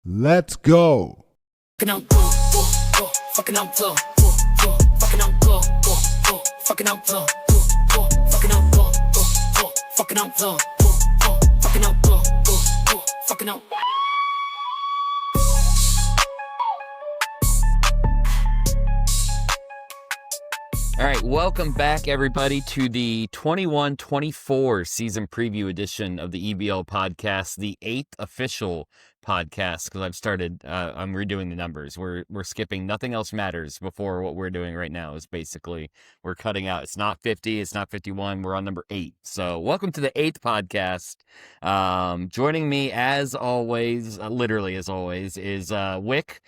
Let's go. Fucking on floor, fucking on floor, fucking on floor, fucking on floor, fucking on floor, fucking on floor, fucking on floor, fucking on. All right, welcome back, everybody, to the 21-24 season preview edition of the EBL Podcast, the 8th official podcast, because I'm redoing the numbers. We're skipping Nothing Else Matters before what we're doing right now is basically we're cutting out. It's not 50, it's not 51, we're on number 8. So welcome to the 8th podcast. Joining me, as always, literally as always, is Wick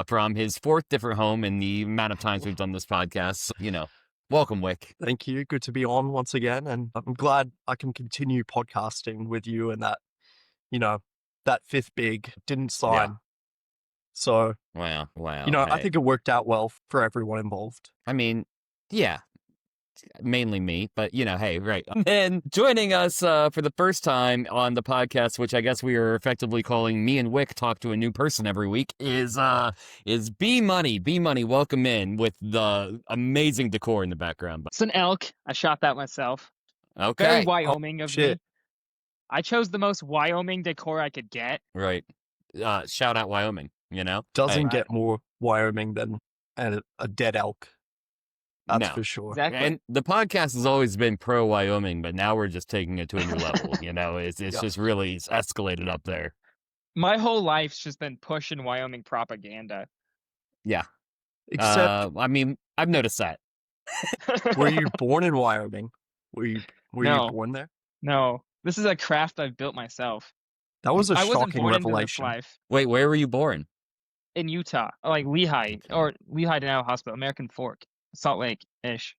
from his 4th different home in the amount of times we've done this podcast. So, welcome, Wick. Thank you. Good to be on once again. And I'm glad I can continue podcasting with you and that, that fifth big didn't sign. Yeah. So, Wow. I think it worked out well for everyone involved. I mean, yeah, mainly me, but hey, right. And joining us for the first time on the podcast, which I guess we are effectively calling Me and Wick Talk to a New Person every week, is B-Money. B-Money, welcome in with the amazing decor in the background. It's an elk. I shot that myself. Okay. Very Wyoming of shit. me. I chose the most Wyoming decor I could get. Right. Shout out Wyoming, Doesn't Hey. get more Wyoming than a dead elk. That's No. for sure. Exactly. And the podcast has always been pro Wyoming, but now we're just taking it to a new level. It's just really escalated up there. My whole life's just been pushing Wyoming propaganda. Yeah. Except, I've noticed that. were you born in Wyoming? Were you No. born there? No, this is a craft I've built myself. That was a I wasn't shocking born into this revelation. life. Wait, where were you born? In Utah, like Lehigh, Okay. or Lehigh Denali Hospital, American Fork, Salt Lake-ish.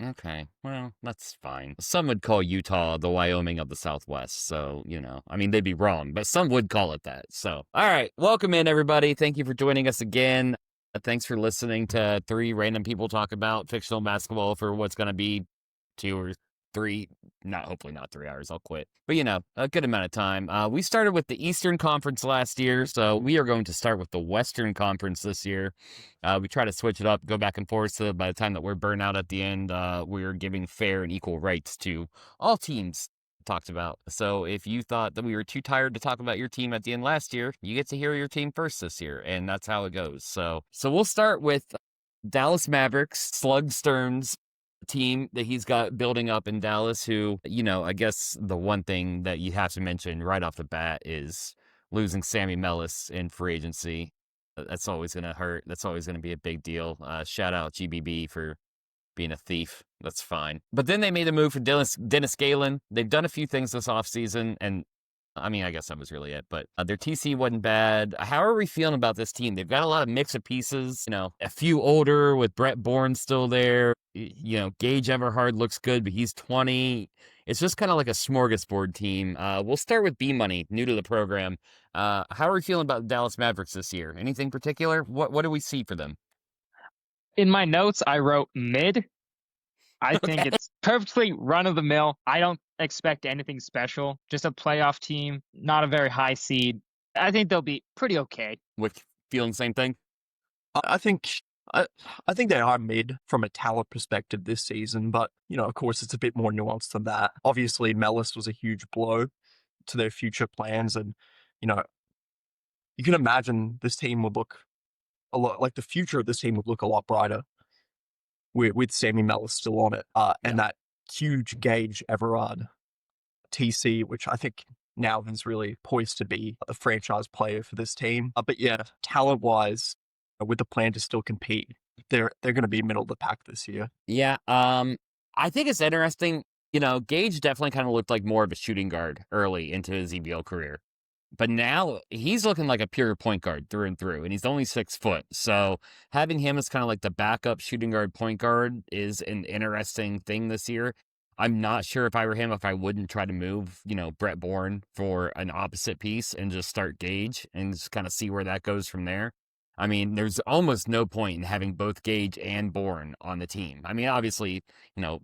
Okay, well, that's fine. Some would call Utah the Wyoming of the Southwest, so, they'd be wrong, but some would call it that. So, all right, welcome in, everybody. Thank you for joining us again. Thanks for listening to 3 random people talk about fictional basketball for what's going to be 2 or 3, hopefully not 3 hours, I'll quit. But, a good amount of time. We started with the Eastern Conference last year, so we are going to start with the Western Conference this year. We try to switch it up, go back and forth, so by the time that we're burnt out at the end, we're giving fair and equal rights to all teams talked about. So if you thought that we were too tired to talk about your team at the end last year, you get to hear your team first this year, and that's how it goes. So we'll start with Dallas Mavericks, Slug Stearns team that he's got building up in Dallas, who, I guess the one thing that you have to mention right off the bat is losing Sammy Mellis in free agency. That's always going to hurt. That's always going to be a big deal. Shout out GBB for being a thief. That's fine. But then they made a move for Dennis Galen. They've done a few things this offseason, and I guess that was really it. But their TC wasn't bad. How are we feeling about this team? They've got a lot of mix of pieces. A few older with Brett Bourne still there. Gage Everhard looks good, but he's 20. It's just kind of like a smorgasbord team. We'll start with B-Money, new to the program. How are we feeling about the Dallas Mavericks this year? Anything particular? What do we see for them? In my notes, I wrote mid. I think Okay. it's perfectly run-of-the-mill. I don't expect anything special. Just a playoff team, not a very high seed. I think they'll be pretty okay. Wick, feeling the same thing? I think they are mid from a talent perspective this season, but of course it's a bit more nuanced than that. Obviously, Mellis was a huge blow to their future plans, and you can imagine this team would look a lot like the future of this team would look a lot brighter with Sammy Mellis still on it, and that huge Gage Everard TC, which I think now is really poised to be a franchise player for this team. But yeah, talent-wise, with the plan to still compete, they're going to be middle of the pack this year. Yeah, I think it's interesting. Gage definitely kind of looked like more of a shooting guard early into his EBL career. But now he's looking like a pure point guard through and through, and he's only 6 foot. So having him as kind of like the backup shooting guard point guard is an interesting thing this year. I'm not sure if I were him, if I wouldn't try to move, Brett Bourne for an opposite piece and just start Gage and just kind of see where that goes from there. There's almost no point in having both Gage and Bourne on the team. Obviously,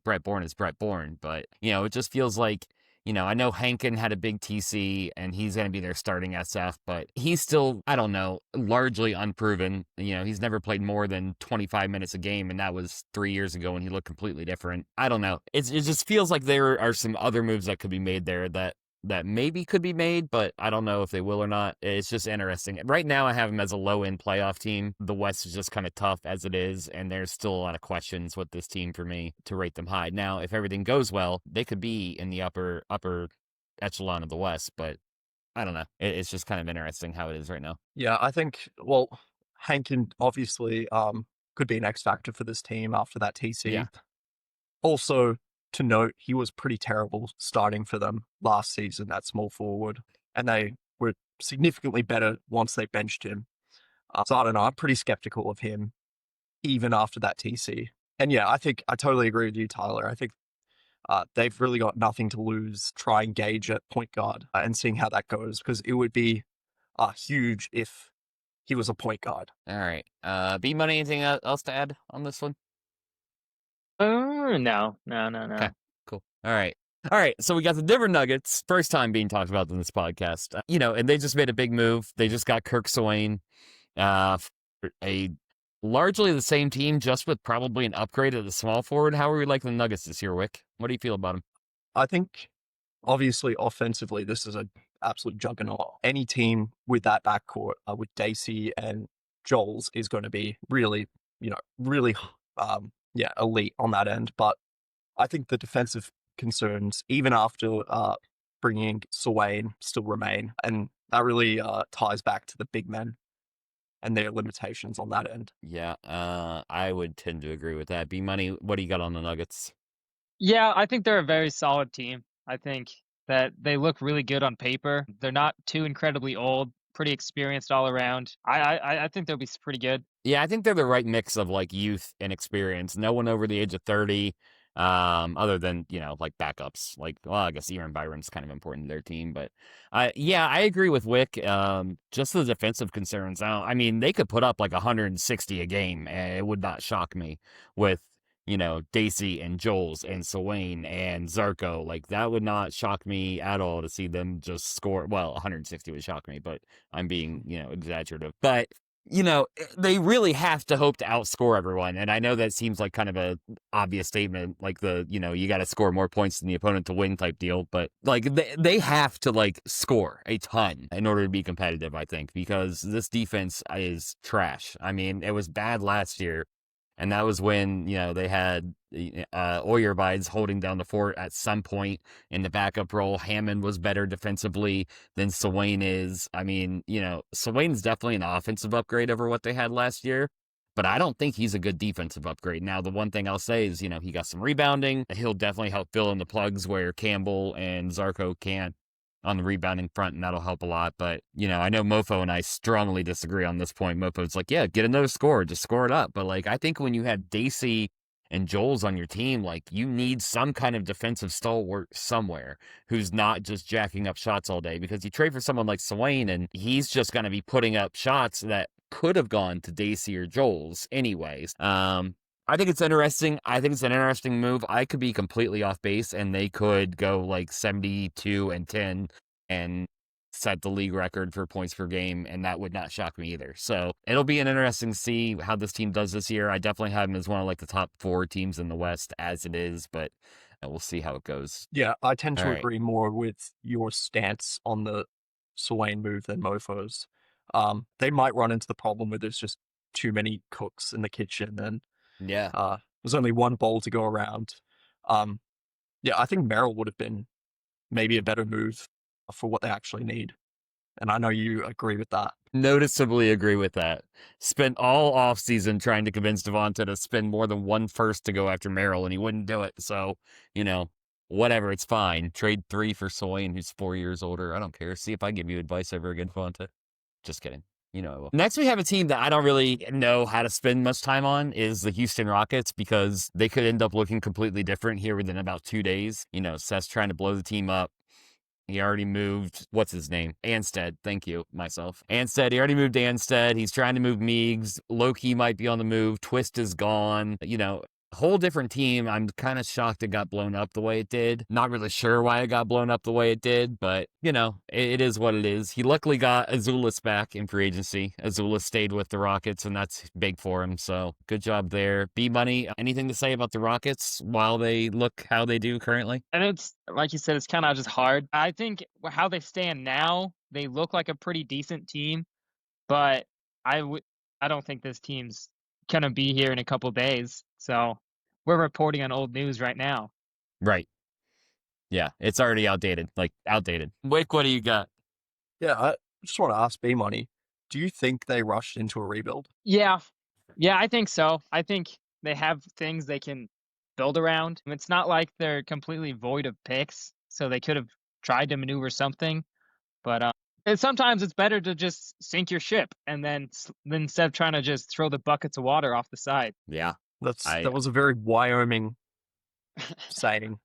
Brett Bourne is Brett Bourne, but, it just feels like I know Hankin had a big TC and he's going to be their starting SF, but he's still, I don't know, largely unproven. He's never played more than 25 minutes a game, and that was 3 years ago when he looked completely different. I don't know. It just feels like there are some other moves that could be made there that maybe could be made, but I don't know if they will or not. It's just interesting. Right now, I have them as a low-end playoff team. The West is just kind of tough as it is, and there's still a lot of questions with this team for me to rate them high. Now, if everything goes well, they could be in the upper echelon of the West, but I don't know. It's just kind of interesting how it is right now. Yeah, I think, Hankin obviously could be an X factor for this team after that TC. Yeah. Also, to note, he was pretty terrible starting for them last season at small forward, and they were significantly better once they benched him. So I don't know, I'm pretty skeptical of him even after that TC. And yeah, I think I totally agree with you, Tyler. I think they've really got nothing to lose. Try and gauge at point guard and seeing how that goes, because it would be huge if he was a point guard. All right. B-Money, anything else to add on this one? No. Okay, cool. All right. So we got the Denver Nuggets, first time being talked about in this podcast. And they just made a big move. They just got Kirk Swain, a largely the same team, just with probably an upgrade at the small forward. How are we liking the Nuggets this year, Wick? What do you feel about them? I think, obviously, offensively, this is an absolute juggernaut. Any team with that backcourt, with Dacey and Joels, is going to be really, really, elite on that end. But I think the defensive concerns, even after bringing Swain, still remain. And that really ties back to the big men and their limitations on that end. Yeah, I would tend to agree with that. B-Money, what do you got on the Nuggets? Yeah, I think they're a very solid team. I think that they look really good on paper. They're not too incredibly old, pretty experienced all around. I think they'll be pretty good. Yeah, I think they're the right mix of like youth and experience. No one over the age of 30, other than, like backups. Like, well, I guess Aaron Byron's kind of important to their team. But yeah, I agree with Wick. Just the defensive concerns. I mean, they could put up like 160 a game, and it would not shock me with, Dacey and Joels and Swain and Zarko. Like, that would not shock me at all to see them just score. Well, 160 would shock me, but I'm being, exaggerative. But they really have to hope to outscore everyone. And I know that seems like kind of a obvious statement, like you got to score more points than the opponent to win type deal. But like they have to like score a ton in order to be competitive, I think, because this defense is trash. I mean, it was bad last year. And that was when, they had Oyerbides holding down the fort at some point in the backup role. Hammond was better defensively than Swain is. I mean, Swain's definitely an offensive upgrade over what they had last year, but I don't think he's a good defensive upgrade. Now, the one thing I'll say is, he got some rebounding. He'll definitely help fill in the plugs where Campbell and Zarko can't on the rebounding front, and that'll help a lot. But, I know Mofo and I strongly disagree on this point. Mofo's like, yeah, get another score, just score it up. But, like, I think when you have Dacey and Joel's on your team, like, you need some kind of defensive stalwart somewhere who's not just jacking up shots all day, because you trade for someone like Swain, and he's just going to be putting up shots that could have gone to Dacey or Joel's anyways. I think it's interesting. I think it's an interesting move. I could be completely off base, and they could go like 72-10 and set the league record for points per game, and that would not shock me either. So it'll be an interesting to see how this team does this year. I definitely have them as one of like the top 4 teams in the West as it is, but we'll see how it goes. Yeah, I tend to agree more with your stance on the Swain move than Mofo's. They might run into the problem where there's just too many cooks in the kitchen, and there's only one bowl to go around. I think Merrill would have been maybe a better move for what they actually need. And I know you agree with that. Noticeably agree with that. Spent all offseason trying to convince Devonta to spend more than 1 first to go after Merrill, and he wouldn't do it. So, whatever, it's fine. Trade 3 for Swain, who's 4 years older. I don't care. See if I give you advice ever again, Devonta. Just kidding. I will. Next, we have a team that I don't really know how to spend much time on is the Houston Rockets, because they could end up looking completely different here within about 2 days. Seth's trying to blow the team up. He already moved, what's his name? Anstead. Thank you, myself. Anstead, he already moved Anstead. He's trying to move Meigs. Loki might be on the move. Twist is gone. Whole different team. I'm kind of shocked it got blown up the way it did. Not really sure why it got blown up the way it did, but, it is what it is. He luckily got Azuolas back in free agency. Azuolas stayed with the Rockets, and that's big for him, so good job there. B-Money, anything to say about the Rockets while they look how they do currently? And it's, like you said, it's kind of just hard. I think how they stand now, they look like a pretty decent team, but I don't think this team's going to be here in a couple days. So we're reporting on old news right now. Right. Yeah, it's already outdated. Wick, what do you got? Yeah, I just want to ask B-Money, do you think they rushed into a rebuild? Yeah, I think so. I think they have things they can build around. It's not like they're completely void of picks, so they could have tried to maneuver something. But and sometimes it's better to just sink your ship and then instead of trying to just throw the buckets of water off the side. Yeah. That was a very Wyoming saying.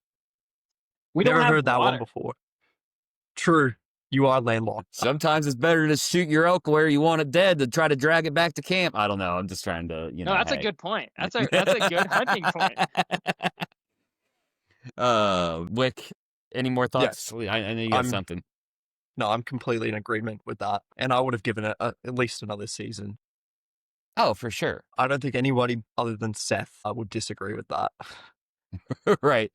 We Never don't have heard that water. one before. True. You are landlocked. Sometimes it's better to shoot your elk where you want it dead than try to drag it back to camp. I don't know. I'm just trying to, No, that's a good point. That's a good hunting point. Wick, any more thoughts? Yes. I know you got something. No, I'm completely in agreement with that. And I would have given it at least another season. Oh, for sure. I don't think anybody other than Seth would disagree with that. Right.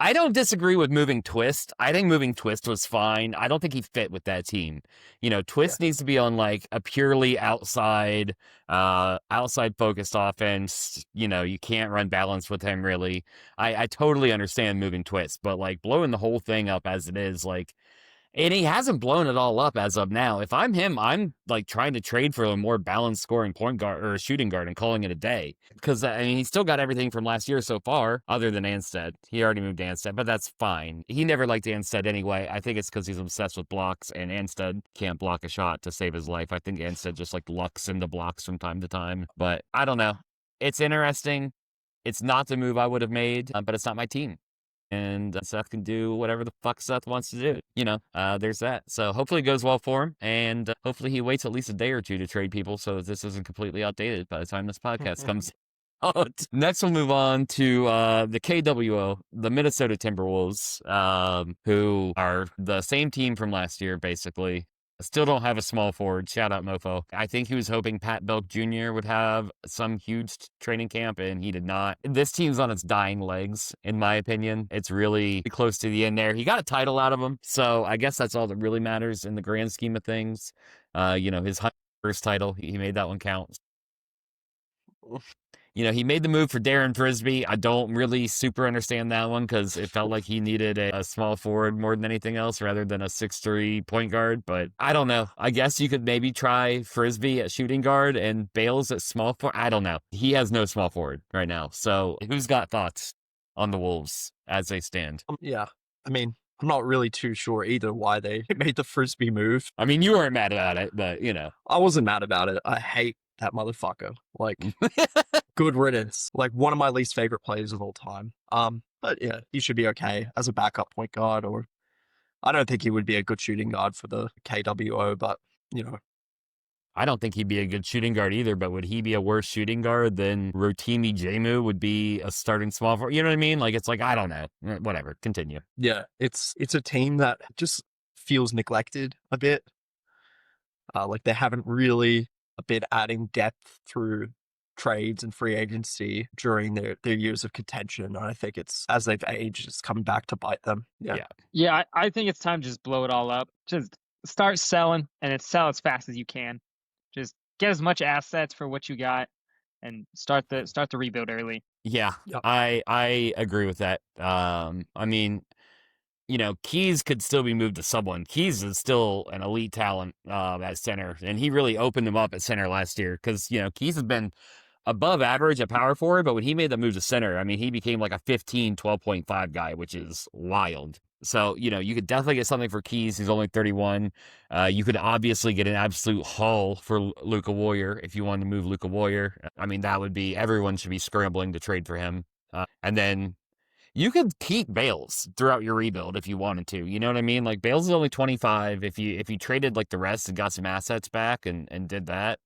I don't disagree with moving Twist. I think moving Twist was fine. I don't think he fit with that team. Twist needs to be on like a purely outside focused offense. You can't run balance with him really. I totally understand moving Twist, but like blowing the whole thing up as it is, like, and he hasn't blown it all up as of now. If I'm him, I'm like trying to trade for a more balanced scoring point guard or a shooting guard and calling it a day. Because he's still got everything from last year so far, other than Anstead. He already moved Anstead, but that's fine. He never liked Anstead anyway. I think it's because he's obsessed with blocks, and Anstead can't block a shot to save his life. I think Anstead just like lucks into blocks from time to time. But I don't know. It's interesting. It's not the move I would have made, but it's not my team. And Seth can do whatever the fuck Seth wants to do. There's that. So hopefully it goes well for him. And hopefully he waits at least a day or two to trade people so that this isn't completely outdated by the time this podcast comes out. Next, we'll move on to the KWO, the Minnesota Timberwolves, who are the same team from last year, basically. Still don't have a small forward. Shout out, Mofo. I think he was hoping Pat Belk Jr. would have some huge training camp, and he did not. This team's on its dying legs, in my opinion. It's really close to the end there. He got a title out of him, so I guess that's all that really matters in the grand scheme of things. His first title, he made that one count. He made the move for Darren Frisbee. I don't really super understand that one because it felt like he needed a small forward more than anything else rather than a 6'3" point guard. But I don't know. I guess you could maybe try Frisbee at shooting guard and Bales at small forward. I don't know. He has no small forward right now. So who's got thoughts on the Wolves as they stand? Yeah. I mean, I'm not really too sure either why they made the Frisbee move. I mean, you weren't mad about it, but I wasn't mad about it. I hate that motherfucker. Like, good riddance. Like, one of my least favorite players of all time. But yeah, he should be okay as a backup point guard, or I don't think he would be a good shooting guard for the KWO, but I don't think he'd be a good shooting guard either, but would he be a worse shooting guard than Rotimi Jamu would be a starting small forward? You know what I mean? Like, it's like, I don't know. Whatever. Continue. Yeah, it's a team that just feels neglected a bit. Like, they haven't really been adding depth through trades and free agency during their years of contention. And I think it's, as they've aged, it's coming back to bite them. Yeah, I think it's time to just blow it all up. Just start selling and sell as fast as you can. Just get as much assets for what you got and start the rebuild early. Yeah, Yep. I agree with that. I mean, Keys could still be moved to someone. Keys is still an elite talent at center, and he really opened him up at center last year because, Keys has been above average at power forward, but when he made the move to center, I mean, he became like a 12.5 guy, which is wild. So, you could definitely get something for Keys. He's only 31. You could obviously get an absolute haul for Luka Warrior if you wanted to move Luka Warrior. I mean, everyone should be scrambling to trade for him. And then you could keep Bales throughout your rebuild if you wanted to. You know what I mean? Like, Bales is only 25. If you traded like the rest and got some assets back and did that,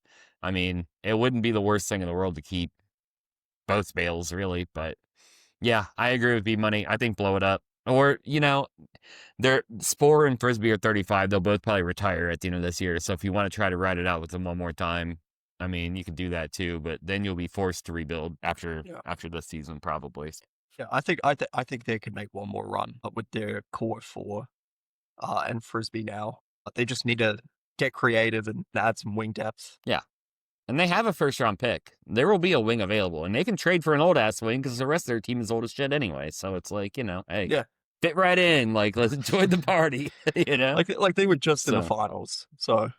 I mean, it wouldn't be the worst thing in the world to keep. both Bales, really. But yeah, I agree with B-Money. I think blow it up. Or, they're Spore and Frisbee are 35. They'll both probably retire at the end of this year. So if you want to try to ride it out with them one more time, I mean, you can do that too. But then you'll be forced to rebuild after this season, probably. Yeah, I think they could make one more run with their core four, and Frisbee now. But they just need to get creative and add some wing depth. Yeah. And they have a first-round pick. There will be a wing available, and they can trade for an old-ass wing because the rest of their team is old as shit anyway. So it's like, hey, fit right in. Like, let's join the party, Like they were just in the finals. So,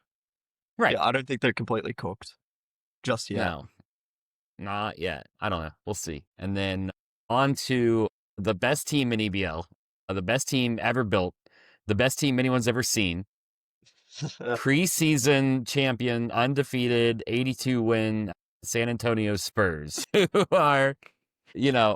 right. Yeah, I don't think they're completely cooked just yet. No, not yet. I don't know. We'll see. And then on to the best team in EBL, the best team ever built, the best team anyone's ever seen. Preseason champion, undefeated, 82-win San Antonio Spurs, who are,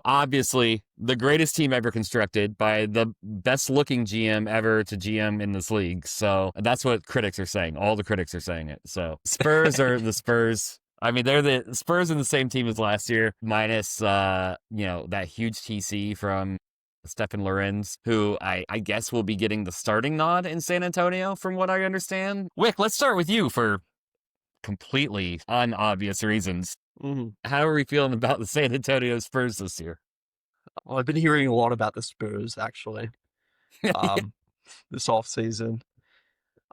obviously the greatest team ever constructed by the best-looking GM ever to GM in this league. So that's what critics are saying. All the critics are saying it. So Spurs are the Spurs. I mean, they're the Spurs in the same team as last year, minus, that huge TC from Stefan Lorenz, who I guess will be getting the starting nod in San Antonio, from what I understand. Wick, let's start with you for completely unobvious reasons. Mm-hmm. How are we feeling about the San Antonio Spurs this year? Well, I've been hearing a lot about the Spurs, actually, this offseason.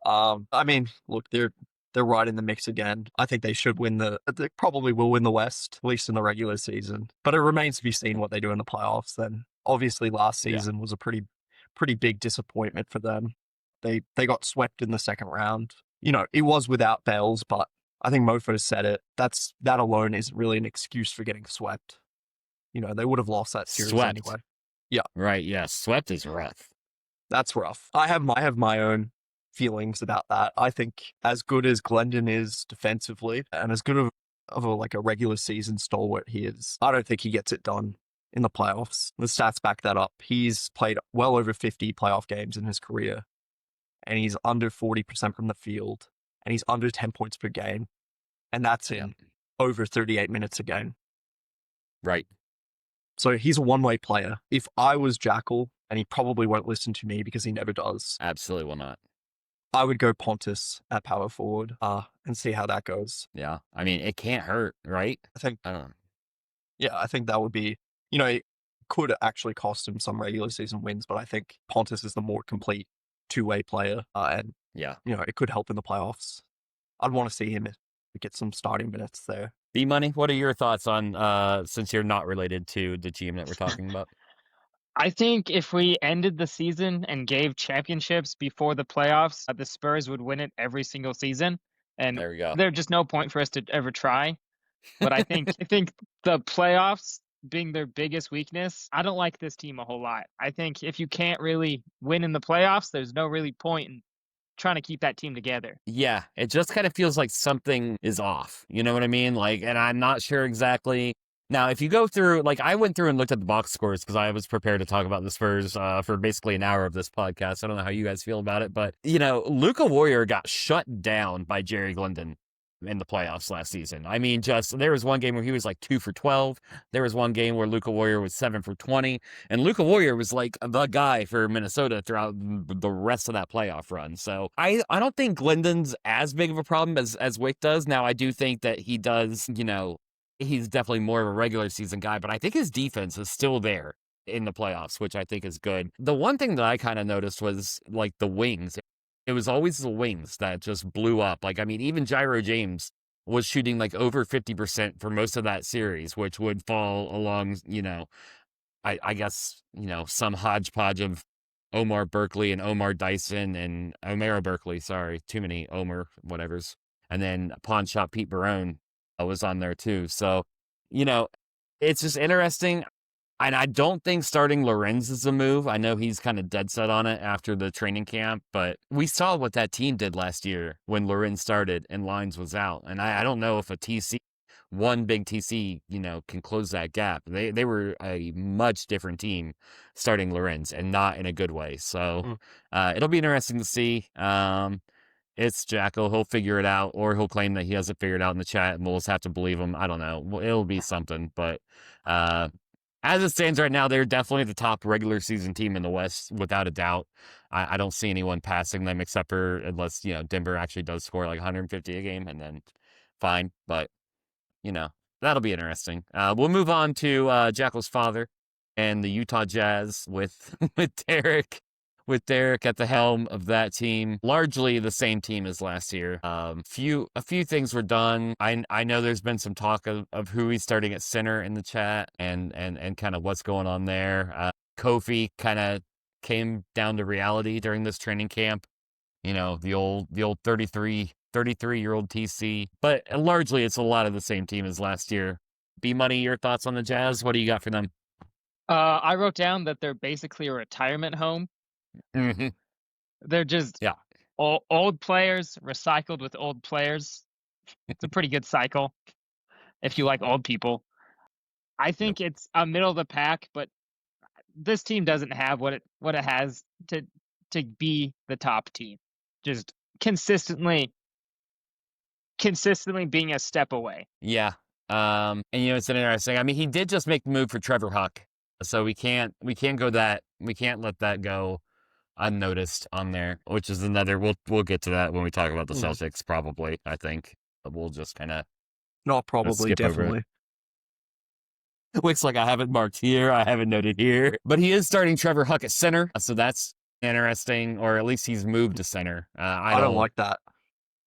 I mean, look, they're right in the mix again. I think they probably will win the West, at least in the regular season. But it remains to be seen what they do in the playoffs then. Obviously, last season was a pretty big disappointment for them. They got swept in the second round. It was without Bales, but I think Mofo said it. That alone isn't really an excuse for getting swept. They would have lost that series anyway. Yeah. Right, yeah. Swept is rough. That's rough. I have my own feelings about that. I think as good as Glendon is defensively, and as good of a regular season stalwart he is, I don't think he gets it done in the playoffs. The stats back that up. He's played well over 50 playoff games in his career, and he's under 40% from the field, and he's under 10 points per game, and that's in over 38 minutes a game. Right. So he's a one-way player. If I was Jackal, and he probably won't listen to me because he never does. Absolutely will not. I would go Pontus at power forward and see how that goes. Yeah. I mean, it can't hurt, right? I don't know. Yeah, I think that would be, it could actually cost him some regular season wins, but I think Pontus is the more complete two-way player. And, it could help in the playoffs. I'd want to see him get some starting minutes there. B-Money, what are your thoughts on, since you're not related to the team that we're talking about? I think if we ended the season and gave championships before the playoffs, the Spurs would win it every single season. And there we go. There's just no point for us to ever try. But I think the playoffs being their biggest weakness, I don't like this team a whole lot. I think if you can't really win in the playoffs, there's no really point in trying to keep that team together. Yeah, it just kind of feels like something is off. You know what I mean? And I'm not sure exactly. Now, if you go through, I went through and looked at the box scores because I was prepared to talk about the Spurs for basically an hour of this podcast. I don't know how you guys feel about it, but, Luka Warrior got shut down by Jerry Glendon in the playoffs last season. I mean, there was one game where he was 2 for 12. There was one game where Luka Warrior was 7 for 20. And Luka Warrior was the guy for Minnesota throughout the rest of that playoff run. So I don't think Glendon's as big of a problem as Wick does. Now, I do think that he does, he's definitely more of a regular season guy, but I think his defense is still there in the playoffs, which I think is good. The one thing that I kind of noticed was the wings. It was always the wings that just blew up. Even Gyro James was shooting over 50% for most of that series, which would fall along, I guess, some hodgepodge of Omar Berkeley and Omar Dyson and Omero Berkeley. Sorry, too many Omar whatevers. And then Pawn Shop Pete Barone was on there too. So, it's just interesting. And I don't think starting Lorenz is a move. I know he's kind of dead set on it after the training camp, but we saw what that team did last year when Lorenz started and Lines was out. And I don't know if one big TC, can close that gap. They were a much different team starting Lorenz and not in a good way. So it'll be interesting to see. It's Jackal. He'll figure it out, or he'll claim that he hasn't figured it out in the chat, and we'll just have to believe him. I don't know. Well, it'll be something. But as it stands right now, they're definitely the top regular season team in the West, without a doubt. I don't see anyone passing them except for unless, Denver actually does score like 150 a game, and then fine. But, that'll be interesting. We'll move on to Jackal's father and the Utah Jazz with Derek. With Derek at the helm of that team, largely the same team as last year. A few things were done. I know there's been some talk of who he's starting at center in the chat and kind of what's going on there. Kofi kind of came down to reality during this training camp. The old 33-year-old TC. But largely it's a lot of the same team as last year. B-Money, your thoughts on the Jazz? What do you got for them? I wrote down that they're basically a retirement home. Mm-hmm. They're just old players recycled with old players. It's a pretty good cycle if you like old people. I think it's a middle of the pack, but this team doesn't have what it has to be the top team. Just consistently being a step away. Yeah. And it's an interesting. I mean, he did just make the move for Trevor Huck, so we can't let that go unnoticed on there, which is another. We'll get to that when we talk about the Celtics. Probably, I think we'll just kind of not probably definitely. Looks like I have it marked here. I have it noted here, but he is starting Trevor Huck at center, so that's interesting. Or at least he's moved to center. I don't like that.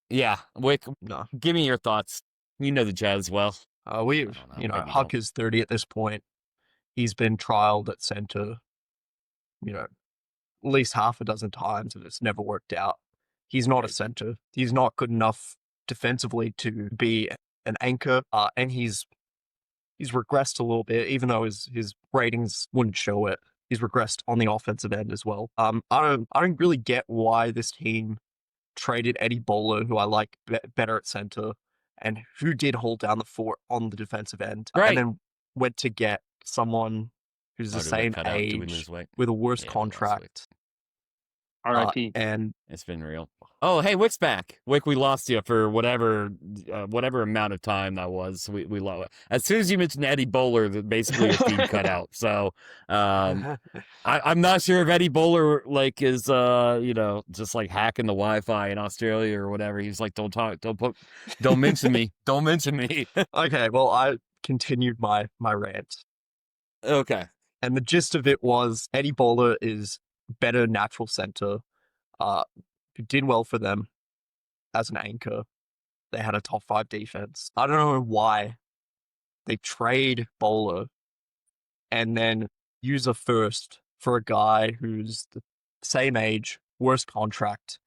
Yeah, Wick. No. Give me your thoughts. You know the Jazz well. Huck is 30 at this point. He's been trialed at center. At least half a dozen times, and it's never worked out. He's not a center. He's not good enough defensively to be an anchor, and he's regressed a little bit, even though his ratings wouldn't show it. He's regressed on the offensive end as well. I don't really get why this team traded Eddie Bowler, who I like better at center, and who did hold down the fort on the defensive end, and then went to get someone who's the same age with a worse contract. R.I.P. And it's been real. Oh, hey, Wick's back. Wick, we lost you for whatever amount of time that was. We lost. As soon as you mentioned Eddie Bowler, basically your feed cut out. So I'm not sure if Eddie Bowler is just like hacking the Wi-Fi in Australia or whatever. He's like, don't mention me, don't mention me. Okay, well, I continued my rant. Okay, and the gist of it was Eddie Bowler is better natural center, who did well for them as an anchor. They had a top 5 defense. I don't know why they trade Bowler and then use a first for a guy who's the same age, worse contract,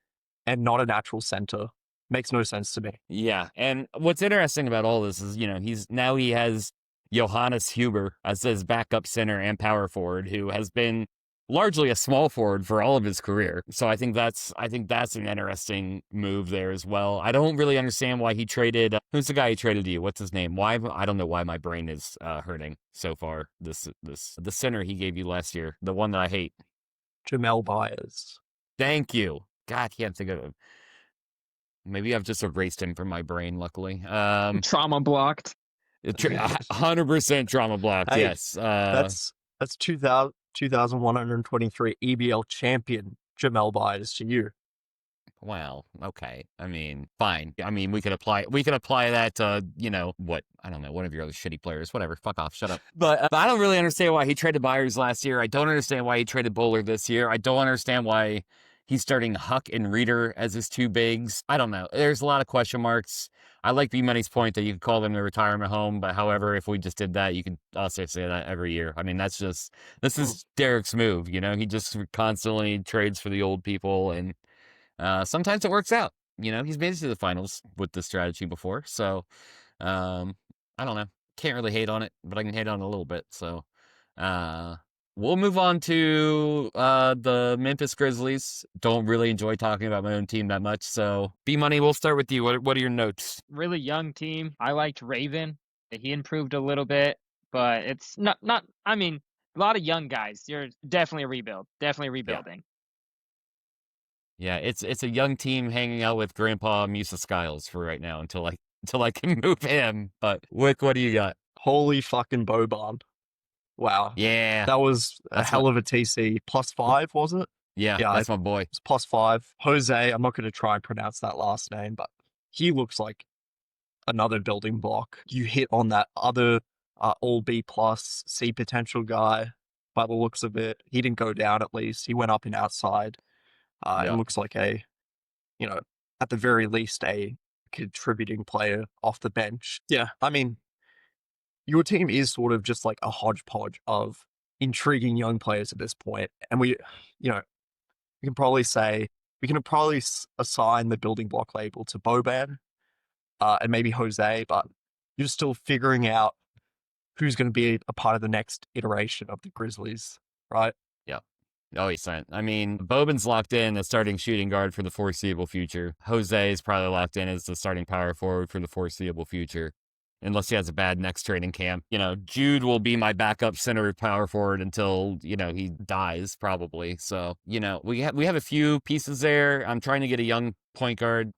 and not a natural center. Makes no sense to me. Yeah, and what's interesting about all this is, he has Johannes Huber as his backup center and power forward, who has been largely a small forward for all of his career. So I think that's an interesting move there as well. I don't really understand why he traded. Who's the guy he traded to you? What's his name? Why? I don't know why my brain is hurting so far. The center he gave you last year, the one that I hate. Jamel Byers. Thank you. God, I can't think of him. Maybe I've just erased him from my brain. Luckily, trauma blocked. 100% trauma blocked. Hey, yes. That's 2,123 EBL champion Jamel Byers to you. Well, okay. I mean, fine. I mean, we could apply that to, what? I don't know, one of your other shitty players. Whatever. Fuck off. Shut up. But I don't really understand why he traded Byers last year. I don't understand why he traded Bowler this year. I don't understand why he's starting Huck and Reeder as his 2 bigs. I don't know. There's a lot of question marks. I like B-Money's point that you could call them the retirement home, but however, if we just did that, you could also say that every year. I mean, this is Derek's move, he just constantly trades for the old people, and sometimes it works out. He's made it to the finals with this strategy before, so I don't know. Can't really hate on it, but I can hate on it a little bit, so we'll move on to the Memphis Grizzlies. Don't really enjoy talking about my own team that much. So, B-Money, we'll start with you. What are your notes? Really young team. I liked Raven. He improved a little bit, but it's not. I mean, a lot of young guys. You're definitely a rebuild. Definitely rebuilding. Yeah, it's a young team hanging out with Grandpa Musa Skiles for right now until I can move him. But Wick, what do you got? Holy fucking Boban. Wow. Yeah, That was a that's hell of a TC. +5, was it? yeah, Yeah, that's my boy. it's +5. Jose, I'm not going to try and pronounce that last name, but he looks like another building block. You hit on that other all B+, C potential guy by the looks of it. He didn't go down at least. He went up and outside. It Yeah. looks like at the very least, a contributing player off the bench. Yeah, I mean, your team is sort of just like a hodgepodge of intriguing young players at this point. And we can probably assign the building block label to Boban and maybe Jose, but you're still figuring out who's going to be a part of the next iteration of the Grizzlies, right? Yeah. Oh, he's fine. I mean, Boban's locked in as starting shooting guard for the foreseeable future. Jose is probably locked in as the starting power forward for the foreseeable future. Unless he has a bad next training camp. Jude will be my backup center power forward until, he dies probably. So, we have a few pieces there. I'm trying to get a young point guard.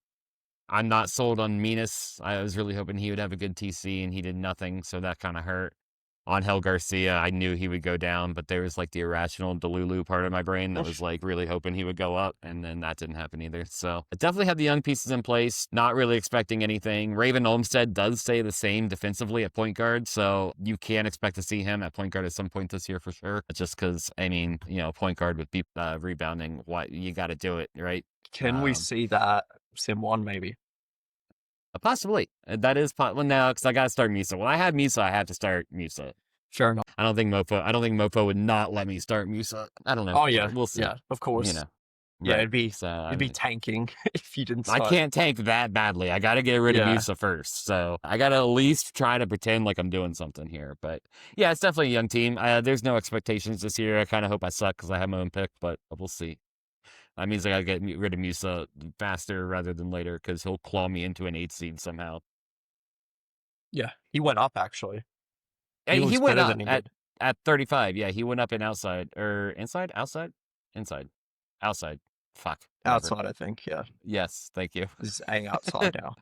I'm not sold on Minas. I was really hoping he would have a good TC, and he did nothing, so that kind of hurt. Angel Garcia, I knew he would go down, but there was like the irrational Delulu part of my brain that was like really hoping he would go up, and then that didn't happen either. So I definitely have the young pieces in place, not really expecting anything. Raven Olmstead does stay the same defensively at point guard, so you can expect to see him at point guard at some point this year for sure. Just because, point guard with rebounding, you got to do it, right? Can we see that Sim 1 maybe? Possibly. That is well now because I got to start Musa. When I have Musa, I have to start Musa. Fair enough. I don't think Mofo would not let me start Musa. I don't know. Oh yeah, we'll see. Yeah, of course. Yeah, right. it'd be tanking if you didn't start. I can't tank that badly. I got to get rid of Musa first. So I got to at least try to pretend like I'm doing something here. But yeah, it's definitely a young team. There's no expectations this year. I kind of hope I suck because I have my own pick, but we'll see. That means I got to get rid of Musa faster rather than later because he'll claw me into an 8 seed somehow. Yeah, he went up actually. He went up at 35. Yeah, he went up and outside or inside, outside. Fuck. Whatever. Outside, I think. Yeah. Yes, thank you. He's hanging outside now.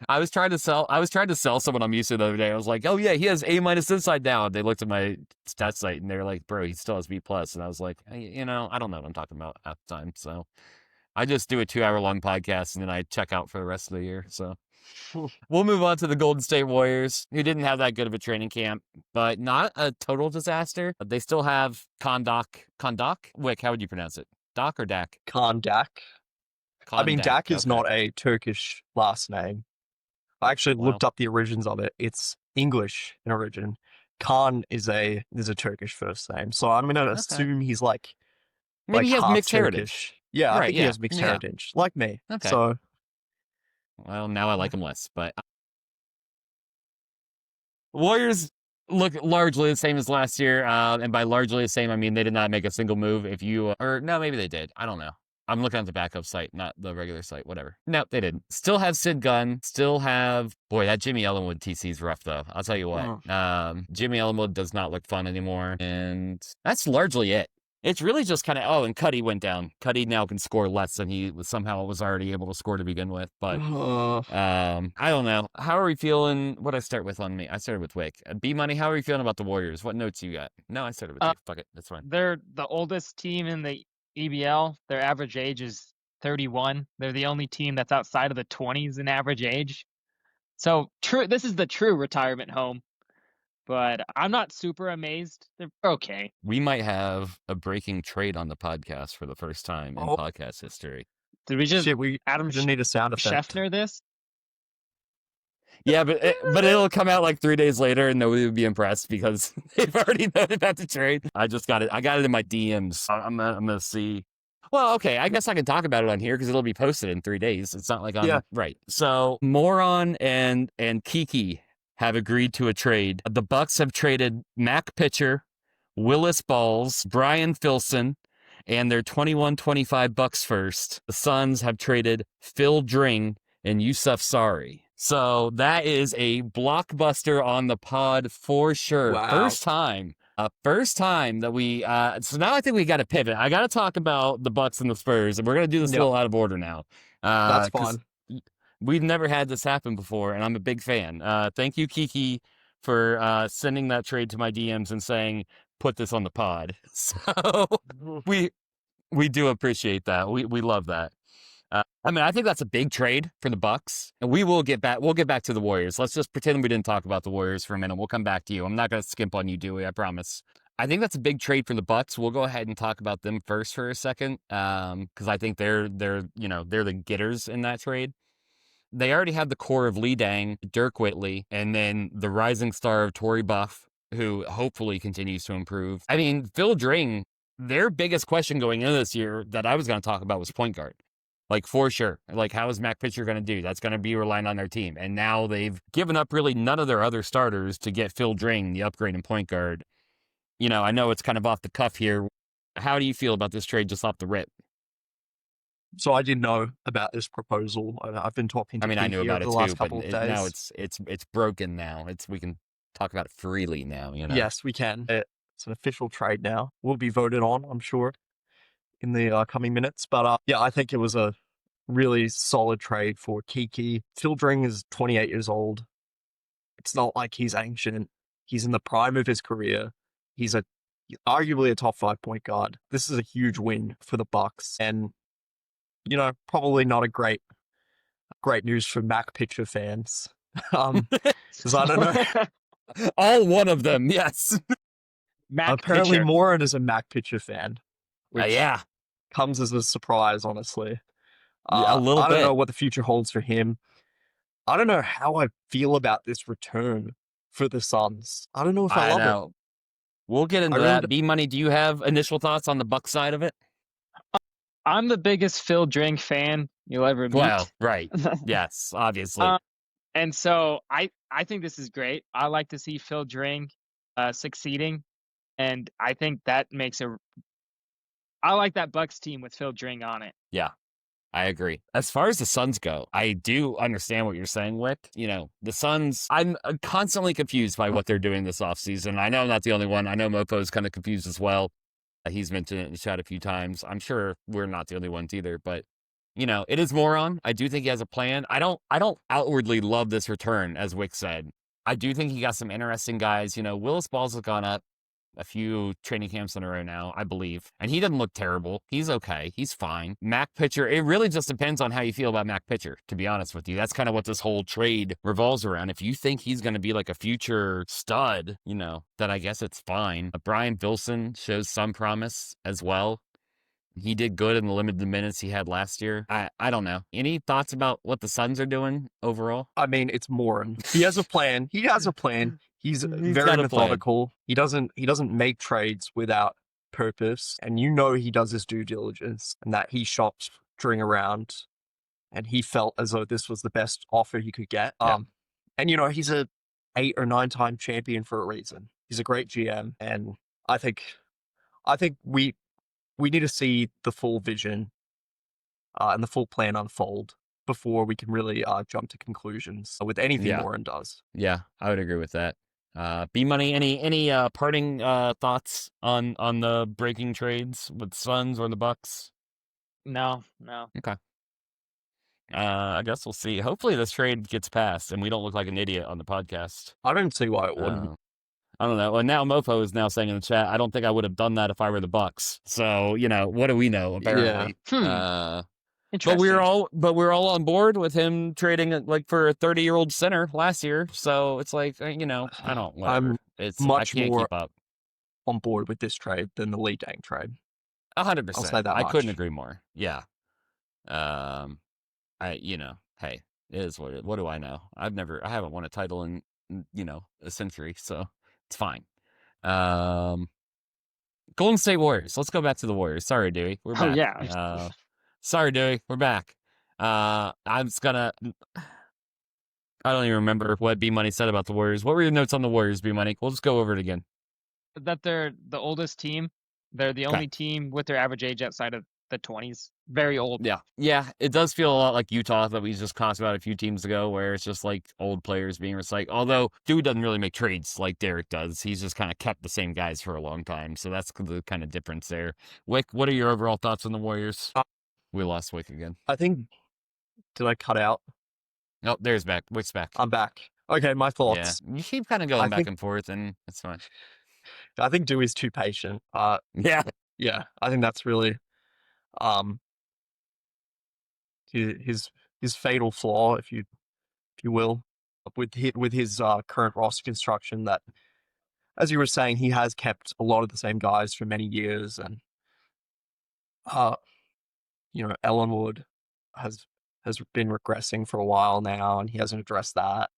I was trying to sell someone on Musa the other day. I was like, oh yeah, he has A- inside down. They looked at my stat site and they were like, bro, he still has B+. And I was like, hey, I don't know what I'm talking about half the time. So I just do a 2-hour long podcast and then I check out for the rest of the year. So we'll move on to the Golden State Warriors, who didn't have that good of a training camp, but not a total disaster. They still have Kondak? Wick, how would you pronounce it? Doc or Dak? Kondak. I mean, Dak is not a Turkish last name. I actually looked up the origins of it. It's English in origin. Khan is a Turkish first name. So I'm going to assume he's maybe he has mixed Turkish. heritage. Yeah, I think he has mixed heritage, like me. Okay. So, well, now I like him less, but Warriors look largely the same as last year. And by largely the same, I mean they did not make a single move. Maybe they did. I don't know. I'm looking at the backup site, not the regular site, whatever. No, they didn't. Still have Sid Gunn. Boy, that Jimmy Ellenwood TC is rough, though. I'll tell you what. Jimmy Ellenwood does not look fun anymore. And that's largely it. It's really just kind of, and Cuddy went down. Cuddy now can score less than he was already able to score to begin with. But I don't know. How are we feeling? What I start with on me? I started with Wick. B-Money, how are you feeling about the Warriors? What notes you got? No, I started with you. Fuck it. That's fine. They're the oldest team in the EBL. Their average age is 31. They're the only team that's outside of the 20s in average age. So this is the true retirement home. But I'm not super amazed. They're okay. We might have a breaking trade on the podcast for the first time in podcast history. Did we just Adam didn't need a sound effect. Scheffner this? Yeah, but it'll come out like 3 days later and nobody would be impressed because they've already known about the trade. I just got it. I got it in my DMs. I'm gonna see. Well, okay, I guess I can talk about it on here because it'll be posted in 3 days. It's not like I'm right. So Moron and Kiki have agreed to a trade. The Bucks have traded Mac Pitcher, Willis Balls, Brian Filson, and their 21-25 Bucks first. The Suns have traded Phil Dring and Yusuf Sari. So that is a blockbuster on the pod for sure. Wow. First time First time that we so now I think we got to pivot. I got to talk about the Bucks and the Spurs, and we're gonna do this a little out of order now. That's 'Cause fine. we've never had this happen before, and I'm a big fan. Thank you, Kiki, for sending that trade to my DMs and saying put this on the pod. So we do appreciate that. We love that. I mean, I think that's a big trade for the Bucks, and we will get back. We'll get back to the Warriors. Let's just pretend we didn't talk about the Warriors for a minute. We'll come back to you. I'm not going to skimp on you, Dewey. I promise. I think that's a big trade for the Bucks. We'll go ahead and talk about them first for a second, because I think they're the getters in that trade. They already have the core of Lee Dang, Dirk Whitley, and then the rising star of Torrey Buff, who hopefully continues to improve. I mean, Phil Dring. Their biggest question going into this year that I was going to talk about was point guard. Like, for sure. Like, how is Mac Pitcher going to do? That's going to be relying on their team. And now they've given up really none of their other starters to get Phil Dring, the upgrade in point guard. You know, I know it's kind of off the cuff here. How do you feel about this trade just off the rip? So I didn't know about this proposal. I've been talking to I knew Kiki about over it the last too, couple but of days. now it's broken now. We can talk about it freely now, you know? Yes, we can. It's an official trade now. Will be voted on, I'm sure, in the coming minutes. But yeah, I think it was a really solid trade for Kiki. Phil Dring is 28 years old. It's not like he's ancient. He's in the prime of his career. He's arguably a top 5 point guard. This is a huge win for the Bucks, and you know, probably not a great news for Mac Pitcher fans. Because I don't know. All one of them, yes. Mac Apparently, Pitcher. Morin is a Mac Pitcher fan. Which Yeah. comes as a surprise, honestly. A little I don't bit. know what the future holds for him. I don't know how I feel about this return for the Suns. I don't know if I love know. We'll get into I really that. d- B-Money, do you have initial thoughts on the Bucks side of it? I'm the biggest Phil Dring fan you'll ever meet. Well, right. Yes, obviously. And so I think this is great. I like to see Phil Dring succeeding, and I think that makes I like that Bucks team with Phil Dring on it. Yeah, I agree. As far as the Suns go, I do understand what you're saying, Wick. You know, the Suns, I'm constantly confused by what they're doing this offseason. I know I'm not the only one. I know Mofo's kind of confused as well. He's mentioned it in the chat a few times. I'm sure we're not the only ones either, but you know, it is Moron. I do think he has a plan. I don't outwardly love this return, as Wick said. I do think he got some interesting guys. You know, Willis Balls has gone up a few training camps in a row now, I believe. And he doesn't look terrible. He's okay. He's fine. Mac Pitcher, it really just depends on how you feel about Mac Pitcher, to be honest with you. That's kind of what this whole trade revolves around. If you think he's going to be like a future stud, you know, then I guess it's fine. Brian Bilson shows some promise as well. He did good in the limited minutes he had last year. I don't know. Any thoughts about what the Suns are doing overall? I mean, it's Morin. He has a plan. He's got very a plan. methodical. He doesn't make trades without purpose, and you know he does his due diligence, and that he shops Dring around, and he felt as though this was the best offer he could get. Yeah. And you know, he's a 8 or 9 time champion for a reason. He's a great GM, and I think we need to see the full vision and the full plan unfold before we can really jump to conclusions with anything Yeah. Morin does. Yeah, I would agree with that. B-Money, any parting thoughts on the breaking trades with Suns or the Bucks? No. I guess we'll see. Hopefully this trade gets passed and we don't look like an idiot on the podcast. I don't see why it wouldn't. I don't know. Well, now Mofo is now saying in the chat, I don't think I would have done that if I were the Bucks. So, you know, what do we know, apparently? Yeah. But we're all on board with him trading like for a 30-year-old center last year. So it's like, you know, I don't. Whatever. much I can't more keep up. on board with this trade than the Lee Dang trade. 100%. I'll say that I couldn't much. agree more. Yeah. You know, hey, it is what do I know? I haven't won a title in, you know, a century, so it's fine. Golden State Warriors. Let's go back to the Warriors. Sorry, Dewey. We're back. Oh yeah. Sorry, Dewey. We're back. I don't even remember what B-Money said about the Warriors. What were your notes on the Warriors, B-Money? We'll just go over it again. That they're the oldest team. They're the only team with their average age outside of the 20s. Very old. Yeah, it does feel a lot like Utah that we just talked about a few teams ago, where it's just like old players being recycled. Although dude doesn't really make trades like Derek does. He's just kind of kept the same guys for a long time. So that's the kind of difference there. Wick, what are your overall thoughts on the Warriors? We lost Wick again. I think, did I cut out? Oh, there's back. Wick's back. I'm back. Okay, my Yeah, thoughts. you keep kind of going I back think- and forth, and it's fine. I think Dewey's too patient. Yeah, Yeah, I think that's really his fatal flaw, if you will, with his current roster construction. That, as you were saying, he has kept a lot of the same guys for many years, and Ellenwood has been regressing for a while now, and he hasn't addressed that.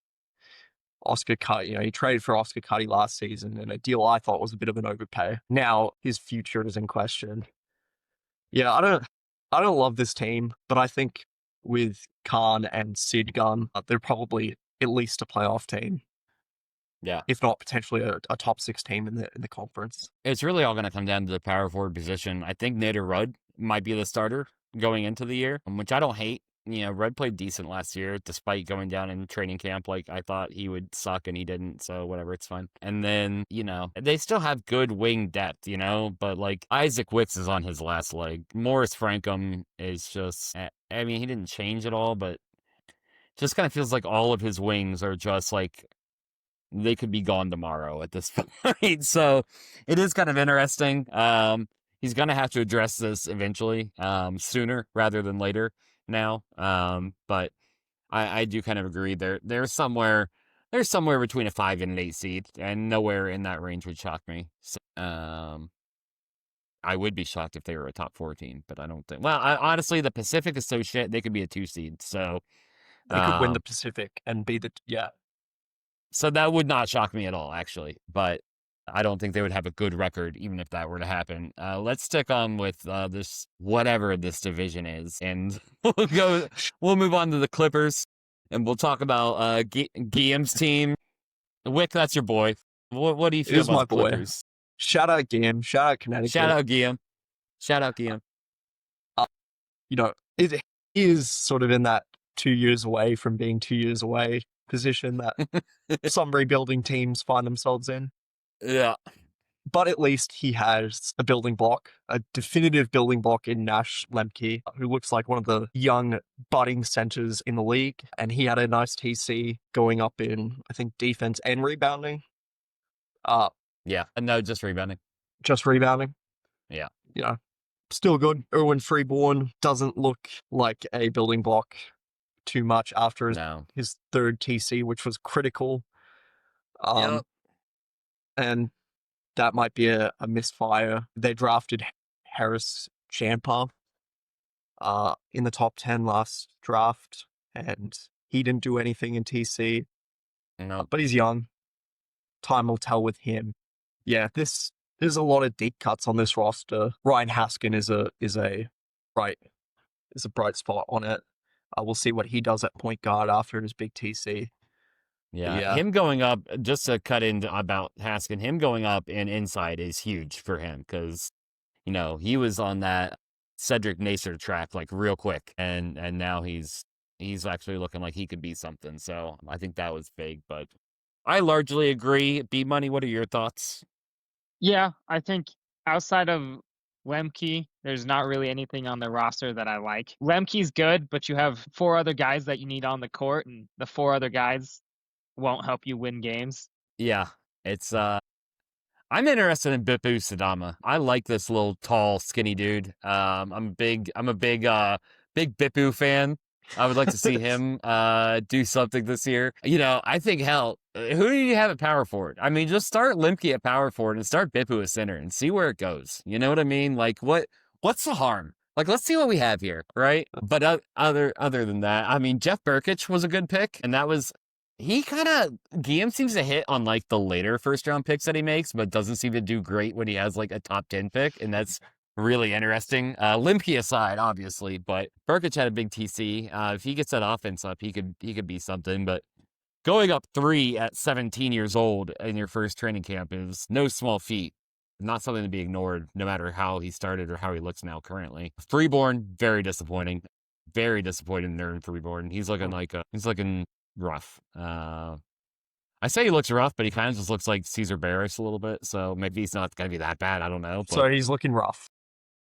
Oscar Cuddy, he traded for Oscar Cuddy last season in a deal I thought was a bit of an overpay. Now his future is in question. Yeah, I don't love this team, but I think with Khan and Sid Gunn, they're probably at least a playoff team. Yeah. If not potentially a top 6 team in the conference. it's really all going to come down to the power forward position. I think Nader Rudd might be the starter going into the year, which I don't hate. Rudd played decent last year, despite going down in training camp. Like, I thought he would suck, and he didn't, so whatever, it's fine. And then, they still have good wing depth, but, like, Isaac Wicks is on his last leg. Morris Frankham is just, I mean, he didn't change at all, but just kind of feels like all of his wings are just, like, they could be gone tomorrow at this point. So it is kind of interesting. He's going to have to address this eventually, sooner rather than later now. But I do kind of agree. There's somewhere between a 5 and an 8 seed, and nowhere in that range would shock me. So, I would be shocked if they were a top 4 team, but I don't think. Well, honestly, the Pacific is so shit, they could be a 2 seed. So They could win the Pacific and be So that would not shock me at all, actually. But I don't think they would have a good record, even if that were to happen. Let's stick on with this, whatever this division is, and we'll move on to the Clippers, and we'll talk about Guillaume's team. Wick, that's your boy. What do you feel is about my the boy. Clippers? Shout out Guillaume. Shout out Connecticut. Shout out Guillaume. Shout out Guillaume. It is sort of in that 2 years away from being 2 years away position that some rebuilding teams find themselves in. Yeah. But at least he has a building block, a definitive building block in Nash Lemke, who looks like one of the young budding centers in the league. And he had a nice TC going up in, I think, defense and rebounding. Yeah. No, just rebounding. Just rebounding. Yeah. Still good. Erwin Freeborn doesn't look like a building block too much after his third TC, which was critical. Yep. And that might be a misfire. They drafted Harris Champa in the top 10 last draft, and he didn't do anything in TC. No. But he's young. Time will tell with him. Yeah, there's a lot of deep cuts on this roster. Ryan Haskin is a bright spot on it. We'll see what he does at point guard after his big TC. Yeah, him going up, just to cut in about Haskin, him going up and inside is huge for him because, he was on that Cedric Nacer track like real quick, and now he's actually looking like he could be something. So I think that was big, but I largely agree. B-Money, what are your thoughts? Yeah, I think outside of Lemke, there's not really anything on the roster that I like. Lemke's good, but you have 4 other guys that you need on the court, and the 4 other guys won't help you win games. Yeah, it's I'm interested in Bipu Sadama. I like this little tall, skinny dude. I'm a big Bipu fan. I would like to see him do something this year. I think who do you have at power forward? I mean, just start Lemke at power forward and start Bipu at center and see where it goes. You know what I mean? Like what's the harm? Like, let's see what we have here, right? But other than that, I mean, Jeff Burkich was a good pick, and that was. Guillaume seems to hit on like the later first round picks that he makes, but doesn't seem to do great when he has like a top 10 pick. And that's really interesting. Lemke aside, obviously, but Burkich had a big TC. If he gets that offense up, he could be something, but going up 3 at 17 years old in your first training camp is no small feat. not something to be ignored, no matter how he started or how he looks now currently. Freeborn, very disappointing. Very disappointed in Aaron Freeborn. He's looking rough. I say he looks rough, but he kind of just looks like Caesar Barris a little bit. So maybe he's not going to be that bad. I don't know. But So he's looking rough.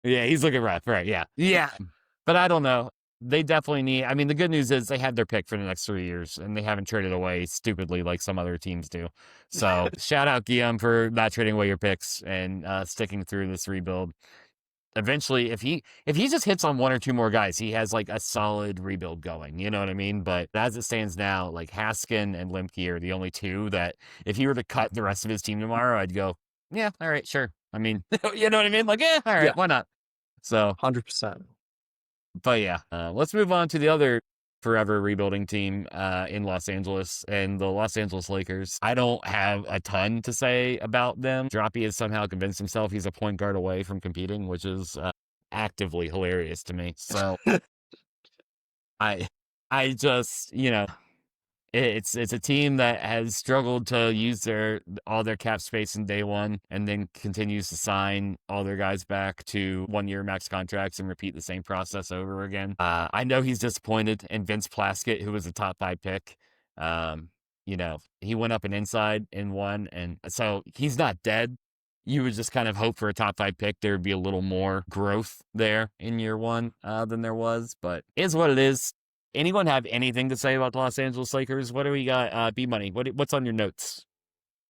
yeah, he's looking rough. Right. Yeah. Yeah. But I don't know. They definitely need, I mean, the good news is they have their pick for the next 3 years and they haven't traded away stupidly like some other teams do. So shout out Guillaume for not trading away your picks and sticking through this rebuild. Eventually, if he just hits on one or two more guys, he has like a solid rebuild going. You know what I mean? But as it stands now, like Haskin and Lemke are the only two that if he were to cut the rest of his team tomorrow, I'd go, yeah, all right, sure. I mean, you know what I mean? Like, yeah, all right, Yeah. why not? So 100%. but yeah, let's move on to the other forever rebuilding team in Los Angeles and the Los Angeles Lakers. I don't have a ton to say about them. Droppy has somehow convinced himself he's a point guard away from competing, which is actively hilarious to me. So I just, it's a team that has struggled to use all their cap space in day one and then continues to sign all their guys back to 1-year max contracts and repeat the same process over again. I know he's disappointed in Vince Plaskett, who was a top 5 pick. He went up and inside in one, and so he's not dead. You would just kind of hope for a top 5 pick. There would be a little more growth there in year one than there was, but it is what it is. Anyone have anything to say about the Los Angeles Lakers? What do we got? B-Money, what's on your notes?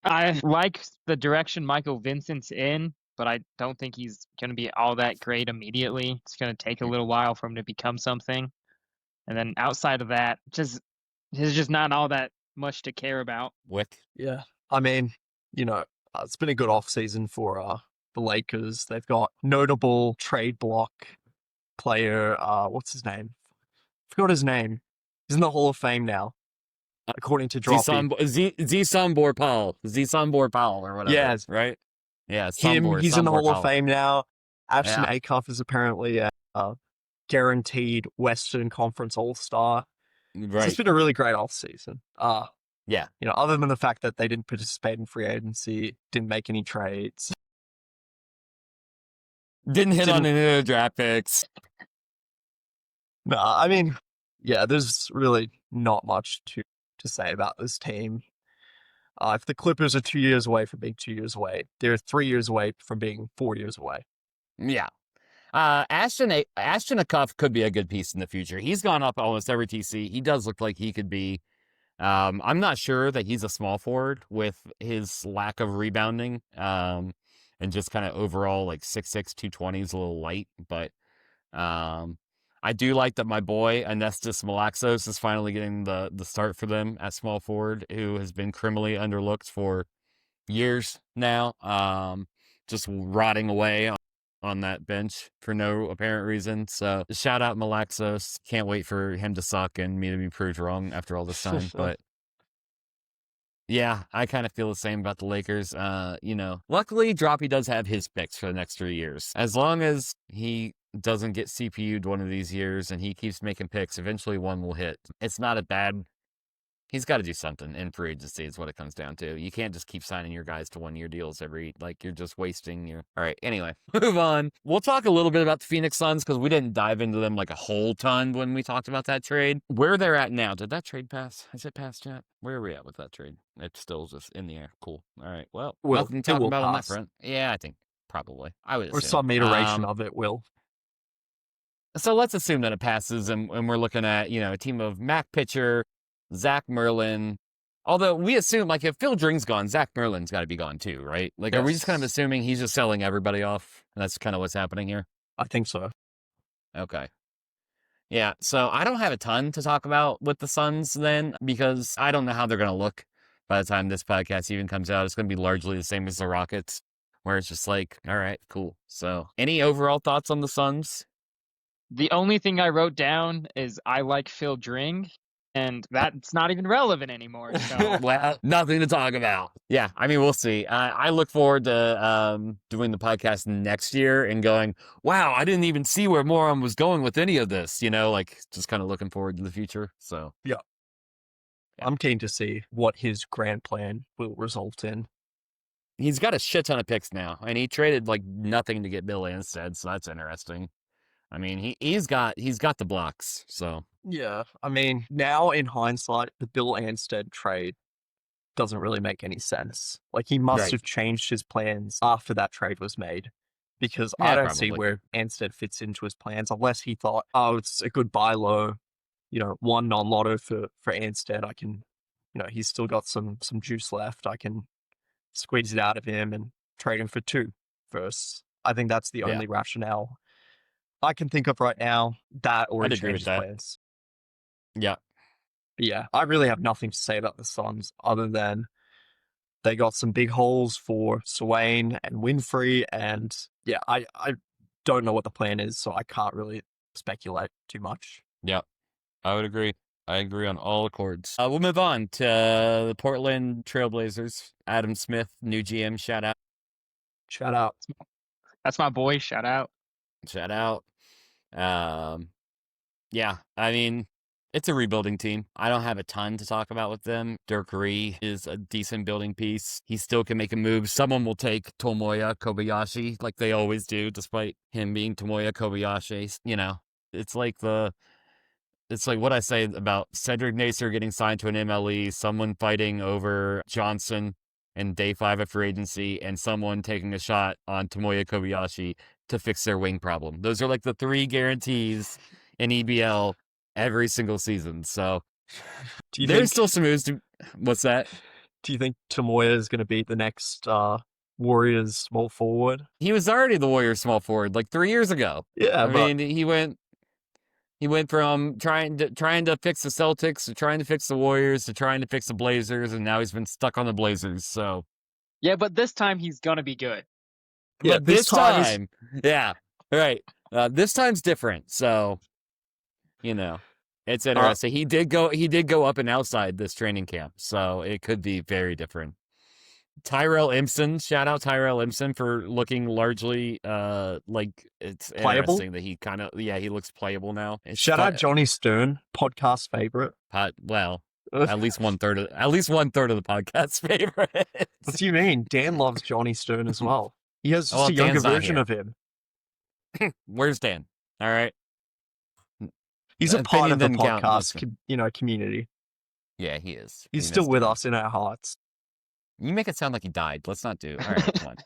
I like the direction Michael Vincent's in, but I don't think he's going to be all that great immediately. It's going to take a little while for him to become something. And then outside of that, there's just not all that much to care about. Wick? Yeah. I mean, it's been a good offseason for the Lakers. They've got notable trade block player. What's his name? Forgot his name. He's in the Hall of Fame now, according to Droppy. Zsambor Powell or whatever. Yes. Right? Yeah. He's in the Hall of Fame now. Ashton Yeah. Acuff is apparently a guaranteed Western Conference All-Star. So Right. it's been a really great offseason. Yeah. Other than the fact that they didn't participate in free agency, didn't make any trades. Didn't hit on any of the draft picks. No, I mean, yeah, there's really not much to say about this team. If the Clippers are 2 years away from being 2 years away, they're 3 years away from being 4 years away. Yeah. Ashton Acuff could be a good piece in the future. He's gone up almost every TC. He does look like he could be. I'm not sure that he's a small forward with his lack of rebounding and just kind of overall like 6'6", 220 is a little light. But I do like that my boy Anestis Malaxos is finally getting the start for them at small forward, who has been criminally underlooked for years now, just rotting away on that bench for no apparent reason. So shout out Malaxos. Can't wait for him to suck and me to be proved wrong after all this time. But yeah, I kind of feel the same about the Lakers. Luckily Droppy does have his picks for the next 3 years. As long as he doesn't get CPU'd one of these years and he keeps making picks, eventually one will hit. It's not a bad. He's got to do something in free agency is what it comes down to. You can't just keep signing your guys to 1-year deals you're just wasting your... All right, anyway, move on. We'll talk a little bit about the Phoenix Suns because we didn't dive into them like a whole ton when we talked about that trade. Where they're at now, did that trade pass? Has it passed yet? Where are we at with that trade? It's still just in the air. Cool. All right, well, nothing to talk about on that front. Yeah, I think probably. I would assume. Or some iteration of it will. So let's assume that it passes and we're looking at, a team of Mac Pitcher, Zach Merlin. Although we assume, if Phil Dring's gone, Zach Merlin's got to be gone too, right? Are we just kind of assuming he's just selling everybody off? And that's kind of what's happening here? I think so. Okay. Yeah, so I don't have a ton to talk about with the Suns then, because I don't know how they're going to look by the time this podcast even comes out. It's going to be largely the same as the Rockets, where it's just all right, cool. So any overall thoughts on the Suns? The only thing I wrote down is I like Phil Dring, and that's not even relevant anymore. So well, nothing to talk about. Yeah, I mean, we'll see. I look forward to doing the podcast next year and going, wow, I didn't even see where Moron was going with any of this, just kind of looking forward to the future. So yeah. I'm keen to see what his grand plan will result in. he's got a shit ton of picks now, and he traded like nothing to get Bill Anstead, so that's interesting. I mean, he's got the blocks, so Yeah, I mean, now in hindsight, the Bill Anstead trade doesn't really make any sense. Like, he must Right. have changed his plans after that trade was made, because Yeah, I don't see probably. where Anstead fits into his plans unless he thought, oh, it's a good buy low, one non-lotto for Anstead. I can, he's still got some juice left. I can squeeze it out of him and trade him for 2 first. I think that's the Yeah. only rationale I can think of right now, that or I'd he agree with changed his that. plans. Yeah. But yeah, I really have nothing to say about the Suns other than they got some big holes for Swain and Winfrey, and yeah, I don't know what the plan is, so I can't really speculate too much. Yeah, I would agree. I agree on all accords. We'll move on to the Portland Trailblazers. Adam Smith, new GM, shout out. Shout out. That's my boy. Shout out. Shout out. Yeah, I mean, it's a rebuilding team. I don't have a ton to talk about with them. Dirk Ree is a decent building piece. He still can make a move. Someone will take Tomoya Kobayashi like they always do, despite him being Tomoya Kobayashi. It's like what I say about Cedric Nacer getting signed to an MLE, someone fighting over Johnson and day 5 of free agency, and someone taking a shot on Tomoya Kobayashi to fix their wing problem. Those are like the 3 guarantees in EBL every single season. So there's still some moves to... What's that? Do you think Tomoya is going to be the next Warriors small forward? He was already the Warriors small forward like 3 years ago. Yeah, I mean, he went from trying to fix the Celtics to trying to fix the Warriors to trying to fix the Blazers, and now he's been stuck on the Blazers. So Yeah, but this time he's gonna be good. Yeah, but this time, yeah, right. This time's different. So, it's interesting. He did go up and outside this training camp, so it could be very different. Tyrell Impson, shout out Tyrell Impson for looking largely like it's playable. Interesting that he looks playable now. Shout out Johnny Stern, podcast favorite. Well, at least 1/3 of the podcast favorite. What do you mean? Dan loves Johnny Stern as well. He has just a younger Dan's not version here. of him. Where's Dan? All right. He's a part of the Opinion didn't count, podcast, community. Yeah, he is. He's still with us in our hearts. You make it sound like he died. Let's not do. All right, come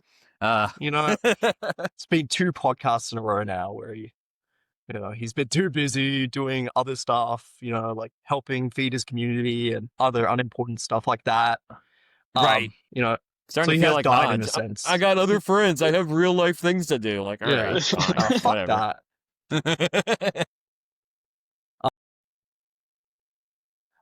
on. It's been 2 podcasts in a row now where he's been too busy doing other stuff, like helping feed his community and other unimportant stuff like that. Right. so Starting to feel like died in Hodge. a sense. I got other friends. I have real life things to do. Like, all right, fine, Fuck whatever. that.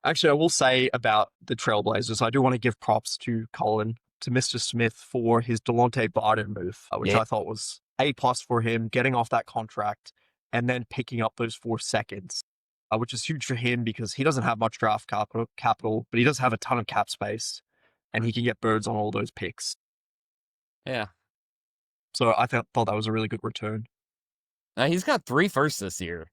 Actually, I will say about the Trailblazers, I do want to give props to Colin, to Mr. Smith for his Delonte Barden move, which I thought was A+ for him, getting off that contract and then picking up those 4 seconds, which is huge for him because he doesn't have much draft capital, but he does have a ton of cap space and he can get birds on all those picks. Yeah. So I thought that was a really good return. He's got 3 firsts this year.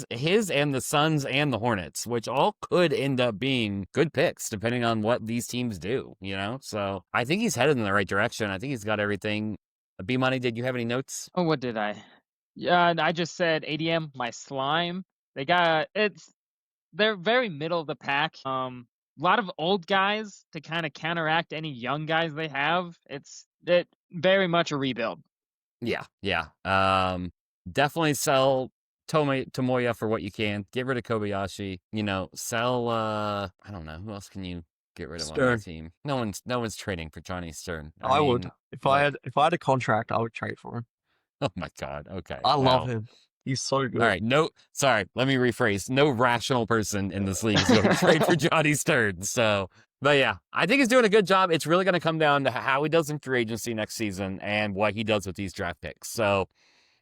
His and the Suns and the Hornets, which all could end up being good picks depending on what these teams do, So I think he's headed in the right direction. I think he's got everything. B-Money, did you have any notes? Oh, what did I? Yeah, I just said ADM, my slime. They're very middle of the pack. A lot of old guys to kind of counteract any young guys they have. It's very much a rebuild. Yeah. Definitely sell Tomoya for what you can. Get rid of Kobayashi. Sell. I don't know who else can you get rid of on the team. No one's trading for Johnny Stern. I would if I had a contract. I would trade for him. Oh my god. Okay. I love him. He's so good. All right. No, sorry. Let me rephrase. No rational person in this league is going to trade for Johnny Stern. So. But yeah, I think he's doing a good job. It's really going to come down to how he does in free agency next season and what he does with these draft picks. So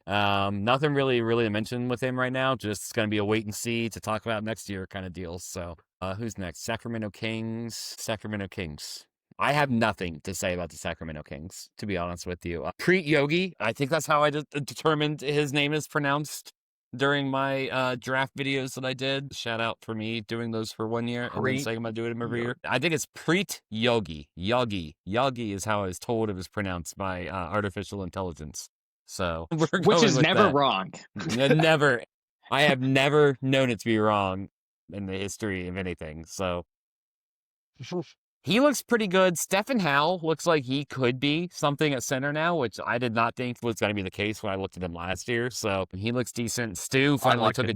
nothing really to mention with him right now. Just going to be a wait and see to talk about next year kind of deal. So who's next? Sacramento Kings. I have nothing to say about the Sacramento Kings, to be honest with you. Preet Yogi, I think that's how I determined his name is pronounced. during my draft videos that I did. Shout out for me doing those for 1 year and then saying I'm going to do them every year. I think it's Preet Yogi. Yogi is how I was told it was pronounced by artificial intelligence. So we're Which going is with never that. wrong. Never. I have never known it to be wrong in the history of anything. So he looks pretty good. Stephen Howell looks like he could be something at center now, which I did not think was going to be the case when I looked at him last year. So he looks decent. Stu finally took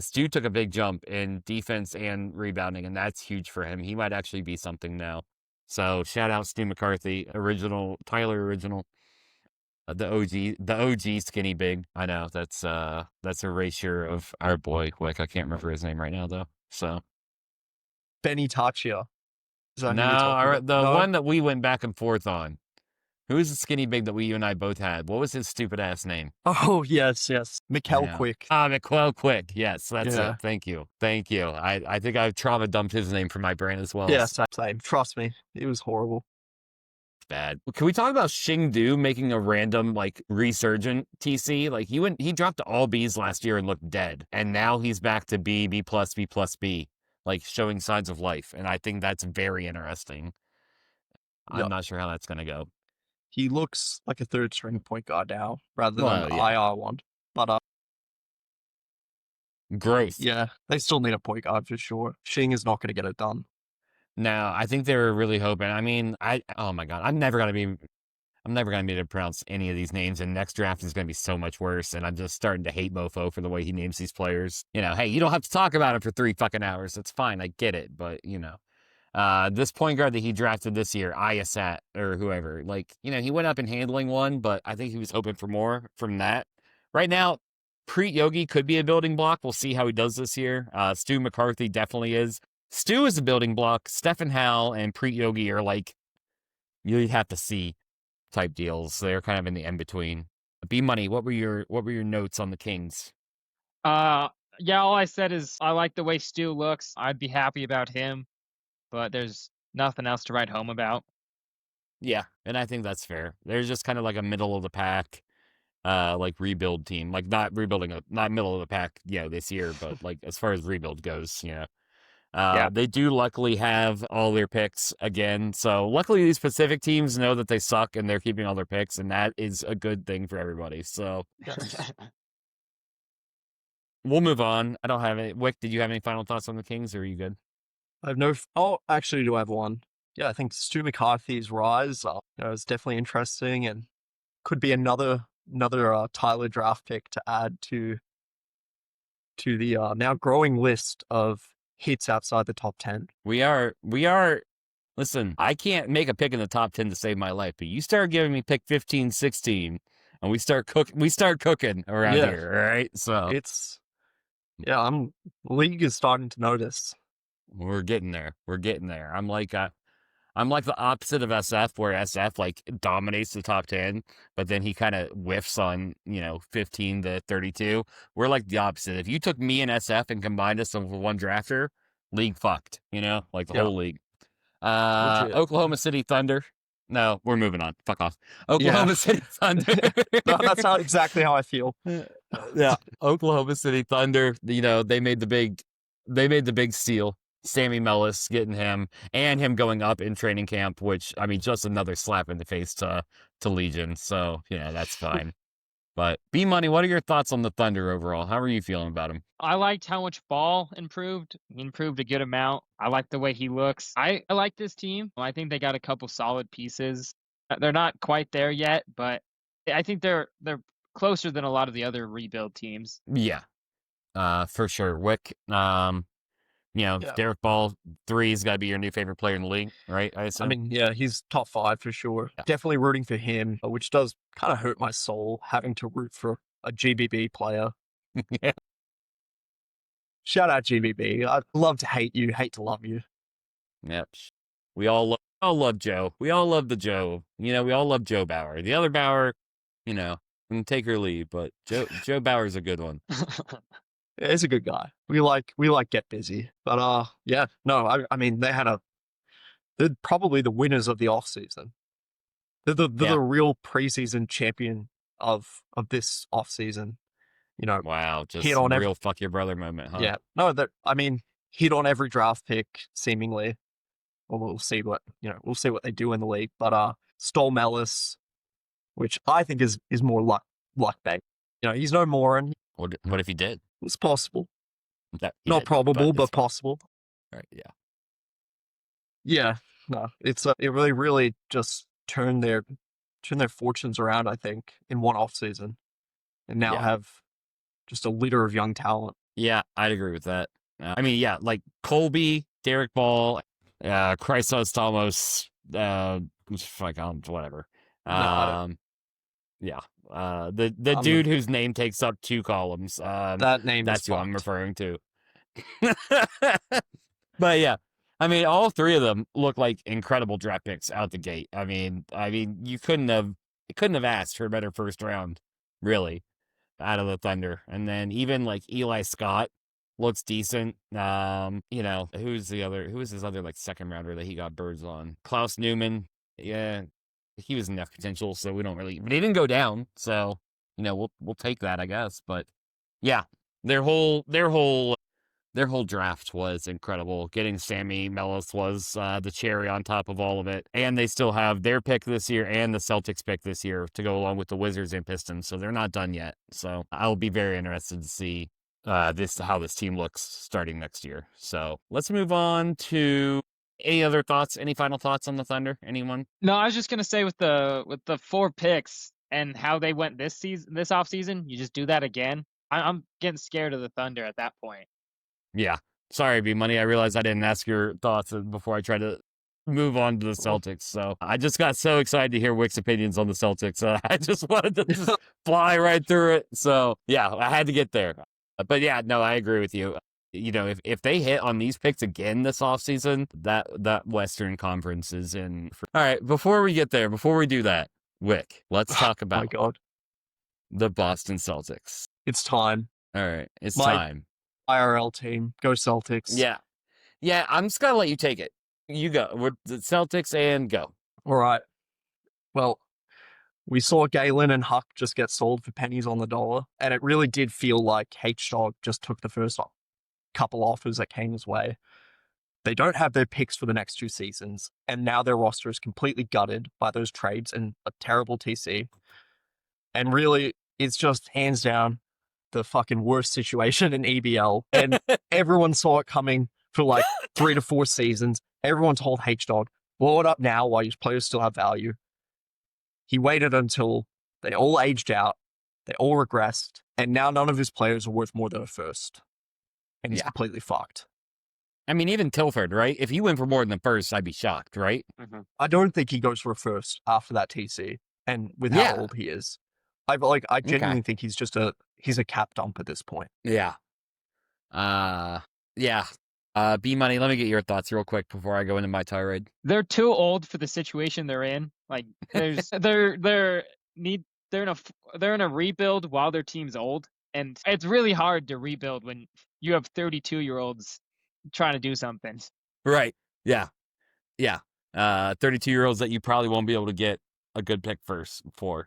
Stu took a big jump in defense and rebounding, and that's huge for him. He might actually be something now. So shout out Stu McCarthy, Tyler original. The OG skinny big. I know that's erasure of our boy Wick. I can't remember his name right now though. So Benny Taccia. Is that who you're no, talking about? the No? one that we went back and forth on. Who's the skinny big that you and I both had? What was his stupid ass name? Oh, yes. Mikel Yeah. Quick. McQuell Quick. Yes, that's Yeah. it. Thank you. I think I've trauma dumped his name from my brain as well. Yeah, same. Trust me. It was horrible. Bad. Can we talk about Xingdu making a random resurgent TC? He dropped all Bs last year and looked dead, and now he's back to B plus B plus B, showing signs of life, and I think that's very interesting. Yeah. I'm not sure how that's gonna go. He looks like a third string point guard now rather Well, than yeah. IR one. But Growth. yeah, they still need a point guard for sure. Xing is not going to get it done. No, I think they were really hoping. I mean, oh my god, I'm never gonna be able to pronounce any of these names, and next draft is gonna be so much worse. And I'm just starting to hate Mofo for the way he names these players. Hey, you don't have to talk about him for 3 fucking hours. It's fine, I get it, but this point guard that he drafted this year, Ayasat or whoever, he went up in handling one, but I think he was hoping for more from that. Right now, Preet Yogi could be a building block. We'll see how he does this year. Stu McCarthy definitely is. Stu is a building block. Stephen Howell and Preet Yogi are you have to see type deals. They're kind of in the in-between. B-Money, what were your notes on the Kings? Yeah, all I said is I like the way Stu looks. I'd be happy about him, but there's nothing else to write home about. Yeah, and I think that's fair. They're just kind of like a middle of the pack, rebuild team. Not middle of the pack, this year, but as far as rebuild goes, They do luckily have all their picks again. So luckily these Pacific teams know that they suck and they're keeping all their picks, and that is a good thing for everybody. So we'll move on. I don't have any. Wick, did you have any final thoughts on the Kings, or are you good? I have actually, do I have one? Yeah, I think Stu McCarthy's rise is definitely interesting and could be another Tyler draft pick to add to the now growing list of hits outside the top 10. We are. Listen, I can't make a pick in the top 10 to save my life, but you start giving me pick 15, 16, and we start cooking around here, all right? So league is starting to notice. We're getting there. I'm like the opposite of SF, where SF dominates the top 10, but then he kind of whiffs on 15 to 32. We're like the opposite. If you took me and SF and combined us with one drafter, league fucked. The whole league. Oklahoma City Thunder. No, we're moving on. Fuck off. Oklahoma City Thunder. No, that's not exactly how I feel. Yeah, Oklahoma City Thunder. They made the big steal. Sammy Mellis, getting him, and him going up in training camp, which, I mean, just another slap in the face to Legion. So, that's fine. But B-Money, what are your thoughts on the Thunder overall? How are you feeling about him? I liked how much Ball improved. He improved a good amount. I like the way he looks. I like this team. I think they got a couple solid pieces. They're not quite there yet, but I think they're closer than a lot of the other rebuild teams. Yeah, for sure. Wick, Derek Ball 3's got to be your new favorite player in the league, right? I mean, yeah, he's top 5 for sure. Yeah. Definitely rooting for him, which does kind of hurt my soul having to root for a GBB player. Yeah. Shout out GBB. I love to hate you, hate to love you. Yep. We all love Joe. We all love the Joe. We all love Joe Bauer. The other Bauer, can take or leave, but Joe Bauer's a good one. Yeah, he's a good guy. We like Get Busy. But I mean, they're probably the winners of the off season. They're the real preseason champion of this off season. Wow, just hit on real fuck your brother moment, huh? Yeah. No, hit on every draft pick seemingly. Well, we'll see what they do in the league. But stole Mellis, which I think is more luck bait. He's no moron. What if he did? It's possible. He Not didn't, probable, but it's fine. possible. Right, yeah. Yeah. No, it really just turned their fortunes around, I think, in one off season, and now have just a litter of young talent. Yeah, I'd agree with that. I mean, yeah, like Colby, Derek Ball, Chrysos Thomas, whatever. Yeah. The dude whose name takes up 2 columns. That name that's is who fucked. I'm referring to. But yeah, I mean, all 3 of them look like incredible draft picks out the gate. I mean, you couldn't have asked for a better first round, really, out of the Thunder. And then even like Eli Scott looks decent. Who was his other like second rounder that he got birds on? Klaus Newman. Yeah, he was enough potential, so we don't really. But he didn't go down, so we'll take that, I guess. But yeah, their whole draft was incredible. Getting Sammy Mellis was the cherry on top of all of it. And they still have their pick this year and the Celtics pick this year to go along with the Wizards and Pistons. So they're not done yet. So I'll be very interested to see how this team looks starting next year. So let's move on to any other thoughts, any final thoughts on the Thunder? Anyone? No, I was just gonna say with the 4 picks and how they went this offseason, you just do that again. I'm getting scared of the Thunder at that point. Yeah. Sorry, B-Money. I realized I didn't ask your thoughts before I tried to move on to the Celtics. So I just got so excited to hear Wick's opinions on the Celtics. I just wanted to just fly right through it. So yeah, I had to get there. But yeah, no, I agree with you. If they hit on these picks again this offseason, that Western Conference is in. All right, before we get there, before we do that, Wick, let's talk about my God. The Boston Celtics. It's time. All right, it's time. IRL team. Go Celtics. Yeah. Yeah, I'm just going to let you take it. You go. We're the Celtics and go. All right. Well, we saw Galen and Huck just get sold for pennies on the dollar, and it really did feel like H-Dog just took the first couple offers that came his way. They don't have their picks for the next 2 seasons, and now their roster is completely gutted by those trades and a terrible TC. And really, it's just hands down the fucking worst situation in EBL. And everyone saw it coming for like 3 to 4 seasons. Everyone told H-Dog, blow it up now while your players still have value. He waited until they all aged out, they all regressed, and now none of his players are worth more than a first. And he's completely fucked. I mean, even Tilford, right? If he went for more than the first, I'd be shocked, right? Mm-hmm. I don't think he goes for a first after that TC, and with how old he is. I genuinely think he's a cap dump at this point. Yeah. Yeah. B-Money, let me get your thoughts real quick before I go into my tirade. They're too old for the situation they're in. Like they're in a rebuild while their team's old, and it's really hard to rebuild when you have 32-year-olds trying to do something. Right. Yeah. Yeah. 32-year-olds that you probably won't be able to get a good pick for.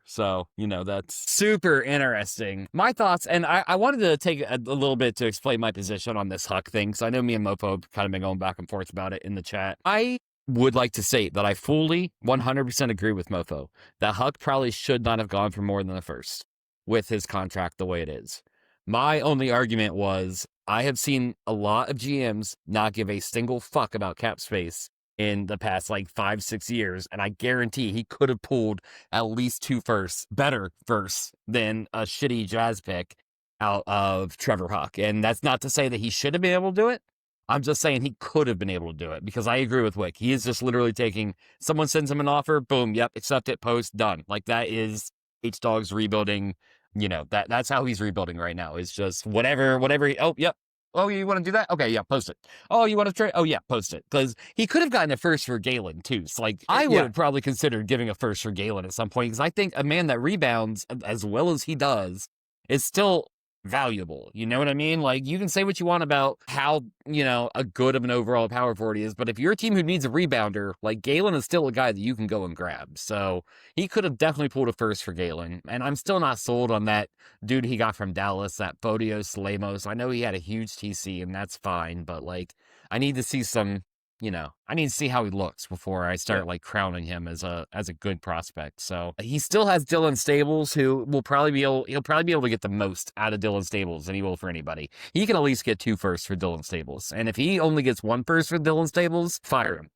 So, that's super interesting. My thoughts, and I wanted to take a little bit to explain my position on this Huck thing, because I know me and Mofo have kind of been going back and forth about it in the chat. I would like to say that I fully 100% agree with Mofo that Huck probably should not have gone for more than the first with his contract the way it is. My only argument was I have seen a lot of GMs not give a single fuck about cap space in the past 5-6 years, and I guarantee he could have pulled at least 2 firsts, better firsts than a shitty Jazz pick out of Trevor Huck. And that's not to say that he should have been able to do it. I'm just saying he could have been able to do it, because I agree with Wick. He is just literally taking, someone sends him an offer, boom, yep, accept it, post, done. That is H-Dog's rebuilding. That's how he's rebuilding right now. It's just whatever oh, yep. Oh, you want to do that? Okay, yeah, post it. Oh, you want to trade? Oh, yeah, post it. Because he could have gotten a first for Galen, too. So, I would have probably considered giving a first for Galen at some point, because I think a man that rebounds as well as he does is still valuable. You know what I mean? Like, you can say what you want about how, a good of an overall power forward he is, but if you're a team who needs a rebounder, like, Galen is still a guy that you can go and grab. So he could have definitely pulled a first for Galen. And I'm still not sold on that dude he got from Dallas, that Photios Lemos. I know he had a huge TC, and that's fine, but, like, I need to see some, I need to see how he looks before I start like crowning him as a good prospect. So he still has Dylan Stables, who he'll probably be able to get the most out of Dylan Stables than he will for anybody. He can at least get 2 firsts for Dylan Stables. And if he only gets 1 first for Dylan Stables, fire him.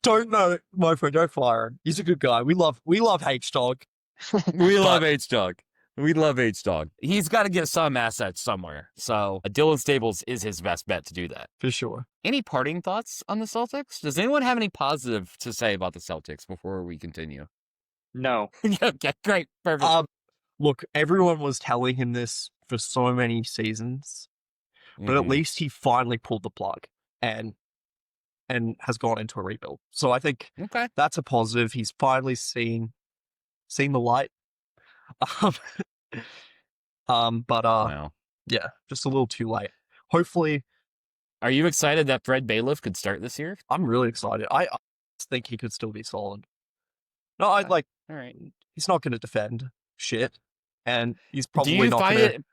Don't know, my friend, don't fire him. He's a good guy. We love H-Dog. We love H-Dog. We love H-Dog. He's got to get some assets somewhere. So Dylan Stables is his best bet to do that. For sure. Any parting thoughts on the Celtics? Does anyone have any positive to say about the Celtics before we continue? No. Okay, great. Perfect. Look, everyone was telling him this for so many seasons, but at least he finally pulled the plug and has gone into a rebuild. So I think that's a positive. He's finally seen the light. Wow. Yeah, just a little too late. Hopefully. Are you excited that Fred Bailiff could start this year? I'm really excited. I think he could still be solid. No, All right. He's not going to defend shit, and he's probably not going to.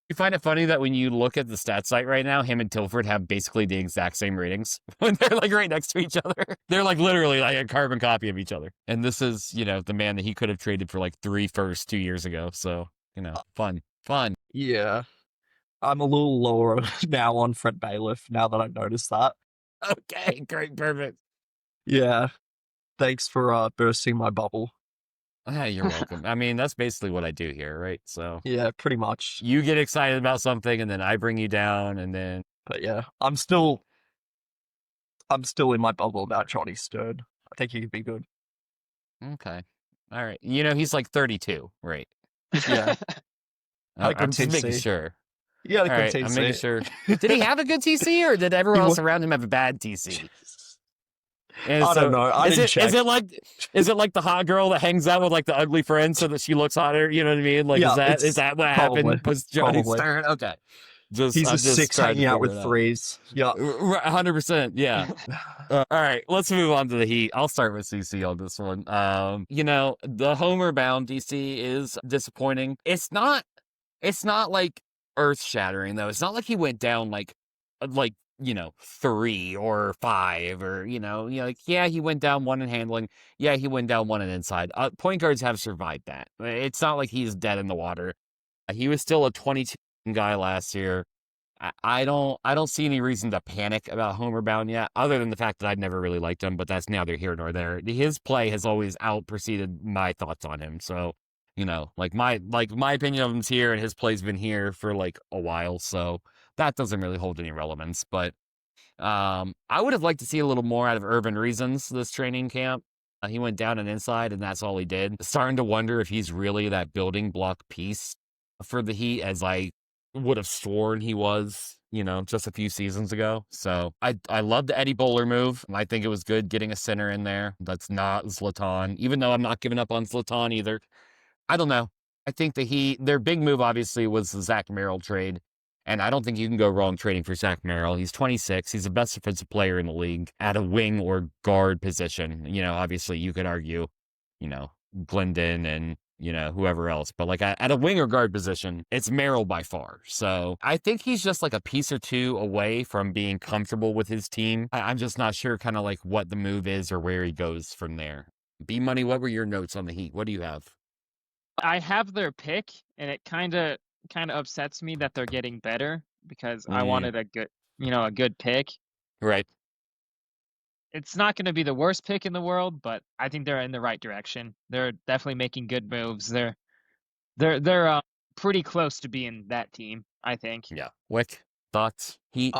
You find it funny that when you look at the stat site right now, him and Tilford have basically the exact same ratings when they're like right next to each other. They're like literally like a carbon copy of each other. And this is, the man that he could have traded for like 3 firsts 2 years ago. So, fun. Yeah. I'm a little lower now on Fred Bailiff now that I've noticed that. Okay, great, perfect. Yeah. Thanks for bursting my bubble. You're welcome. I mean, that's basically what I do here, right? So yeah, pretty much. You get excited about something, and then I bring you down, and then. But yeah, I'm still in my bubble about Johnny Stern. I think he could be good. Okay, all right. He's like 32, right? Yeah. I'm just making sure. Yeah, all right, I'm making sure. Did he have a good TC, or did everyone else around him have a bad TC? And I don't know. I didn't check. Is it like the hot girl that hangs out with like the ugly friend so that she looks hotter? You know what I mean? Like, is that what happened? Was Johnny Stern? Okay. He's a 6 hanging out with 3s. Yeah. 100%. Yeah. All right. Let's move on to the Heat. I'll start with CC on this one. The homer bound DC is disappointing. It's not like earth shattering though. It's not like he went down like 3 or 5 or, he went down 1 in handling. Yeah, he went down 1 in inside. Point guards have survived that. It's not like he's dead in the water. He was still a 22 guy last year. I don't see any reason to panic about Homer Bound yet, other than the fact that I've never really liked him, but that's neither here nor there. His play has always preceded my thoughts on him. So, my opinion of him's here and his play's been here for like a while. So that doesn't really hold any relevance, but I would have liked to see a little more out of Urban Reasons this training camp. He went down and inside, and that's all he did. Starting to wonder if he's really that building block piece for the Heat, as I would have sworn he was, just a few seasons ago. So I love the Eddie Bowler move. I think it was good getting a center in there. That's not Zlatan, even though I'm not giving up on Zlatan either. I don't know. I think their big move obviously was the Zach Merrill trade. And I don't think you can go wrong trading for Zach Merrill. He's 26. He's the best defensive player in the league at a wing or guard position. Obviously you could argue, Glendon and, whoever else. But like at a wing or guard position, it's Merrill by far. So I think he's just like a piece or two away from being comfortable with his team. I'm just not sure kind of like what the move is or where he goes from there. B-Money, what were your notes on the Heat? What do you have? I have their pick, and it kind of upsets me that they're getting better because I wanted a good pick. Right. It's not going to be the worst pick in the world, but I think they're in the right direction. They're definitely making good moves. They're pretty close to being that team, I think. Yeah. Wick, thoughts? Heat?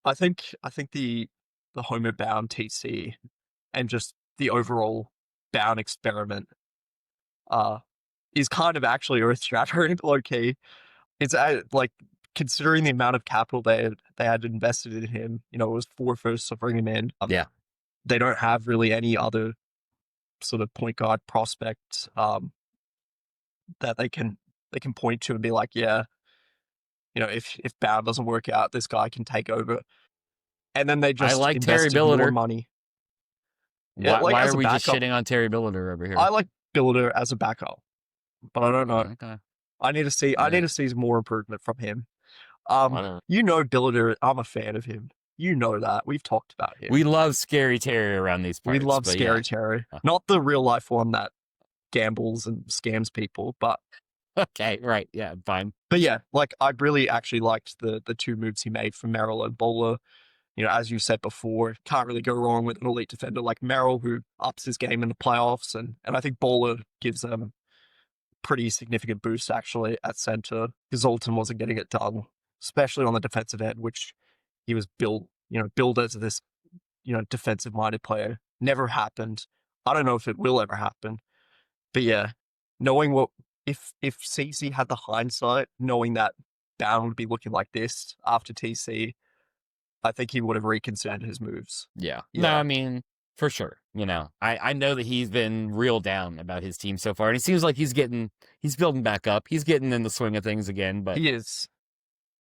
I think the Homer Bound TC and just the overall Bound experiment is kind of actually earth-shattering, low-key. It's like, considering the amount of capital they had invested in him, it was 4 firsts to bring him in. Yeah. They don't have really any other sort of point guard prospect that they can they can point to and be like, yeah, if Bound doesn't work out, this guy can take over. And then they just like Terry invested more Billiter. money. Yeah, Why as are a we just backup, shitting on Terry Billiter over here? I like Billiter as a backup, but I don't know. Okay. I need to see more improvement from him. Whatever. Billiter, I'm a fan of him. You know that. We've talked about him. We love Scary Terry around these parts. We love but Scary yeah. Terry. Not the real life one that gambles and scams people, but Okay, right. Yeah, fine. But yeah, like I really actually liked the two moves he made for Merrill and Bowler. As you said before, can't really go wrong with an elite defender like Merrill, who ups his game in the playoffs, and I think Bowler gives them a pretty significant boost actually at center because Zoltan wasn't getting it done, especially on the defensive end, which he was built as this defensive minded player. Never happened. I don't know if it will ever happen, but yeah, knowing what if CC had the hindsight, knowing that Bound would be looking like this after TC, I think he would have reconsidered his moves. Yeah. No, I mean, for sure. I know that he's been real down about his team so far, and it seems like he's building back up. He's getting in the swing of things again, but he is.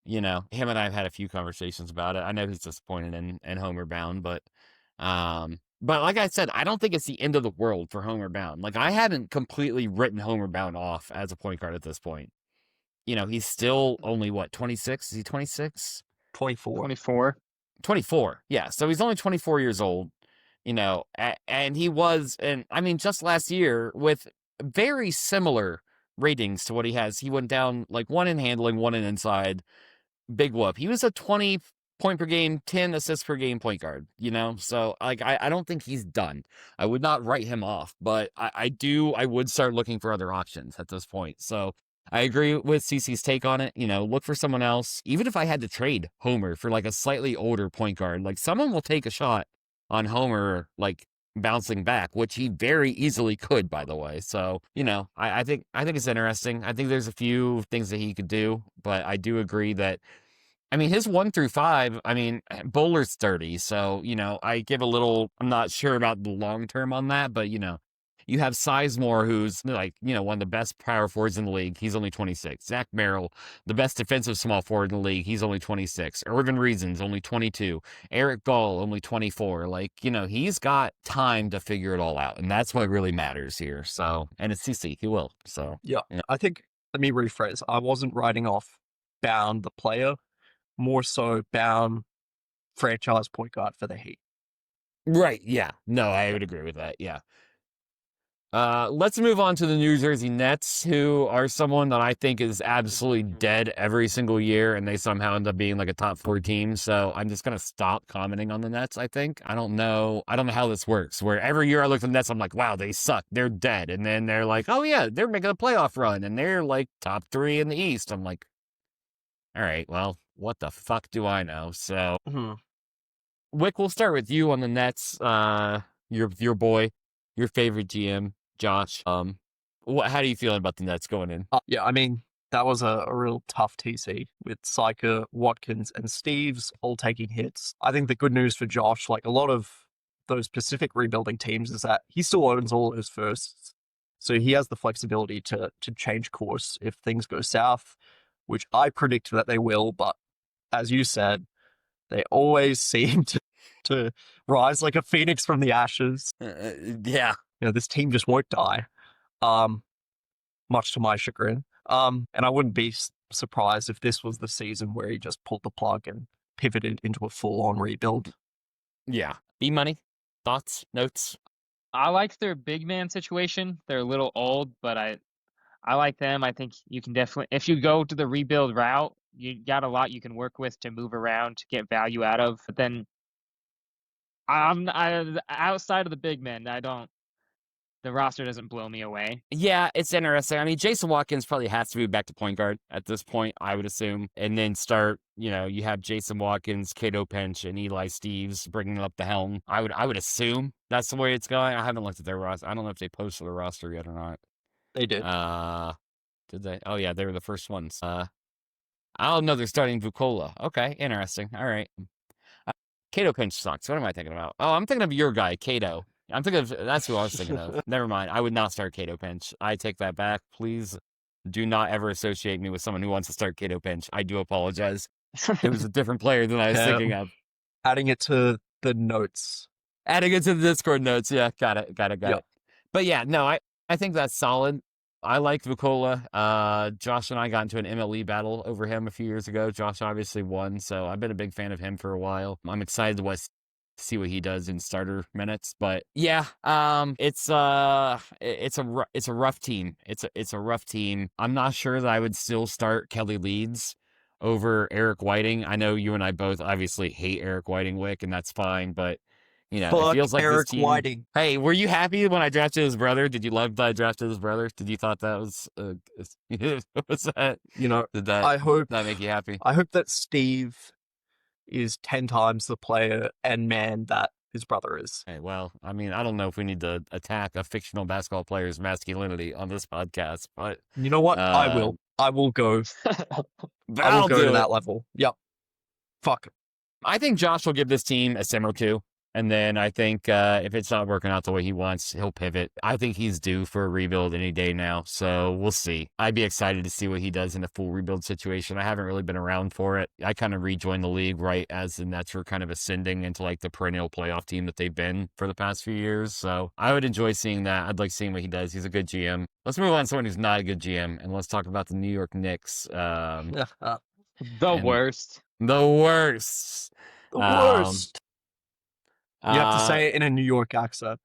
Him and I have had a few conversations about it. I know he's disappointed in Homer Bound, but like I said, I don't think it's the end of the world for Homer Bound. Like, I haven't completely written Homer Bound off as a point guard at this point. He's still only, 26? Is he 26? 24. 24. Yeah. So he's only 24 years old, and he was, and I mean, just last year with very similar ratings to what he has. He went down like 1 in handling, 1 in inside. Big whoop. He was a 20 point per game, 10 assists per game point guard, So like, I don't think he's done. I would not write him off, but I would start looking for other options at this point. So I agree with CC's take on it. Look for someone else. Even if I had to trade Homer for like a slightly older point guard, like someone will take a shot on Homer, like bouncing back, which he very easily could, by the way. So, I think it's interesting. I think there's a few things that he could do, but I do agree that, I mean, his 1 through 5, I mean, Bowler's 30. So, I give a little, I'm not sure about the long term on that, but, you have Sizemore, who's like, one of the best power forwards in the league. He's only 26. Zach Merrill, the best defensive small forward in the league. He's only 26. Irvin Reason's only 22. Eric Gall, only 24. Like, he's got time to figure it all out. And that's what really matters here. So, and it's CC. He will. So, yeah. I think, let me rephrase. I wasn't writing off Bound, the player, more so Bound, franchise point guard for the Heat. Right. Yeah. No, I would agree with that. Yeah. Let's move on to the New Jersey Nets, who are someone that I think is absolutely dead every single year, and they somehow end up being like a top 4 team. So I'm just going to stop commenting on the Nets, I think. I don't know how this works, where every year I look at the Nets, I'm like, wow, they suck. They're dead. And then they're like, oh yeah, they're making a playoff run, and they're like top 3 in the East. I'm like, all right, well, what the fuck do I know? So, Wick, we'll start with you on the Nets. Your boy, your favorite GM. Josh, how do you feel about the Nets going in? Yeah, I mean, that was a real tough TC with Syker, Watkins, and Steves all taking hits. I think the good news for Josh, like a lot of those Pacific rebuilding teams, is that he still owns all of his firsts. So he has the flexibility to change course if things go south, which I predict that they will. But as you said, they always seem to rise like a phoenix from the ashes. Yeah. This team just won't die, much to my chagrin. And I wouldn't be surprised if this was the season where he just pulled the plug and pivoted into a full-on rebuild. Yeah. B-Money, thoughts, notes? I like their big man situation. They're a little old, but I like them. I think you can definitely, if you go to the rebuild route, you got a lot you can work with to move around to get value out of. But then, outside of the big men, the roster doesn't blow me away. Yeah, it's interesting. I mean, Jason Watkins probably has to move back to point guard at this point, I would assume, and then start. You have Jason Watkins, Cato Pinch, and Eli Steves bringing up the helm. I would assume that's the way it's going. I haven't looked at their roster. I don't know if they posted the roster yet or not. They did. Did they? Oh yeah, they were the first ones. I don't know. They're starting Vukola. Okay, interesting. All right. Cato Pinch sucks. What am I thinking about? Oh, I'm thinking of your guy, Cato. I'm thinking of, that's who I was thinking of. Never mind. I would not start Cato Pinch. I take that back, please. Do not ever associate me with someone who wants to start Cato Pinch. I do apologize. It was a different player than I was thinking of. Adding it to the notes. Adding it to the Discord notes. Yeah, got it. Yep. But yeah, no, I think that's solid. I like Vicola. Josh and I got into an MLE battle over him a few years ago. Josh obviously won, so I've been a big fan of him for a while. I'm excited to see what he does in starter minutes. But yeah, it's a rough team. It's a rough team. I'm not sure that I would still start Kelly Leeds over Eric Whiting. I know you and I both obviously hate Eric Whiting, Wick, and that's fine, but you know, Fuck it feels like Eric this team. Whiting. Hey, were you happy when I drafted his brother? Did you love that I drafted his brother? Did you thought that was what was that? You know, Did that I hope that make you happy? I hope that Steve is 10 times the player and man that his brother is. Hey, well, I mean, I don't know if we need to attack a fictional basketball player's masculinity on this podcast, but You know what? I will. I will go. but I will I'll go do to it. that level. Yep. Fuck. I think Josh will give this team a sim or two. And then I think if it's not working out the way he wants, he'll pivot. I think he's due for a rebuild any day now, so we'll see. I'd be excited to see what he does in a full rebuild situation. I haven't really been around for it. I kind of rejoined the league right as the Nets were kind of ascending into like the perennial playoff team that they've been for the past few years. So I would enjoy seeing that. I'd like seeing what he does. He's a good GM. Let's move on to someone who's not a good GM, and let's talk about the New York Knicks. The And- worst. The worst. The worst. You have to Uh, say it in a New York accent.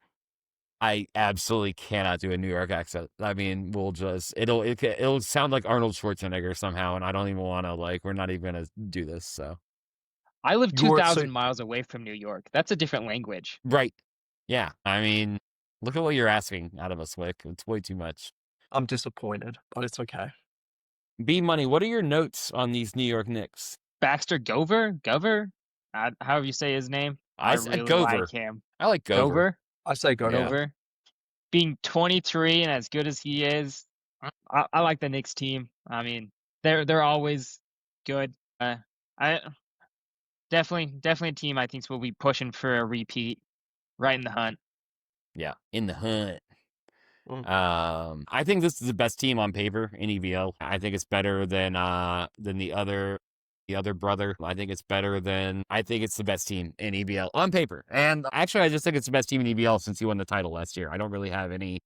I absolutely cannot do a New York accent. I mean, it'll sound like Arnold Schwarzenegger somehow, and I don't even want to we're not even gonna do this. So I live You are- 2,000 so- miles away from New York. That's a different language. right, yeah. I mean, look at what you're asking out of us, Wick. It's way too much. I'm disappointed, but it's okay. B-Money, what are your notes on these New York Knicks? Baxter Gover, however you say his name. I said really Gover. like him. I like Gover. I say go Yeah. now. Gover. Being 23 and as good as he is, I like the Knicks team. I mean, they're always good. I definitely a team I think will be pushing for a repeat, right in the hunt. Yeah, in the hunt. Mm. I think this is the best team on paper in EBL. I think it's better than the other brother. I think it's the best team in EBL on paper. And actually, I just think it's the best team in EBL since you won the title last year. I don't really have any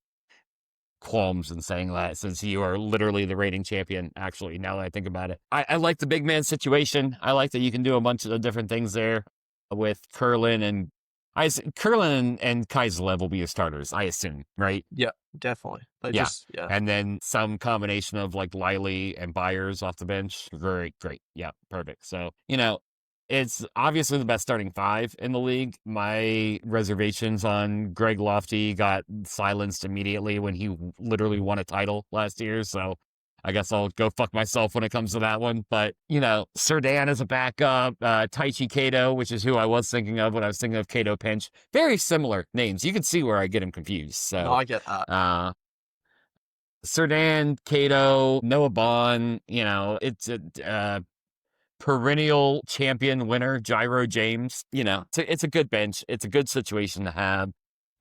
qualms in saying that since you are literally the reigning champion, actually, now that I think about it. I like the big man situation. I like that you can do a bunch of different things there with Curlin and Kaiselev will be your starters, I assume, right? Yeah, definitely. Yeah. Yeah. And then some combination of Lively and Byers off the bench. Great. Yeah, perfect. So, it's obviously the best starting five in the league. My reservations on Greg Lofty got silenced immediately when he literally won a title last year. So I guess I'll go fuck myself when it comes to that one. But, Serdan is a backup. Taichi Kato, which is who I was thinking of when I was thinking of Kato Pinch. Very similar names. You can see where I get him confused. So No, I get that. Serdan, Kato, Noah Bond, it's a perennial champion winner, Gyro James. It's a good bench. It's a good situation to have.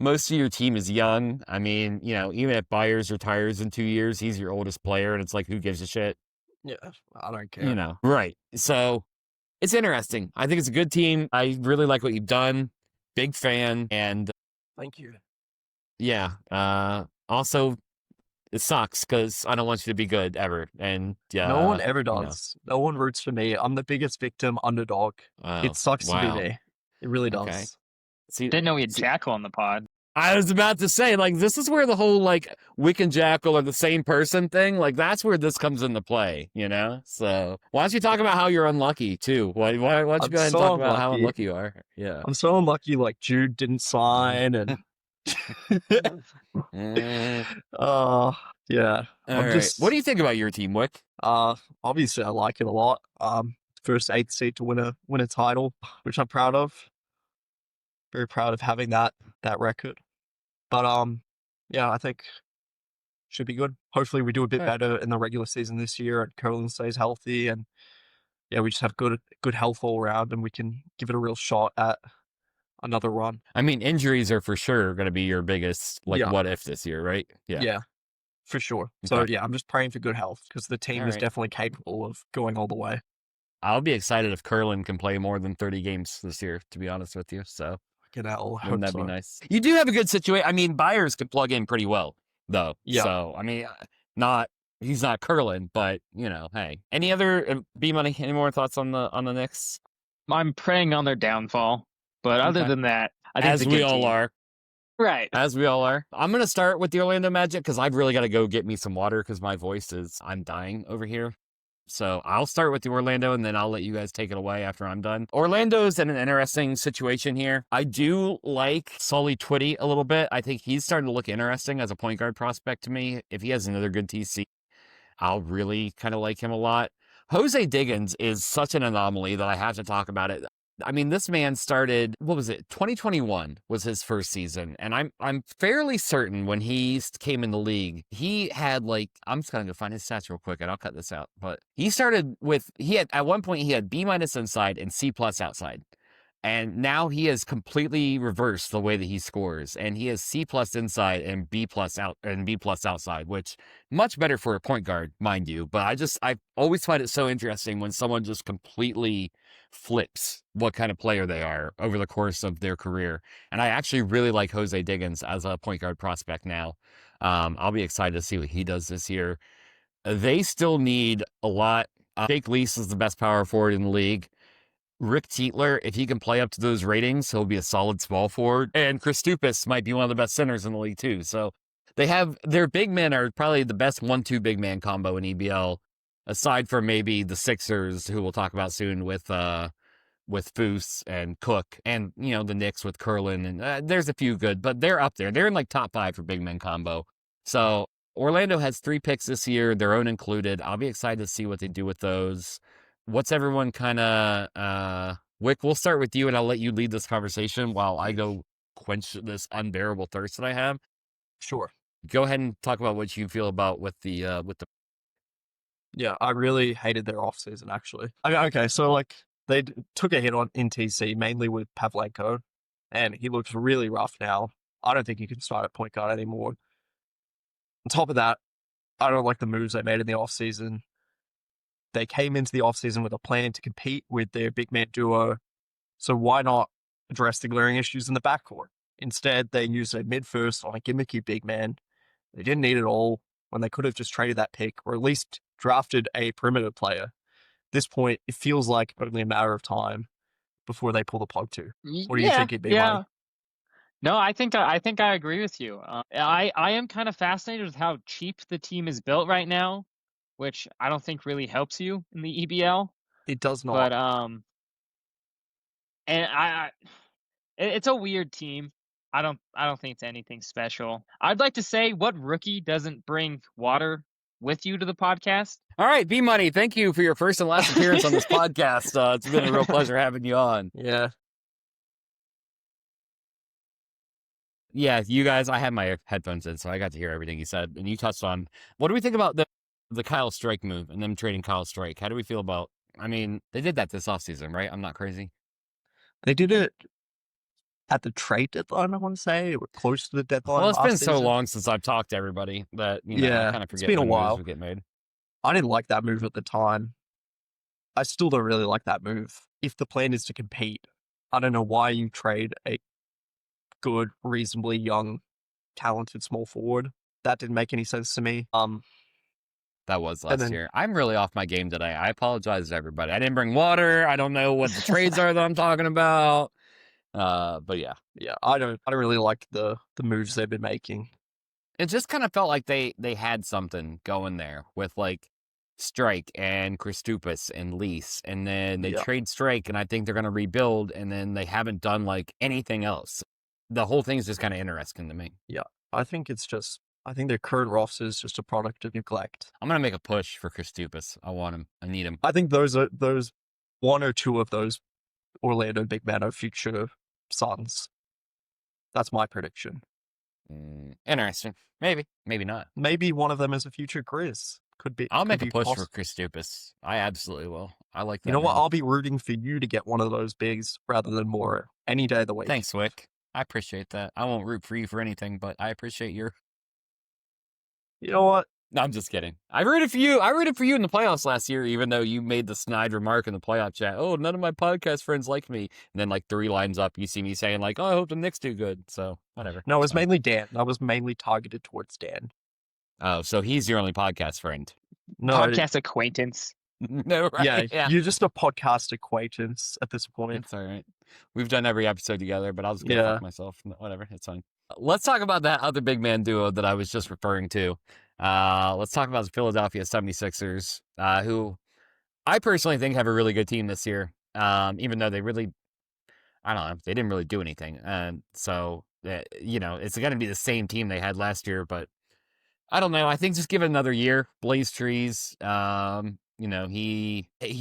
Most of your team is young. I mean, even if Byers retires in 2 years, he's your oldest player, and it's like, who gives a shit? Yeah, I don't care. Right. So it's interesting. I think it's a good team. I really like what you've done. Big fan. And Thank you. yeah, also, it sucks because I don't want you to be good ever. And yeah, No one ever does. No one roots for me. I'm the biggest victim, underdog. It sucks to be me. It really does. Okay. See, Didn't know we had Jackal on the pod. I was about to say, this is where the whole Wick and Jackal are the same person thing. That's where this comes into play, So why don't you talk about how you're unlucky too? Why don't you I'm go ahead and so talk about how unlucky. unlucky you are? Yeah. I'm so unlucky. Jude didn't sign, and Eh, yeah. all I'm right. just. What do you think about your team, Wick? Obviously, I like it a lot. First 8th seed to win a title, which I'm proud of. Very proud of having that record. But yeah, I think should be good. Hopefully, we do a bit All right. better in the regular season this year, and Curlin stays healthy, and yeah, we just have good health all around, and we can give it a real shot at another run. I mean, injuries are for sure going to be your biggest Yeah. what if this year, right? Yeah. For sure. So, Okay. yeah, I'm just praying for good health because the team All is right. definitely capable of going all the way. I'll be excited if Curlin can play more than 30 games this year, to be honest with you. So Fucking hell, I wouldn't hope that be so. nice? You do have a good situation. I mean, Byers could plug in pretty well, though. Yeah. So, I mean, he's not Curlin, but, hey. Any other B-Money, any more thoughts on the Knicks? I'm preying on their downfall, but other Okay. than that, I think As it's a we good all team. are. Right. As we all are. I'm going to start with the Orlando Magic because I've really got to go get me some water because my voice I'm dying over here. So I'll start with the Orlando and then I'll let you guys take it away after I'm done. Orlando's in an interesting situation here. I do like Sully Twitty a little bit. I think he's starting to look interesting as a point guard prospect to me. If he has another good TC, I'll really kind of like him a lot. Jose Diggins is such an anomaly that I have to talk about it. I mean, this man started, 2021 was his first season. And I'm fairly certain when he came in the league, he had I'm just going to go find his stats real quick and I'll cut this out. But he started at one point, he had B- inside and C+ outside. And now he has completely reversed the way that he scores. And he has C+ inside and B+ out and B+ outside, which much better for a point guard, mind you. But I always find it so interesting when someone just completely flips what kind of player they are over the course of their career. And I actually really like Jose Diggins as a point guard prospect now. I'll be excited to see what he does this year. They still need a lot. Jake Lease is the best power forward in the league. Rick Tietler, if he can play up to those ratings, he'll be a solid small forward. And Kristaps might be one of the best centers in the league too. So their big men are probably the best 1-2 big man combo in EBL, aside from maybe the Sixers, who we'll talk about soon with Foose and Cook, and the Knicks with Curlin, and there's a few good, but they're up there. They're in top 5 for big men combo. So Orlando has 3 picks this year, their own included. I'll be excited to see what they do with those. What's everyone kind of, Wick, we'll start with you and I'll let you lead this conversation while I go quench this unbearable thirst that I have. Sure. Go ahead and talk about what you feel about with the, Yeah, I really hated their offseason, actually. Okay, so they took a hit in TC, mainly with Pavlenko, and he looks really rough now. I don't think he can start at point guard anymore. On top of that, I don't like the moves they made in the offseason. They came into the offseason with a plan to compete with their big man duo, so why not address the glaring issues in the backcourt? Instead, they used a mid-first on a gimmicky big man. They didn't need it all when they could have just traded that pick or at least drafted a perimeter player. At this point, it feels like only a matter of time before they pull the plug too. What do you think it'd be like? No, I think I agree with you. I am kind of fascinated with how cheap the team is built right now, which I don't think really helps you in the EBL. It does not. But and it's a weird team. I don't think it's anything special. I'd like to say, what rookie doesn't bring water with you to the podcast? All right, B-Money, thank you for your first and last appearance on this podcast. It's been a real pleasure having you on. Yeah. Yeah, you guys, I had my headphones in, so I got to hear everything you said. And you touched on, what do we think about the Kyle Strike move and them trading Kyle Strike? How do we feel about, I mean, they did that this offseason, right? I'm not crazy. They did it at the trade deadline, I want to say, or close to the deadline. Well, it's been last so season. long since I've talked to everybody that, I kind of forget it's been a when while. moves would get made. I didn't like that move at the time. I still don't really like that move. If the plan is to compete, I don't know why you trade a good, reasonably young, talented small forward. That didn't make any sense to me. That was last year. I'm really off my game today. I apologize to everybody. I didn't bring water. I don't know what the trades are that I'm talking about. But yeah. Yeah, I don't really like the moves they've been making. It just kind of felt like they had something going there with Strike and Kristaps and Lease, and then they trade Strike, and I think they're going to rebuild, and then they haven't done anything else. The whole thing is just kind of interesting to me. Yeah, I think their current roster is just a product of neglect. I'm going to make a push for Kristaps. I want him. I need him. I think those one or two of those Orlando big men are future Suns. That's my prediction. Interesting. Maybe not. Maybe one of them is a future Grizz. Could be. I'll make a push for Kristaps. I absolutely will. I like that. You know what? I'll be rooting for you to get one of those bigs rather than more any day of the week. Thanks, Wick. I appreciate that. I won't root for you for anything, but I appreciate your You know what? No, I'm just kidding. I rooted for you. I rooted for you in the playoffs last year, even though you made the snide remark in the playoff chat. Oh, none of my podcast friends like me. And then like 3 lines up, you see me saying like, oh, I hope the Knicks do good. So whatever. No, it was It's fine. mainly Dan. I was mainly targeted towards Dan. Oh, so he's your only podcast friend. No, Podcast acquaintance. No, right? yeah, you're just a podcast acquaintance at this point. It's all right. We've done every episode together, but I'll just go Yeah. fuck myself. Whatever, it's fine. Let's talk about that other big man duo that I was just referring to. Let's talk about the Philadelphia 76ers, who I personally think have a really good team this year. Even though they really, I don't know, they didn't really do anything. So, it's going to be the same team they had last year, but I don't know. I think just give it another year. Blaze Trees, he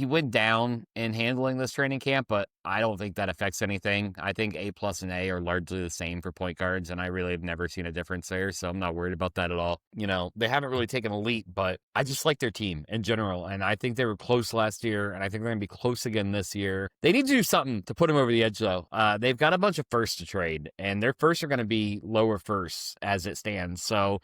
went down in handling this training camp, but I don't think that affects anything. I think A+ and A are largely the same for point guards, and I really have never seen a difference there, so I'm not worried about that at all. They haven't really taken a leap, but I just like their team in general, and I think they were close last year, and I think they're going to be close again this year. They need to do something to put them over the edge, though. They've got a bunch of firsts to trade, and their firsts are going to be lower firsts as it stands, so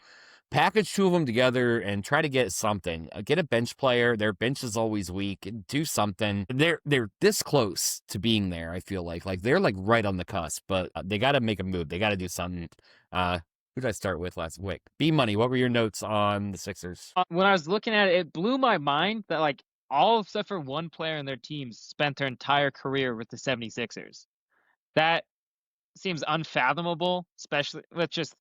package 2 of them together and try to get something. Get a bench player. Their bench is always weak. Do something. They're this close to being there, I feel like. Like, they're, like, right on the cusp, but they got to make a move. They got to do something. Who did I start with last week? B-Money, what were your notes on the Sixers? When I was looking at it, it blew my mind that, like, all except for one player in their team spent their entire career with the 76ers. That seems unfathomable, especially with just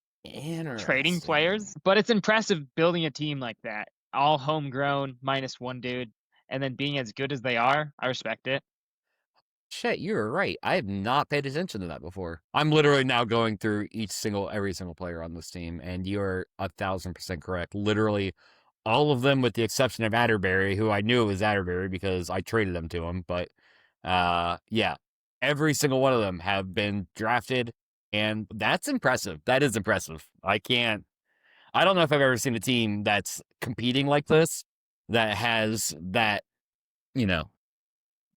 trading players, but it's impressive building a team like that, all homegrown minus one dude, and then being as good as they are. I respect it. Shit, you were right. I have not paid attention to that before. I'm literally now going through every single player on this team, and you're 1,000% correct. Literally all of them, with the exception of Atterbury, who I knew it was Atterbury because I traded him to him. But yeah, every single one of them have been drafted. And that's impressive. That is impressive. I don't know if I've ever seen a team that's competing like this that has that, Team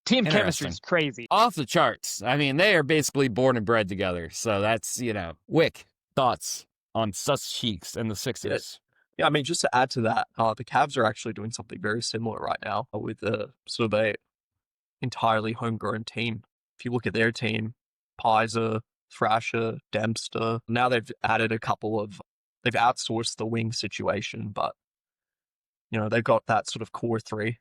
chemistry Interesting. is crazy. off the charts. I mean, they are basically born and bred together. So that's, Wick, thoughts on Sus Cheeks and the Sixers? Yeah, I mean, just to add to that, the Cavs are actually doing something very similar right now with sort of a entirely homegrown team. If you look at their team, Pizer, Thrasher, Dempster, now they've added they've outsourced the wing situation, but, they've got that sort of core 3.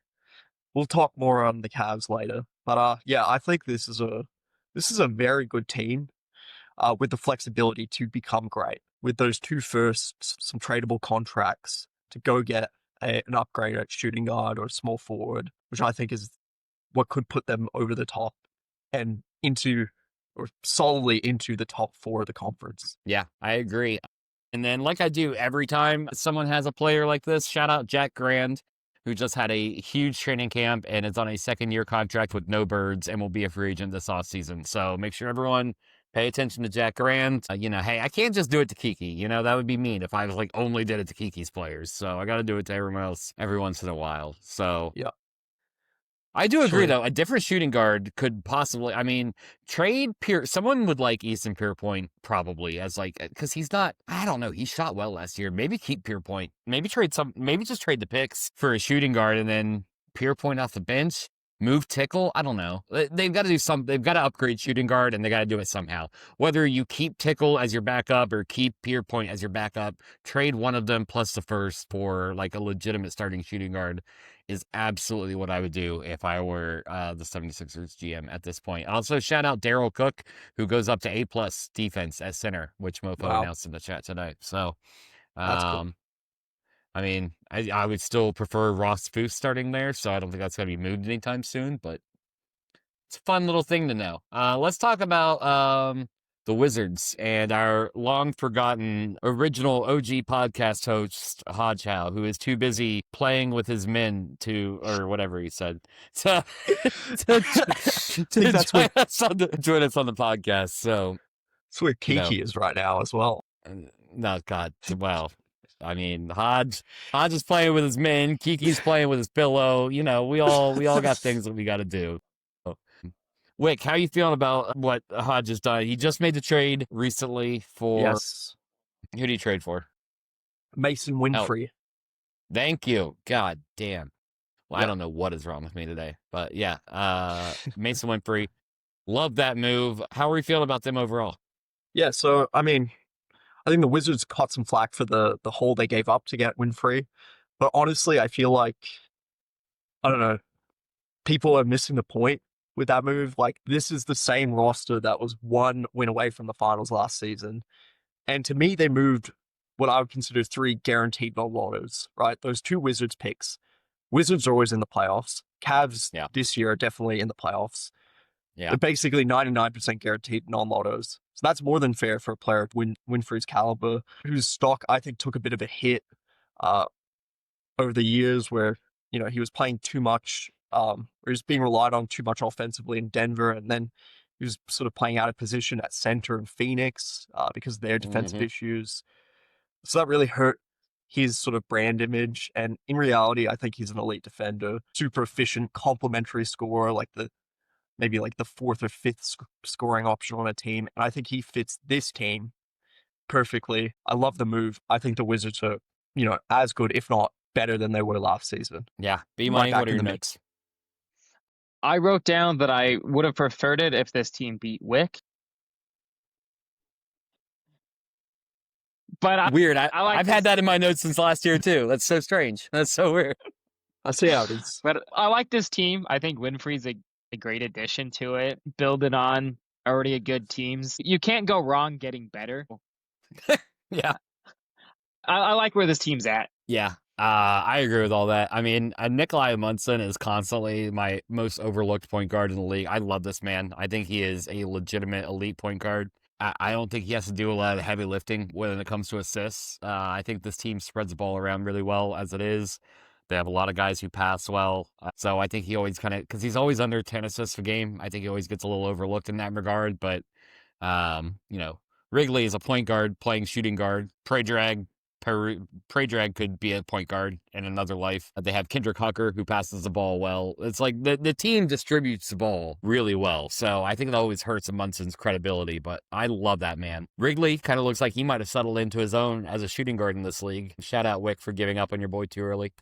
We'll talk more on the Cavs later. But yeah, I think this is a very good team with the flexibility to become great. With those 2 firsts, some tradable contracts to go get an upgrade at shooting guard or small forward, which I think is what could put them over the top and solidly into the top 4 of the conference. Yeah, I agree. And then, like I do every time someone has a player like this, shout out Jack Grand, who just had a huge training camp and is on a 2nd-year contract with no birds and will be a free agent this offseason. So make sure everyone pay attention to Jack Grand. Hey, I can't just do it to Kiki. That would be mean if I was like only did it to Kiki's players. So I got to do it to everyone else every once in a while. So yeah. I do agree, Sure. though. A different shooting guard could possibly, trade someone would like Easton Pierpoint probably because he's not, I don't know, he shot well last year. Maybe keep Pierpoint. Maybe just trade the picks for a shooting guard and then Pierpoint off the bench. Move Tickle. I don't know. They've got to do something. They've got to upgrade shooting guard and they got to do it somehow. Whether you keep Tickle as your backup or keep Pierpoint as your backup, trade one of them plus the first for like a legitimate starting shooting guard is absolutely what I would do if I were the 76ers GM at this point. Also, shout out Daryl Cook, who goes up to A+ defense as center, which Mofo announced in the chat tonight. So, That's cool. I would still prefer Ross Foose starting there, so I don't think that's going to be moved anytime soon, but it's a fun little thing to know. Let's talk about the Wizards and our long-forgotten original OG podcast host, Hodge Howe, who is too busy playing with his men or whatever he said, to join us on the podcast. So That's where Kiki is right now as well. No, God, well, Hodge is playing with his men. Kiki's playing with his pillow. We all got things that we got to do. Wick, how are you feeling about what Hodge has done? He just made the trade recently for. Yes. Who did he trade for? Mason Winfrey. Thank you. God damn. Well, I Yeah. don't know what is wrong with me today, but yeah, Mason Winfrey, love that move. How are we feeling about them overall? Yeah, so I mean, I think the Wizards caught some flack for the hole they gave up to get Winfrey, but honestly, I feel like I don't know, people are missing the point with that move. Like, this is the same roster that was one win away from the finals last season, and to me, they moved what I would consider 3 guaranteed non-lottos. Right, those 2 Wizards picks. Wizards are always in the playoffs. Cavs this year are definitely in the playoffs. Yeah. They're basically 99% guaranteed non-lottos. So that's more than fair for a player of Winfrey's caliber, whose stock I think took a bit of a hit over the years where, he was playing too much, or he was being relied on too much offensively in Denver, and then he was sort of playing out of position at center in Phoenix because of their defensive issues. So that really hurt his sort of brand image. And in reality, I think he's an elite defender, super efficient, complementary scorer, maybe the 4th or 5th scoring option on a team. And I think he fits this team perfectly. I love the move. I think the Wizards are, as good, if not better than they were last season. Yeah. B-Money, what are your mix? notes? I wrote down that I would have preferred it if this team beat Wick. But Weird. like I've had that in my notes since last year too. That's so strange. That's so weird. I see how it is. But I like this team. I think Winfrey's a great addition to it. Building on already a good teams. You can't go wrong getting better. Yeah. I like where this team's at. Yeah. I agree with all that. I mean, Nikolai Munson is constantly my most overlooked point guard in the league. I love this man. I think he is a legitimate elite point guard. I don't think he has to do a lot of heavy lifting when it comes to assists. I think this team spreads the ball around really well as it is. They have a lot of guys who pass well. So I think he always because he's always under 10 assists a game. I think he always gets a little overlooked in that regard. But, Wrigley is a point guard playing shooting guard. Predrag could be a point guard in another life. They have Kendrick Hucker who passes the ball well. It's like the team distributes the ball really well. So I think it always hurts Munson's credibility, but I love that man. Wrigley kind of looks like he might have settled into his own as a shooting guard in this league. Shout out Wick for giving up on your boy too early.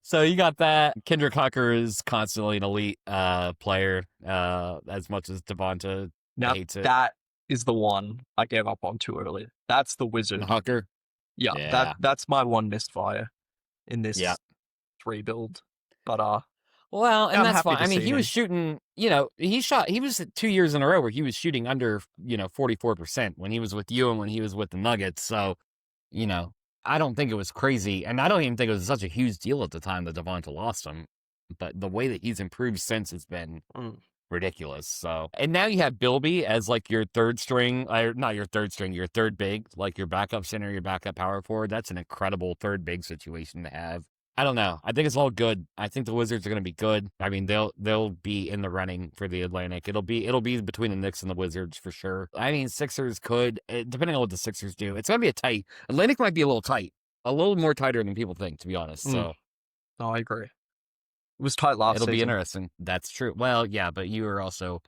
So you got that. Kendrick Hucker is constantly an elite player, as much as Devonta Now, hates it. that is the one I gave up on too early. That's the Wizard. Hucker. Yeah. That's my one misfire in this rebuild. But well, and I'm that's happy fine. to I mean, see he was him. shooting, he was 2 years in a row where he was shooting under, 44% when he was with you and when he was with the Nuggets. So, I don't think it was crazy. And I don't even think it was such a huge deal at the time that Devonta lost him. But the way that he's improved since has been ridiculous. So, and now you have Bilby as like your third string, or not your third string, your third big, like your backup center, your backup power forward. That's an incredible third big situation to have. I don't know. I think it's all good. I think the Wizards are going to be good. I mean, they'll be in the running for the Atlantic. It'll be between the Knicks and the Wizards for sure. I mean, Sixers could, depending on what the Sixers do, it's going to be a tight. Atlantic might be a little tight, a little more tighter than people think, to be honest. So, no, I agree. It was tight last season. It'll be interesting. That's true. Well, yeah, but you were also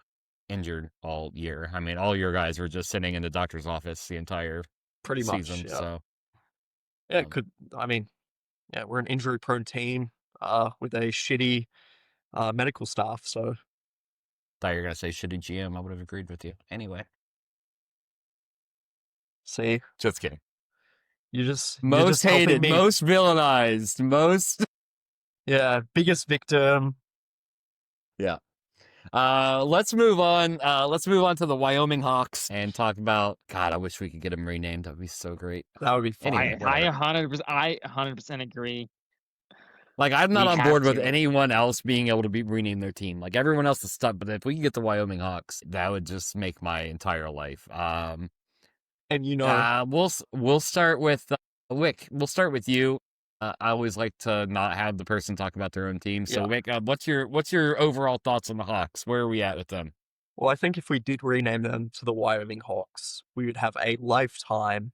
injured all year. I mean, all your guys were just sitting in the doctor's office the entire season. Yeah. So, yeah, it could. I mean, yeah, we're an injury-prone team with a shitty medical staff. So, thought you were gonna say shitty GM. I would have agreed with you. Anyway, see, just kidding. You're just hated, me. most villainized, most. Yeah, biggest victim. Yeah. Let's move on. Let's move on to the Wyoming Hawks and talk about. God, I wish we could get them renamed. That'd be so great. That would be fun. I 100% agree. Like, I'm not We on have board with to. anyone else being able to rename their team. Like, everyone else is stuck, but if we could get the Wyoming Hawks, that would just make my entire life. And we'll start with Wick. We'll start with you. I always like to not have the person talk about their own team. So, Wick, what's your overall thoughts on the Hawks? Where are we at with them? Well, I think if we did rename them to the Wyoming Hawks, we would have a lifetime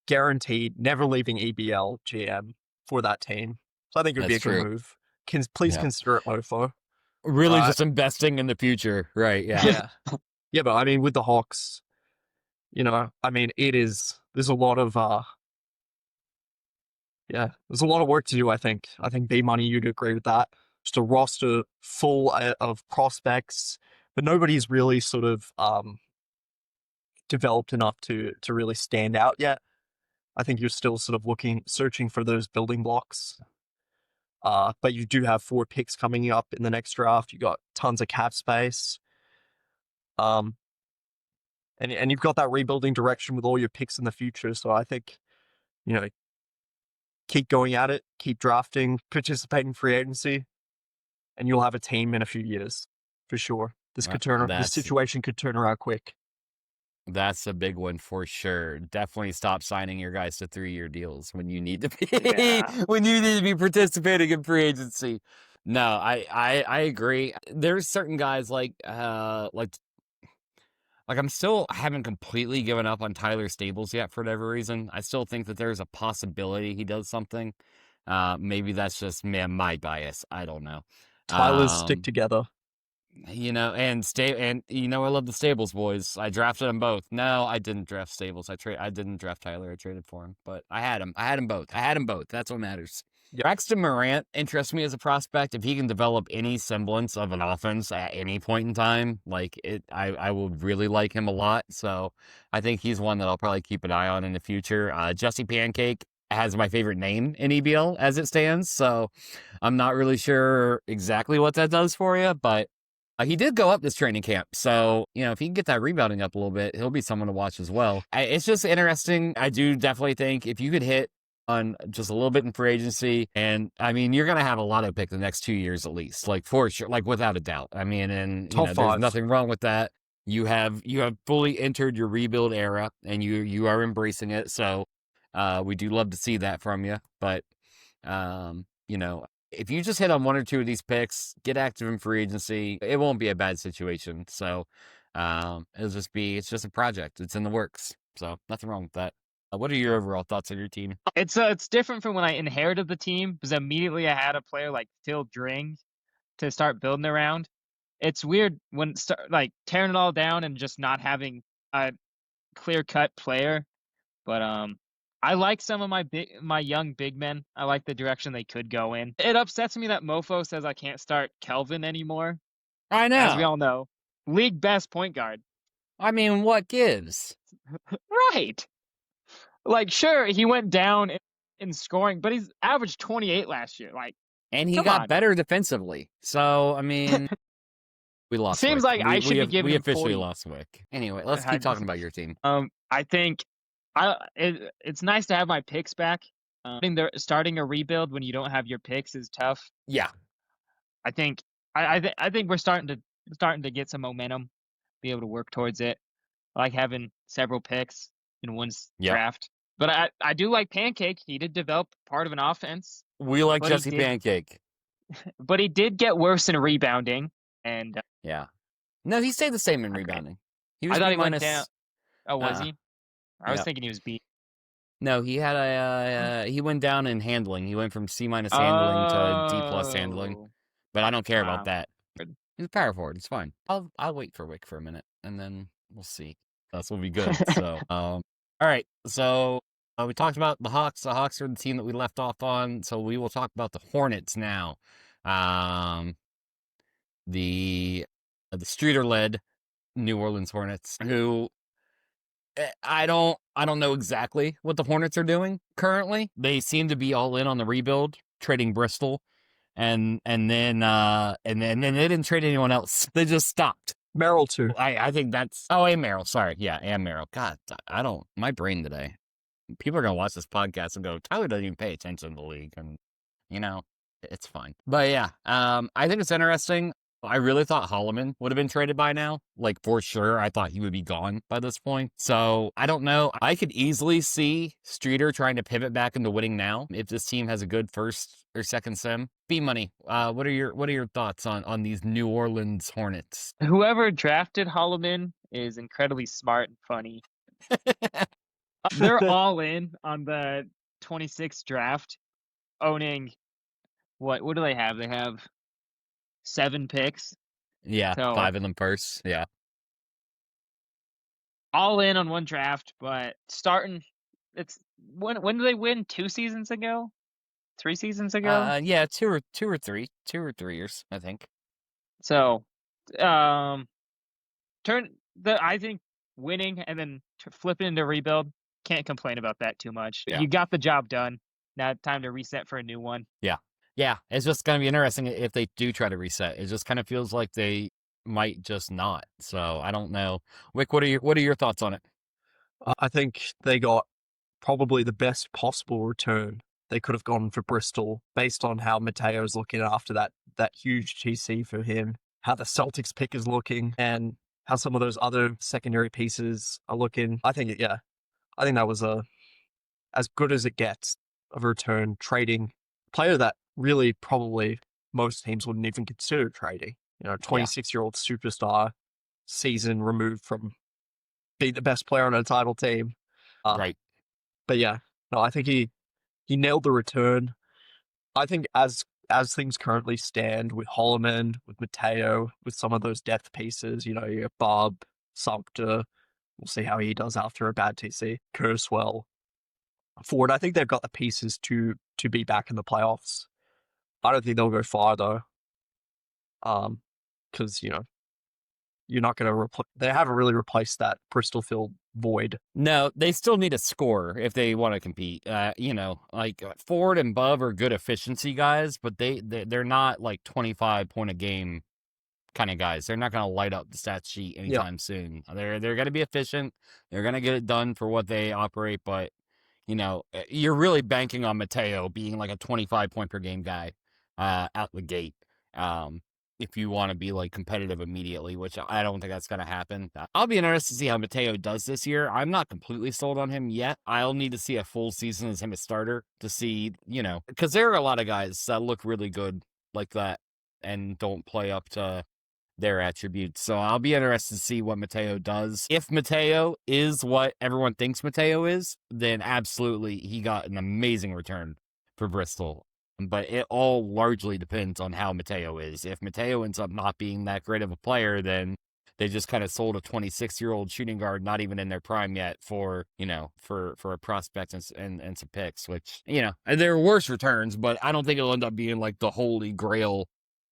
guaranteed, never leaving EBL GM for that team. So I think it would be a good move. Please consider it MoFo. Really just investing in the future. Right, yeah. Yeah, but I mean, with the Hawks, I mean, it is there's a lot of there's a lot of work to do. I think B-Money, you'd agree with that. Just a roster full of prospects, but nobody's really sort of developed enough to really stand out yet. I think you're still sort of searching for those building blocks. But you do have 4 picks coming up in the next draft. You got tons of cap space. And you've got that rebuilding direction with all your picks in the future. So I think, keep going at it, keep drafting, participate in free agency, and you'll have a team in a few years for sure. This situation could turn around quick. That's a big one for sure. Definitely stop signing your guys to 3-year deals when you need to be when you need to be participating in free agency. No, I agree. There's certain guys like I haven't completely given up on Tyler Stables yet for whatever reason. I still think that there's a possibility he does something. Maybe that's just my bias. I don't know. Tyler's stick together. I love the Stables boys. I drafted them both. No, I didn't draft Stables. I didn't draft Tyler. I traded for him, but I had him. I had them both. That's what matters. Yep. Braxton Morant interests me as a prospect. If he can develop any semblance of an offense at any point in time, I will really like him a lot. So I think he's one that I'll probably keep an eye on in the future. Jesse Pancake has my favorite name in EBL as it stands. So I'm not really sure exactly what that does for you, but he did go up this training camp. So, if he can get that rebounding up a little bit, he'll be someone to watch as well. It's just interesting. I do definitely think if you could hit on just a little bit in free agency, and you're going to have a lot of pick the next 2 years at least, for sure, without a doubt. There's nothing wrong with that. You have fully entered your rebuild era, and you are embracing it. So we do love to see that from you. But, if you just hit on 1 or 2 of these picks, get active in free agency, it won't be a bad situation. So it's just a project. It's in the works. So nothing wrong with that. What are your overall thoughts on your team? It's different from when I inherited the team, because immediately I had a player like Phil Dring to start building around. It's weird when tearing it all down and just not having a clear-cut player. But I like some of my young big men. I like the direction they could go in. It upsets me that Mofo says I can't start Kelvin anymore. I know. As we all know, league best point guard. What gives? Right. Sure, he went down in scoring, but he's averaged 28 last year. And he got better defensively. So, we lost. Seems Wick. like I should be giving We him officially 40. lost Wick. Anyway, let's keep talking about your team. I think it's nice to have my picks back. Starting a rebuild when you don't have your picks is tough. Yeah. I think we're starting to get some momentum, be able to work towards it. I like having several picks in one draft. But I do like Pancake. He did develop part of an offense. We like Jesse Pancake. But he did get worse in rebounding. And yeah. No, he stayed the same in rebounding. He was I thought B- he went down. Oh, was he? I was yeah. thinking he was B. No, he had he went down in handling. He went from C- handling to D+ handling. But I don't care about that. He's a power forward. It's fine. I'll wait for Wick for a minute, and then we'll see. This will be good. So, all right. So we talked about the Hawks. The Hawks are the team that we left off on. So we will talk about the Hornets now. The Streeter-led New Orleans Hornets, who I don't know exactly what the Hornets are doing currently. They seem to be all in on the rebuild, trading Bristol, and then they didn't trade anyone else. They just stopped. Merrill too. I think that's and Merrill. Sorry, yeah, and Merrill. God, I don't. My brain today. People are gonna watch this podcast and go, Tyler doesn't even pay attention to the league, and it's fine. But yeah, I think it's interesting. I really thought Holloman would have been traded by now. For sure, I thought he would be gone by this point. So, I don't know. I could easily see Streeter trying to pivot back into winning now if this team has a good first or second sim. B-Money, what are your thoughts on these New Orleans Hornets? Whoever drafted Holloman is incredibly smart and funny. They're all in on the 26th draft, owning what do they have? They have 7 picks. Yeah, So 5 of them first. Yeah. all in on one draft, but starting it's when did they win? 2 seasons ago? 3 seasons ago? Yeah, two or three years, I think. So, I think winning and then flipping into rebuild, can't complain about that too much. Yeah. You got the job done. Now time to reset for a new one. Yeah, it's just gonna be interesting if they do try to reset. It just kind of feels like they might just not. So I don't know. Wick, what are your thoughts on it? I think they got probably the best possible return they could have gone for Bristol based on how Mateo's looking after that huge TC for him, how the Celtics pick is looking, and how some of those other secondary pieces are looking. I think that was as good as it gets of a return, trading a player that really probably most teams wouldn't even consider trading. 26-year-old superstar, season removed from being the best player on a title team. Right. But yeah, no, I think he nailed the return. I think as things currently stand with Holloman, with Mateo, with some of those depth pieces, you have Bob, Sumter. We'll see how he does after a bad TC. Kurzweil, Ford. I think they've got the pieces to be back in the playoffs. I don't think they'll go far though. Because you're not going to they haven't really replaced that Bristol field void. No, they still need a score if they want to compete. Like Ford and Bub are good efficiency guys, but they're not like 25 point a game kind of guys. They're not going to light up the stat sheet anytime soon. They're going to be efficient. They're going to get it done for what they operate, but you're really banking on Mateo being like a 25 point per game guy out the gate. If you want to be like competitive immediately, which I don't think that's going to happen. I'll be interested to see how Mateo does this year. I'm not completely sold on him yet. I'll need to see a full season as him a starter to see, because there are a lot of guys that look really good like that and don't play up to their attributes. So I'll be interested to see what Mateo does. If Mateo is what everyone thinks Mateo is, then absolutely he got an amazing return for Bristol. But it all largely depends on how Mateo is. If Mateo ends up not being that great of a player, then they just kind of sold a 26-year-old shooting guard, not even in their prime yet, for a prospect and some picks, which, there are worse returns, but I don't think it'll end up being like the holy grail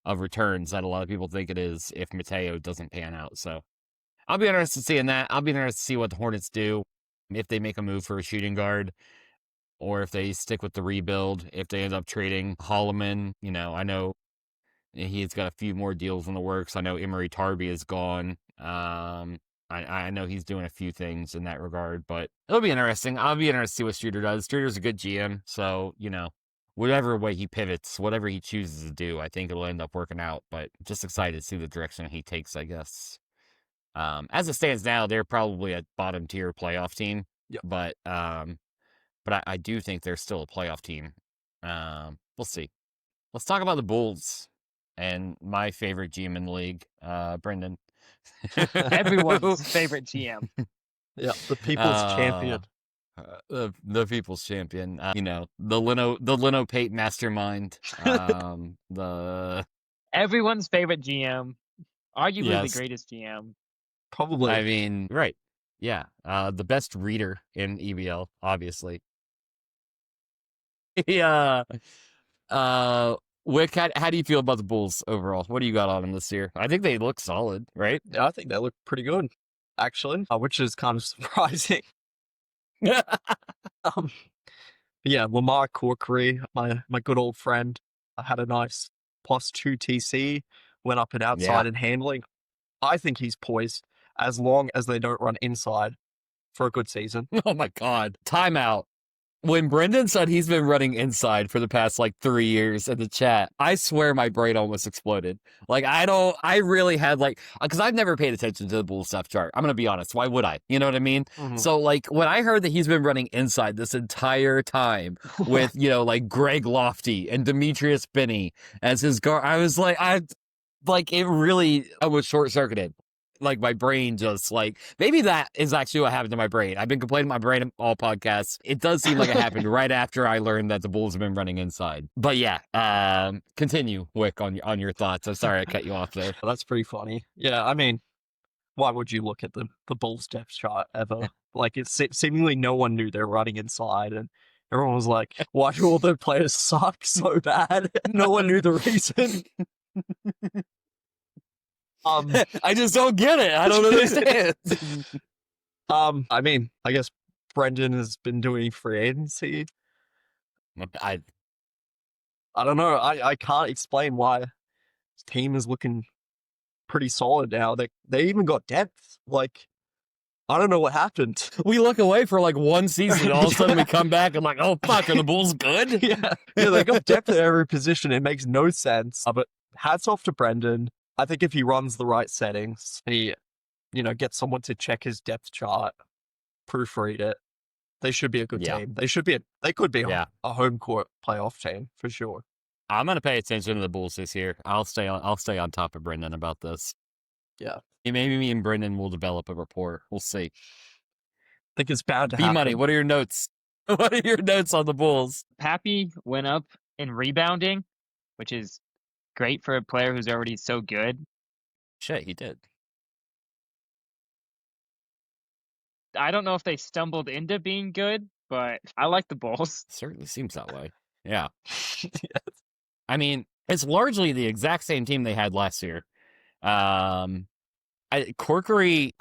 of returns that a lot of people think it is if Mateo doesn't pan out. So I'll be interested in seeing that. I'll be interested to see what the Hornets do, if they make a move for a shooting guard, or if they stick with the rebuild, if they end up trading Holloman. I know he's got a few more deals in the works. I know Emery Tarby is gone. I know he's doing a few things in that regard, but it'll be interesting. I'll be interested to see what Streeter does. Streeter's a good GM, so, whatever way he pivots, whatever he chooses to do, I think it'll end up working out, but just excited to see the direction he takes, I guess. As it stands now, they're probably a bottom tier playoff team, Yep. but I do think they're still a playoff team. We'll see. Let's talk about the Bulls and my favorite GM in the league, Brendan. Everyone's favorite GM. Yeah, the people's champion. The people's champion. The Leno Pate mastermind. Everyone's favorite GM. Arguably Yes. the greatest GM. Probably. I mean, right. Yeah. The best reader in EBL, obviously. Yeah. Wick, how do you feel about the Bulls overall? What do you got on them this year? I think they look solid, right? Yeah, I think they look pretty good, actually, which is kind of surprising. Yeah, Lamar Corkery, my good old friend, had a nice +2 TC, went up and outside and handling. I think he's poised as long as they don't run inside for a good season. Oh my God. Timeout. When Brendan said he's been running inside for the past 3 years in the chat, I swear my brain almost exploded. I really had because I've never paid attention to the Bulls depth chart. I'm going to be honest. Why would I? You know what I mean? Mhm. So when I heard that he's been running inside this entire time with, Greg Lofty and Demetrius Binney as his guard, I was I was short circuited. My brain just maybe that is actually what happened to my brain. I've been complaining to my brain all podcasts. It does seem like it happened right after I learned that the Bulls have been running inside. But yeah, continue, Wick, on your thoughts. I'm sorry I cut you off there. That's pretty funny. Yeah, I mean, why would you look at the Bulls depth chart ever? Like, it's seemingly no one knew they were running inside, and everyone was like, why do all the players suck so bad? No one knew the reason. I just don't get it. I don't understand. I mean, I guess Brendan has been doing free agency. I don't know. I can't explain why his team is looking pretty solid now. They even got depth. Like, I don't know what happened. We look away for like one season, and all of a sudden we come back and like, oh fuck, are the Bulls good? Yeah, they got depth at every position. It makes no sense. But hats off to Brendan. I think if he runs the right settings, and he, gets someone to check his depth chart, proofread it, they should be a good team. They could be a home court playoff team for sure. I'm gonna pay attention to the Bulls this year. I'll stay on top of Brendan about this. Yeah. Maybe me and Brendan will develop a rapport. We'll see. I think it's bound to happen. B-Money, what are your notes? What are your notes on the Bulls? Pappy went up in rebounding, which is great for a player who's already so good. Shit, he did. I don't know if they stumbled into being good, but I like the Bulls. Certainly seems that way. Yeah. Yes. I mean, it's largely the exact same team they had last year. Corkery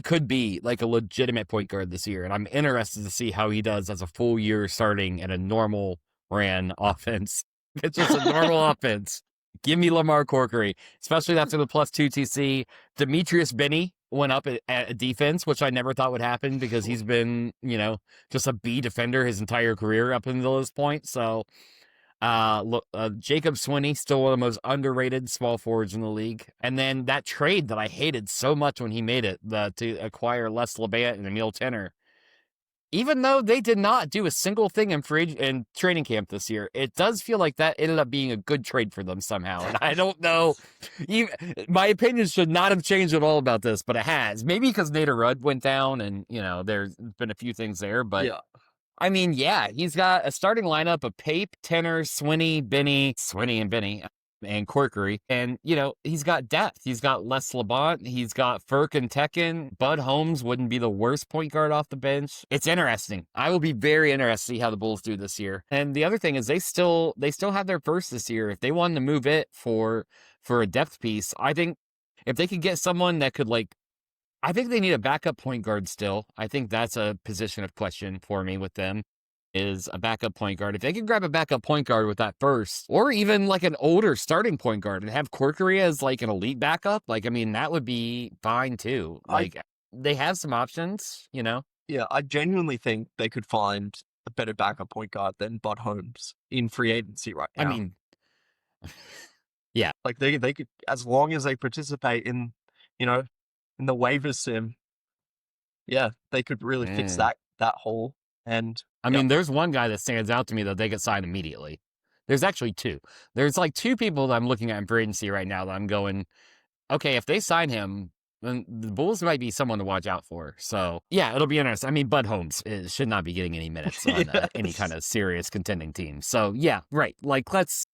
could be like a legitimate point guard this year, and I'm interested to see how he does as a full year starting in a normal ran offense. It's just a normal offense. Give me Lamar Corkery, especially after the +2 TC. Demetrius Benny went up at defense, which I never thought would happen because he's been, just a B defender his entire career up until this point. So, Jacob Swinney, still one of the most underrated small forwards in the league. And then that trade that I hated so much when he made it, to acquire Les LeBant and Emil Tenner. Even though they did not do a single thing in training camp this year, it does feel like that ended up being a good trade for them somehow. And I don't know. My opinion should not have changed at all about this, but it has. Maybe because Nader Rudd went down and, there's been a few things there. But, yeah. I mean, he's got a starting lineup of Pape, Tenner, Swinney and Benny, and Corkery. And, he's got depth. He's got Les LeBant. He's got Furk and Tekken. Bud Holmes wouldn't be the worst point guard off the bench. It's interesting. I will be very interested to see how the Bulls do this year. And the other thing is they still have their first this year. If they wanted to move it for a depth piece, I think if they could get someone that could I think they need a backup point guard still. I think that's a position of question for me with them. Is a backup point guard. If they could grab a backup point guard with that first, or even like an older starting point guard and have Corkery as like an elite backup, that would be fine too. They have some options, Yeah, I genuinely think they could find a better backup point guard than Bud Holmes in free agency right now. I mean, yeah. Like they could, as long as they participate in, in the waiver sim, they could really fix that hole. And I mean, there's one guy that stands out to me that they could sign immediately. There's actually two. There's like two people that I'm looking at in free agency right now that I'm going, okay, if they sign him, then the Bulls might be someone to watch out for. So, it'll be interesting. I mean, Bud Holmes should not be getting any minutes on any kind of serious contending team. So, right. Like, let's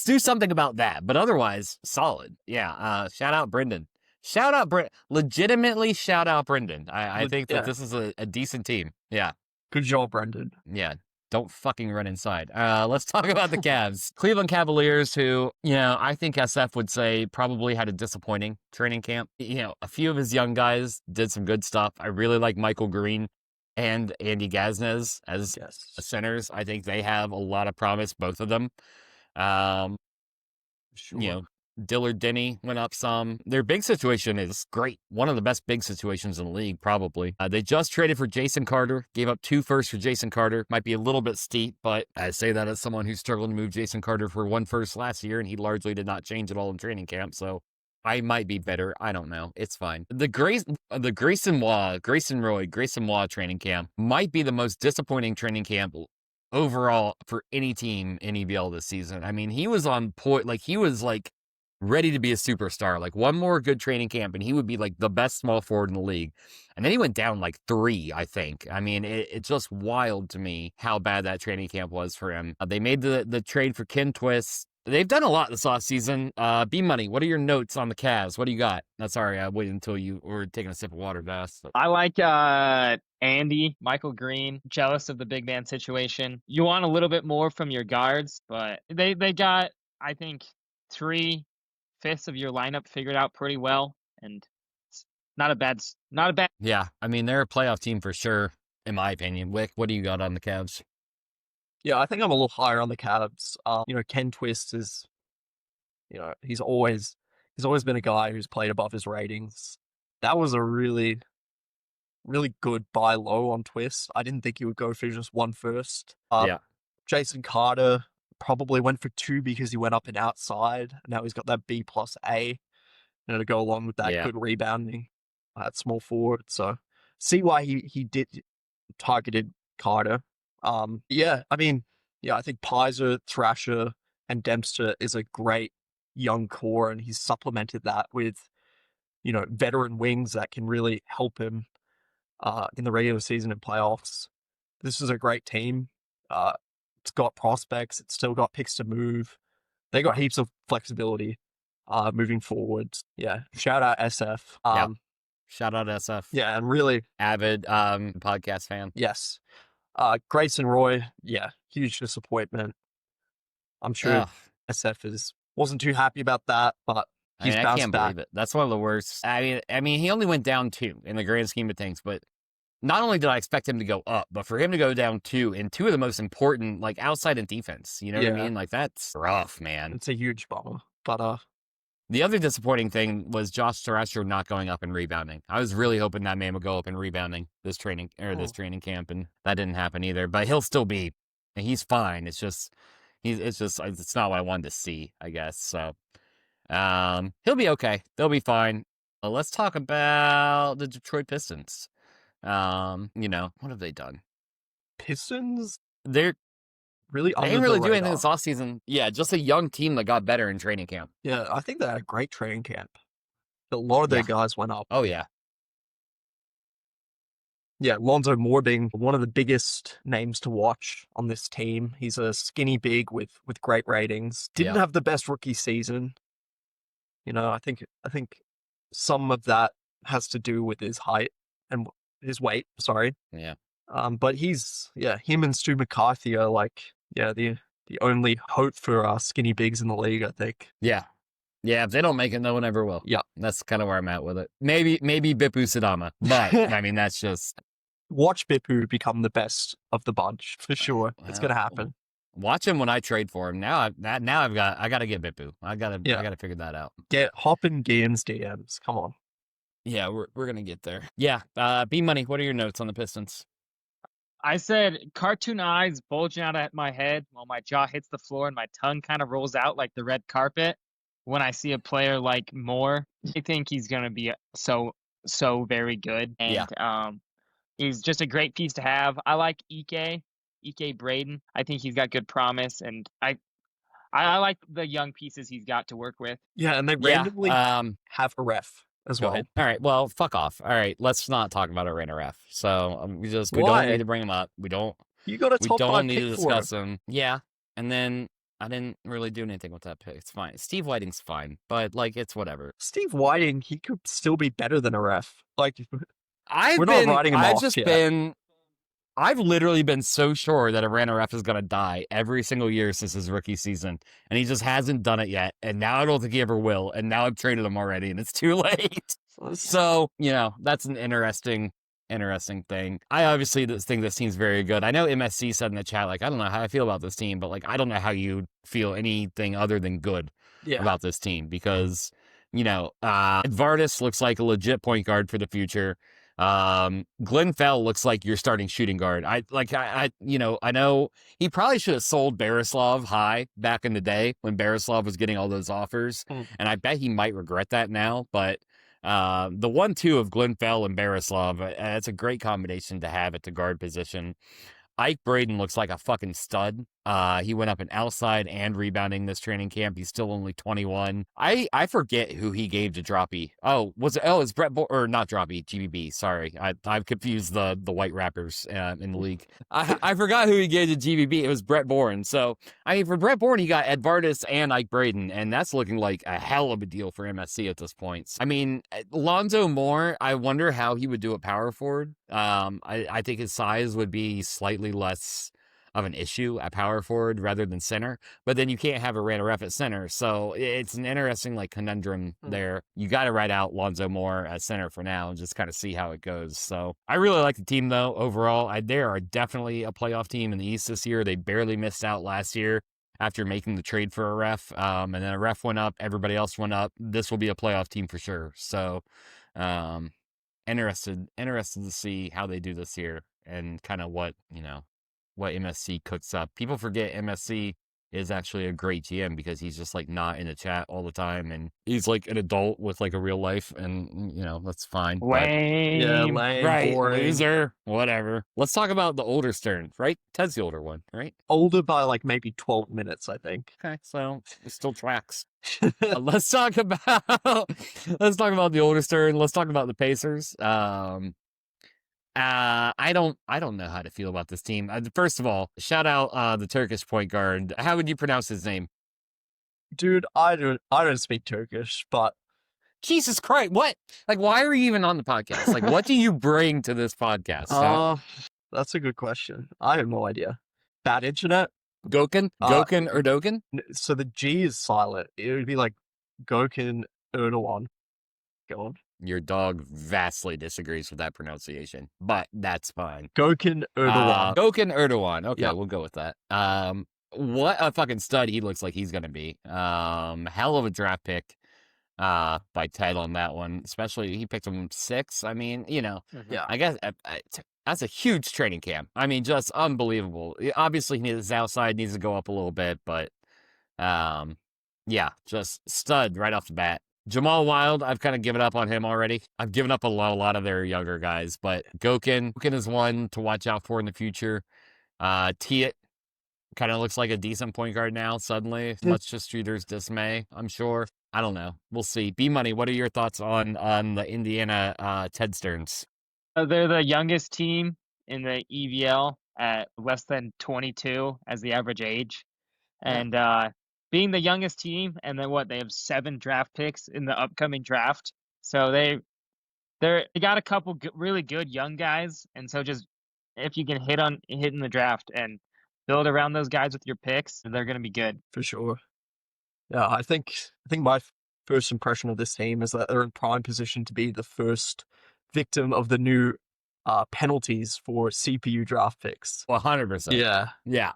do something about that. But otherwise, solid. Yeah. Shout out Brendan. Legitimately shout out Brendan. I think that this is a decent team. Yeah. Good job, Brendan. Yeah. Don't fucking run inside. Let's talk about the Cavs. Cleveland Cavaliers, who, I think SF would say probably had a disappointing training camp. A few of his young guys did some good stuff. I really like Michael Green and Andy Gaznez as centers. I think they have a lot of promise, both of them. Sure. Dillard Denny went up some. Their big situation is great. One of the best big situations in the league, probably. They just traded for Jason Carter, gave up 2 firsts for Jason Carter. Might be a little bit steep, but I say that as someone who struggled to move Jason Carter for 1 first last year, and he largely did not change at all in training camp, so I might be better. I don't know. It's fine. The Grayson Roy training camp might be the most disappointing training camp overall for any team in EBL this season. I mean, he was on point. He was ready to be a superstar. One more good training camp and he would be the best small forward in the league. And then he went down 3, I think. I mean, it's just wild to me how bad that training camp was for him. They made the trade for Ken Twist. they've done a lot this offseason. B-Money, what are your notes on the Cavs? What do you got? Sorry, I waited until you were taking a sip of water, Bass. I like Andy, Michael Green. Jealous of the big man situation. You want a little bit more from your guards, but they got, I think, 3/5 of your lineup figured out pretty well, and it's not a bad. Yeah, I mean, they're a playoff team for sure, in my opinion. Wick, what do you got on the Cavs? Yeah, I think I'm a little higher on the Cavs. Ken Twist is, he's always been a guy who's played above his ratings. That was a really, really good buy low on Twist. I didn't think he would go for just 1 first. Yeah. Jason Carter probably went for 2 because he went up and outside. Now he's got that B plus A, to go along with that good rebounding at small forward. So see why he did targeted Carter. I think Pizer, Thrasher, and Dempster is a great young core, and he's supplemented that with, veteran wings that can really help him in the regular season and playoffs. This is a great team. It's got prospects. It's still got picks to move. They got heaps of flexibility moving forward. Yeah, shout out SF. Shout out SF. Yeah, and really avid podcast fan. Yes. Grayson Roy, huge disappointment. I'm sure SF wasn't too happy about that, but he's bounced back. I can't believe it. That's one of the worst. I mean, he only went down 2 in the grand scheme of things, but not only did I expect him to go up, but for him to go down 2 in 2 of the most important, like, outside in defense. You know what I mean? Like, that's rough, man. It's a huge bummer. But the other disappointing thing was Josh Thrasher not going up and rebounding. I was really hoping that man would go up and rebounding this training camp, and that didn't happen either. But he'll still be, and he's fine. It's not what I wanted to see, I guess. So, he'll be okay. They'll be fine. Let's talk about the Detroit Pistons. What have they done? Pistons? They really didn't really do anything this offseason. Yeah, just a young team that got better in training camp. Yeah, I think they had a great training camp. A lot of their guys went up. Oh, yeah. Yeah, Lonzo Moore being one of the biggest names to watch on this team. He's a skinny big with great ratings. Didn't have the best rookie season. I think some of that has to do with his height and his weight. Sorry. Yeah. But him and Stu McCarthy are the only hope for skinny bigs in the league, I think. Yeah. Yeah, if they don't make it, no one ever will. Yeah. That's kind of where I'm at with it. Maybe Bipu Sadama, but I mean, that's just... Watch Bipu become the best of the bunch, for sure. It's going to happen. Watch him when I trade for him. I got to get Bipu. I got to figure that out. Hop in Gian's DMs. Come on. Yeah, we're going to get there. Yeah. B-Money, what are your notes on the Pistons? I said cartoon eyes bulging out at my head while my jaw hits the floor and my tongue kind of rolls out like the red carpet when I see a player like Moore. I think he's going to be so very good. And he's just a great piece to have. I like Ike Braden. I think he's got good promise, and I like the young pieces he's got to work with. Yeah, and they randomly have a ref as well. All right, well, fuck off. All right, let's not talk about a ref. So we don't need to bring him up. We don't need to discuss him. Yeah, and then I didn't really do anything with that pick. It's fine. Steve Whiting's fine, but it's whatever. Steve Whiting, he could still be better than a ref. I've literally been so sure that Atlanta ref is going to die every single year since his rookie season, and he just hasn't done it yet, and now I don't think he ever will, and now I've traded him already, and it's too late. So, that's an interesting thing. I obviously think this team's very good. I know MSC said in the chat, I don't know how I feel about this team, but, I don't know how you feel anything other than good about this team, because, Vardis looks like a legit point guard for the future. Glenn Fell looks like your starting shooting guard. I know he probably should have sold Barislav high back in the day when Barislav was getting all those offers. And I bet he might regret that now, but, the 1-2 of Glenn Fell and Barislav, it's a great combination to have at the guard position. Ike Braden looks like a fucking stud. He went up and outside and rebounding this training camp. He's still only 21. I forget who he gave to Droppy. Oh, it's Brett or not Droppy, GBB. Sorry. I've confused the white rappers in the league. I forgot who he gave to GBB. It was Brett Bourne. So, I mean, for Brett Bourne, he got Ed Vardis and Ike Braden, and that's looking like a hell of a deal for MSC at this point. I mean, Lonzo Moore, I wonder how he would do at power forward. I think his size would be slightly less of an issue at power forward rather than center, but then you can't have a ref at center, so it's an interesting like conundrum there. You got to write out Lonzo Moore at center for now and just kind of see how it goes. So I really like the team though overall. They are definitely a playoff team in the East this year. They barely missed out last year after making the trade for a ref, and then a ref went up, everybody else went up. This will be a playoff team for sure. So interested to see how they do this year and kind of what MSC cooks up. People forget MSC is actually a great GM because he's just like not in the chat all the time, and he's like an adult with like a real life, and that's fine. Lame. Yeah, lame, Right, boring. loser, whatever. Let's talk about the older Stern, right? Ted's the older one, right? Older by like maybe 12 minutes, I think. Okay, so it still tracks. Let's talk about the older Stern. Let's talk about the Pacers. I don't know how to feel about this team. First of all, shout out the Turkish point guard. How would you pronounce his name? Dude, I don't speak Turkish, but Jesus Christ, what? Like, why are you even on the podcast? Like, what do you bring to this podcast? that's a good question. I have no idea. Bad internet? Gokin or Dokin? So the G is silent. It would be like Gokin Erdogan. Go on. Your dog vastly disagrees with that pronunciation, but that's fine. Gokin Erdogan. Gokin Erdogan. Okay, Yep. we'll go with that. What a fucking stud he looks like he's gonna be. Hell of a draft pick by Ted on that one. Especially he picked him 6. I mean, Yeah. I guess that's a huge training camp. I mean, just unbelievable. Obviously, his outside needs to go up a little bit, but yeah, just stud right off the bat. Jamal Wild, I've kind of given up on him already. I've given up a lot of their younger guys, but Gokin is one to watch out for in the future. Tiet kind of looks like a decent point guard now, suddenly, much to Streeter's dismay, I'm sure. I don't know. We'll see. B-Money, what are your thoughts on the Indiana Ted Stearns? They're the youngest team in the EBL at less than 22 as the average age. And being the youngest team, and then they have 7 draft picks in the upcoming draft. So they got a couple really good young guys, and so just if you can hit in the draft and build around those guys with your picks, they're going to be good For sure. Yeah, I think my first impression of this team is that they're in prime position to be the first victim of the new penalties for CPU draft picks. 100%. Yeah.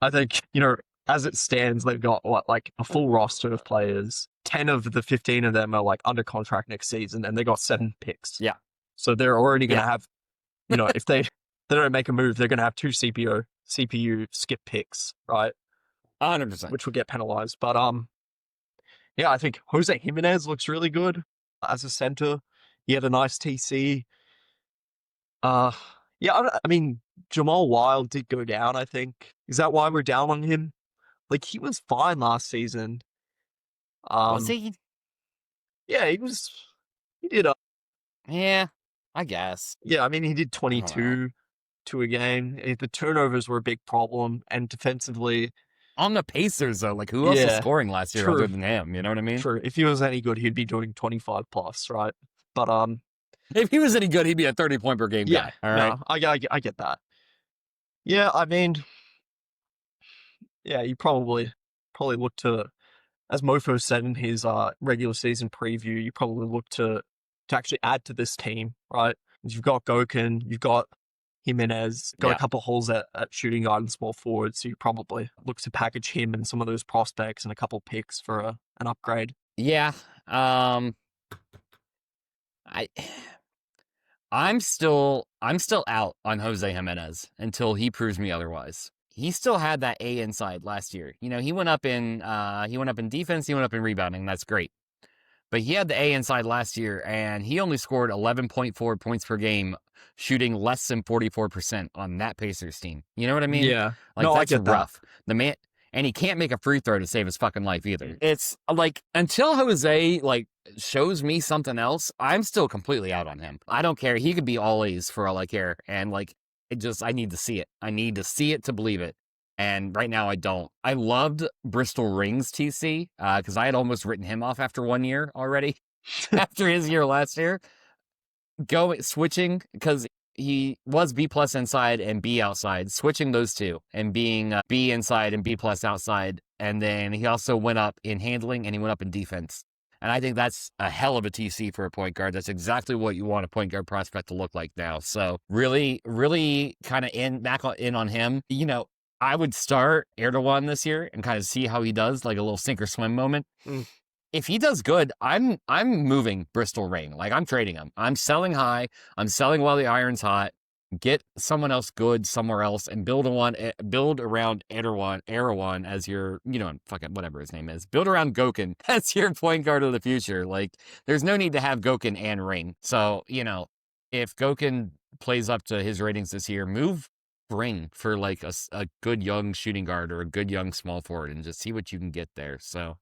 I think, as it stands, they've got like a full roster of players. 10 of the 15 of them are like under contract next season, and they got 7 picks. Yeah. So they're already going to have, if they don't make a move, they're going to have 2 CPU skip picks, right? 100%. Which will get penalized. But yeah, I think Jose Jimenez looks really good as a center. He had a nice TC. Yeah, I mean, Jamal Wild did go down, I think. Is that why we're down on him? Like, he was fine last season. Was he? Yeah, he did. Yeah, I guess. Yeah, I mean, he did 22 to a game. The turnovers were a big problem, and defensively. On the Pacers, though, like, who else was scoring last year other than him? You know what I mean? True. If he was any good, he'd be doing 25 plus, right? But if he was any good, he'd be a 30-point per game guy. All right. No, I get that. Yeah, I mean, yeah, you probably look to, as Mofo said in his regular season preview, you probably look to actually add to this team, right? You've got Gokin, you've got Jimenez, got a couple holes at shooting guard and small forward, so you probably look to package him and some of those prospects and a couple picks for an upgrade. Yeah. I'm still out on Jose Jimenez until he proves me otherwise. He still had that A inside last year. He went up in defense, he went up in rebounding. That's great. But he had the A inside last year, and he only scored 11.4 points per game shooting less than 44% on that Pacers team. You know what I mean? Yeah. Like, No, I that's get that. rough. The man, and he can't make a free throw to save his fucking life either. It's like, until Jose like shows me something else, I'm still completely out on him. I don't care. He could be all A's for all I care. And like, I need to see it. I need to see it to believe it. And right now I don't. I loved Bristol Rings TC because I had almost written him off after 1 year already, after his year last year. Switching, because he was B plus inside and B outside, switching those two and being B inside and B plus outside. And then he also went up in handling and he went up in defense. And I think that's a hell of a TC for a point guard. That's exactly what you want a point guard prospect to look like now. So really, really kind of in on him. You know, I would start Erdogan this year and kind of see how he does, like a little sink or swim moment. If he does good, I'm moving Bristol Ring. Like, I'm trading him. I'm selling high. I'm selling while the iron's hot. Get someone else good somewhere else and build around Erdogan as your, you know, fucking whatever his name is. Build around Gokin as your point guard of the future. Like, there's no need to have Gokin and Ring. So, you know, if Gokin plays up to his ratings this year, move Ring for like a good young shooting guard or a good young small forward and just see what you can get there. So,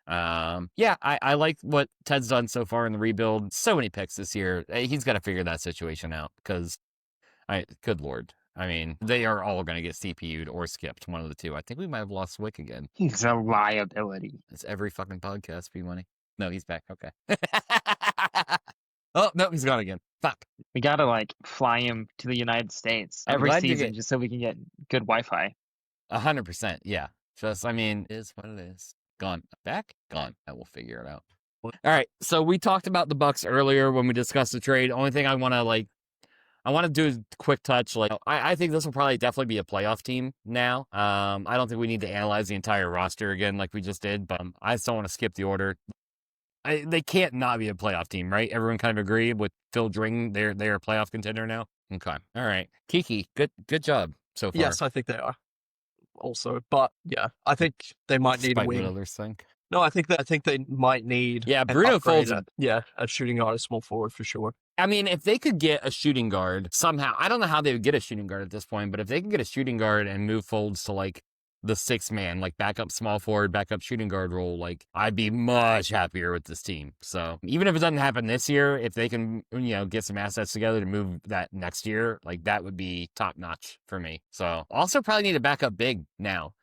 yeah, I like what Ted's done so far in the rebuild. So many picks this year. He's got to figure that situation out because, good Lord. I mean, they are all going to get CPU'd or skipped, one of the two. I think we might have lost Wick again. He's a liability. It's every fucking podcast, B-Money. No, he's back. Okay. Oh, no, he's gone again. Fuck. We got to like fly him to the United States every season just so we can get good Wi-Fi. 100%. Yeah. Just, I mean, it is what it is. Gone. Back? Gone. I will figure it out. All right. So we talked about the Bucks earlier when we discussed the trade. Only thing I want to do a quick touch. Like, I think this will probably definitely be a playoff team now. I don't think we need to analyze the entire roster again like we just did, but I just don't want to skip the order. They can't not be a playoff team, right? Everyone kind of agree with Phil Dring. They're a playoff contender now. Okay. All right. Kiki, good job so far. Yes, I think they are. Also, but yeah, I think they might need a Despite wing. what others think. No, I think they might need. Yeah, an Bruno upgrade Folds. a shooting guard, a small forward for sure. I mean, if they could get a shooting guard somehow, I don't know how they would get a shooting guard at this point, but if they could get a shooting guard and move Folds to like the 6th man, like backup small forward, backup shooting guard role, like I'd be much happier with this team. So even if it doesn't happen this year, if they can, you know, get some assets together to move that next year, like that would be top notch for me. So also probably need a backup big now.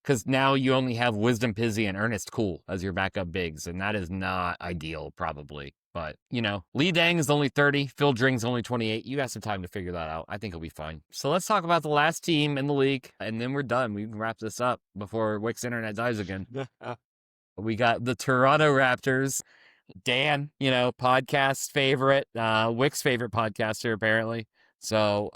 Because now you only have Wisdom Pizzy and Ernest Cool as your backup bigs, and that is not ideal, probably. But, you know, Lee Dang is only 30, Phil Dring's only 28. You got some time to figure that out. I think it'll be fine. So let's talk about the last team in the league, and then we're done. We can wrap this up before Wick's internet dies again. We got the Toronto Raptors. Dan, you know, podcast favorite, Wick's favorite podcaster, apparently. So,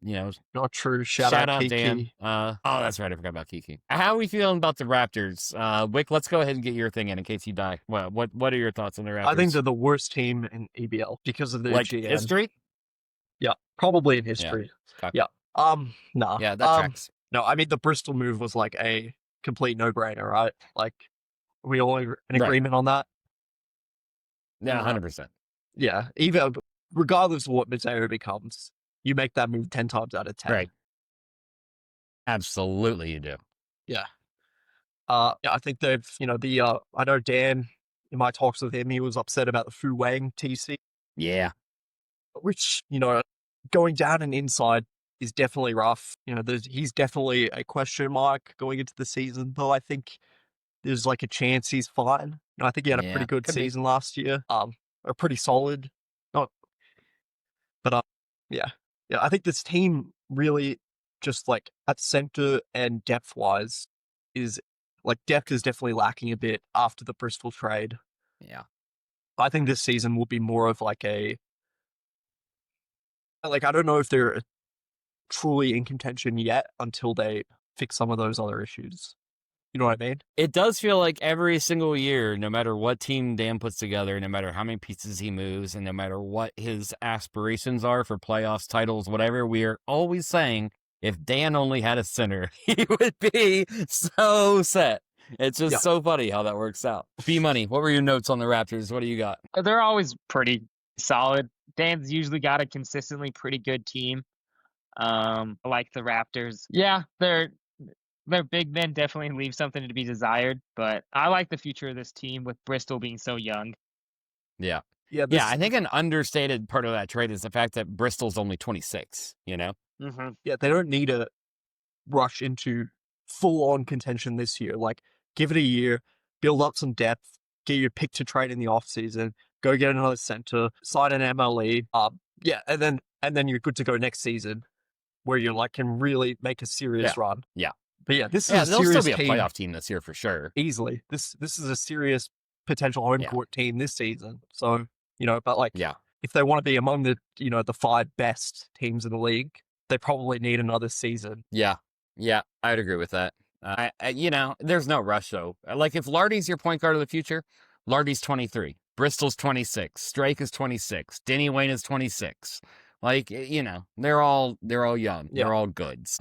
you know, Not true. Shout out Kiki. Dan. Oh, that's right. I forgot about Kiki. How are we feeling about the Raptors? Wick, let's go ahead and get your thing in case you die. What are your thoughts on the Raptors? I think they're the worst team in EBL because of their like GM. history. Yeah, probably in history. Okay. Yeah. No. Yeah, that tracks. No, I mean the Bristol move was like a complete no-brainer, right? Like, we all in agreement on that. Yeah, 100%. Yeah, even regardless of what Mateo becomes, you make that move 10 times out of 10. Right. Absolutely, you do. Yeah. Yeah, I think they've, you know, I know Dan, in my talks with him, he was upset about the Fu Wang TC, Yeah. which, you know, going down and inside is definitely rough. You know, he's definitely a question mark going into the season, though I think there's like a chance he's fine. You know, I think he had a pretty good season last year. A pretty solid. Yeah. I think this team really just like at center and depth wise is like depth is definitely lacking a bit after the Bristol trade. Yeah. I think this season will be more of like I don't know if they're truly in contention yet until they fix some of those other issues. You know what I mean? It does feel like every single year, no matter what team Dan puts together, no matter how many pieces he moves, and no matter what his aspirations are for playoffs, titles, whatever, we are always saying, if Dan only had a center, he would be so set. It's just so funny how that works out. B-Money, what were your notes on the Raptors? What do you got? They're always pretty solid Dan's usually got a consistently pretty good team. Like the Raptors. Yeah, their big men definitely leave something to be desired, but I like the future of this team with Bristol being so young. Yeah. Yeah, Yeah, I think an understated part of that trade is the fact that Bristol's only 26, you know? Mm-hmm. yeah, they don't need to rush into full-on contention this year. Like, give it a year, build up some depth, get your pick to trade in the offseason, go get another center, sign an MLE. Yeah, and then you're good to go next season, where you like can really make a serious run. Yeah. But yeah, this is Yeah, a they'll serious still be a team playoff team this year for sure. easily. This is a serious potential home Yeah. court team this season. So, but like, Yeah. if they want to be among the the 5 best teams in the league, they probably need another season. Yeah. Yeah, I'd agree with that. There's no rush though. Like if Lardy's your point guard of the future, Lardy's 23, Bristol's 26, Drake is 26, Denny Wayne is 26. Like, they're all young. Yeah. They're all goods.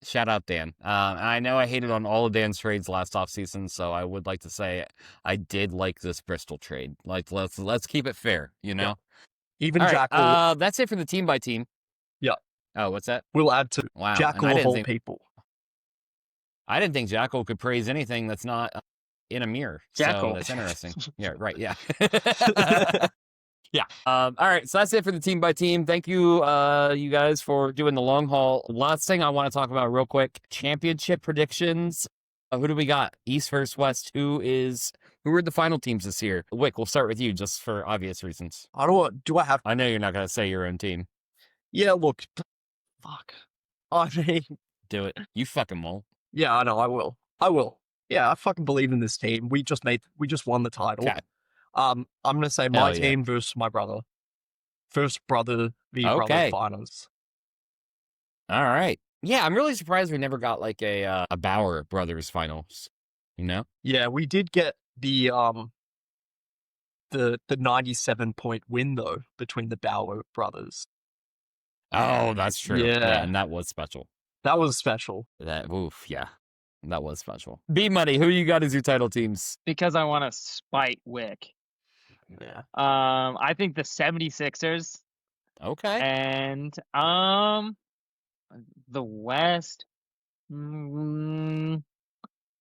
Shout out Dan. I know I hated on all of Dan's trades last offseason, so I would like to say I did like this Bristol trade. Like let's keep it fair, Yeah. Even All right, Jackal that's it for the team by team. Yeah. Oh, what's that? will add to Wow. and Jackal I of didn't all think- people. I didn't think Jackal could praise anything that's not in a mirror. Jackal. So that's interesting. Yeah, right. Yeah. Yeah. All right. So that's it for the team by team. Thank you, you guys, for doing the long haul. Last thing I want to talk about real quick: championship predictions. Who do we got? East versus West. Who are the final teams this year? Wick, we'll start with you, just for obvious reasons. I don't want. Do I have? I know you're not gonna say your own team. Yeah. Look. Fuck. I mean. Do it. You fucking won't. Yeah. I know. I will. Yeah. I fucking believe in this team. We just won the title. Okay. I'm gonna say my Hell yeah. team versus my brother. First brother v brother Okay. finals. All right. Yeah, I'm really surprised we never got like a Bauer Brothers finals. Yeah, we did get the 97-point win though between the Bauer brothers. Oh, that's true. Yeah. And that was special. That was special. That was special. B-Money, who you got as your title teams? Because I want to spite Wick. Yeah. I think the 76ers Okay. and the West.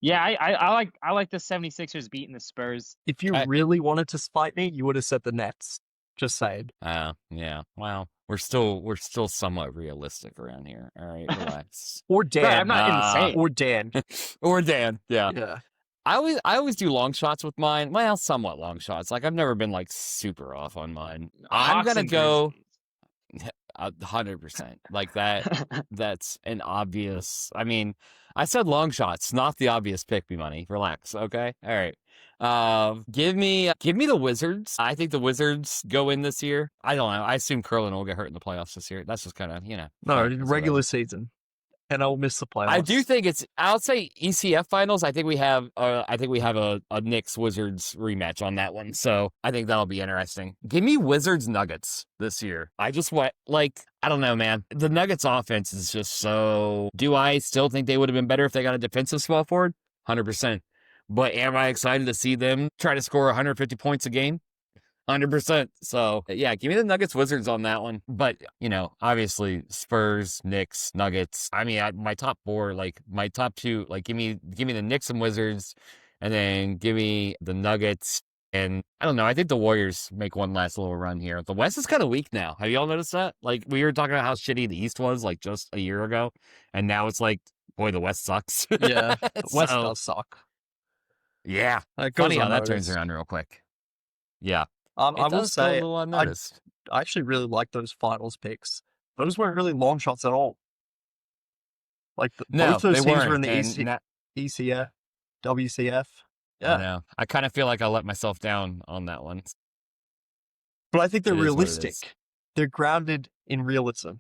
Yeah, I like the 76ers beating the Spurs. If you really wanted to spite me, you would have said the Nets. Just saying. Yeah. Well, we're still somewhat realistic around here. All right, relax. Or Dan. Right, I'm not insane. Or Dan. Or Dan. Yeah. Yeah. I always do long shots with mine. Well, somewhat long shots. Like I've never been like super off on mine. I'm Hawks gonna and go Grizzlies. 100%. Like that. That's an obvious. I mean, I said long shots, not the obvious pick. B-Money. Relax. Okay. All right. Give me the Wizards. I think the Wizards go in this year. I don't know. I assume Curlin will get hurt in the playoffs this year. That's just kind of No, that's what regular season. And I'll miss the playoffs. I do think I'll say ECF finals. I think we have a Knicks Wizards rematch on that one. So I think that'll be interesting. Give me Wizards Nuggets this year. I just I don't know, man. The Nuggets offense is just so. Do I still think they would have been better if they got a defensive small forward? 100%. But am I excited to see them try to score 150 points a game? 100%. So, yeah, give me the Nuggets Wizards on that one. But, obviously, Spurs, Knicks, Nuggets. I mean, my top 4, my top 2, give me the Knicks and Wizards, and then give me the Nuggets. And I don't know. I think the Warriors make one last little run here. The West is kind of weak now. Have y'all noticed that? Like, we were talking about how shitty the East was, just a year ago. And now it's like, boy, the West sucks. Yeah. West So, does suck. Yeah. That goes Funny how that turns unnoticed. around real quick. Yeah. I It will does go a say, little unnoticed. I actually really like those finals picks. Those weren't really long shots at all. No, both those they teams weren't. were in the and ECF, WCF. I Yeah. know. I kind of feel like I let myself down on that one. But I think they're It is what it realistic. is. They're grounded in realism.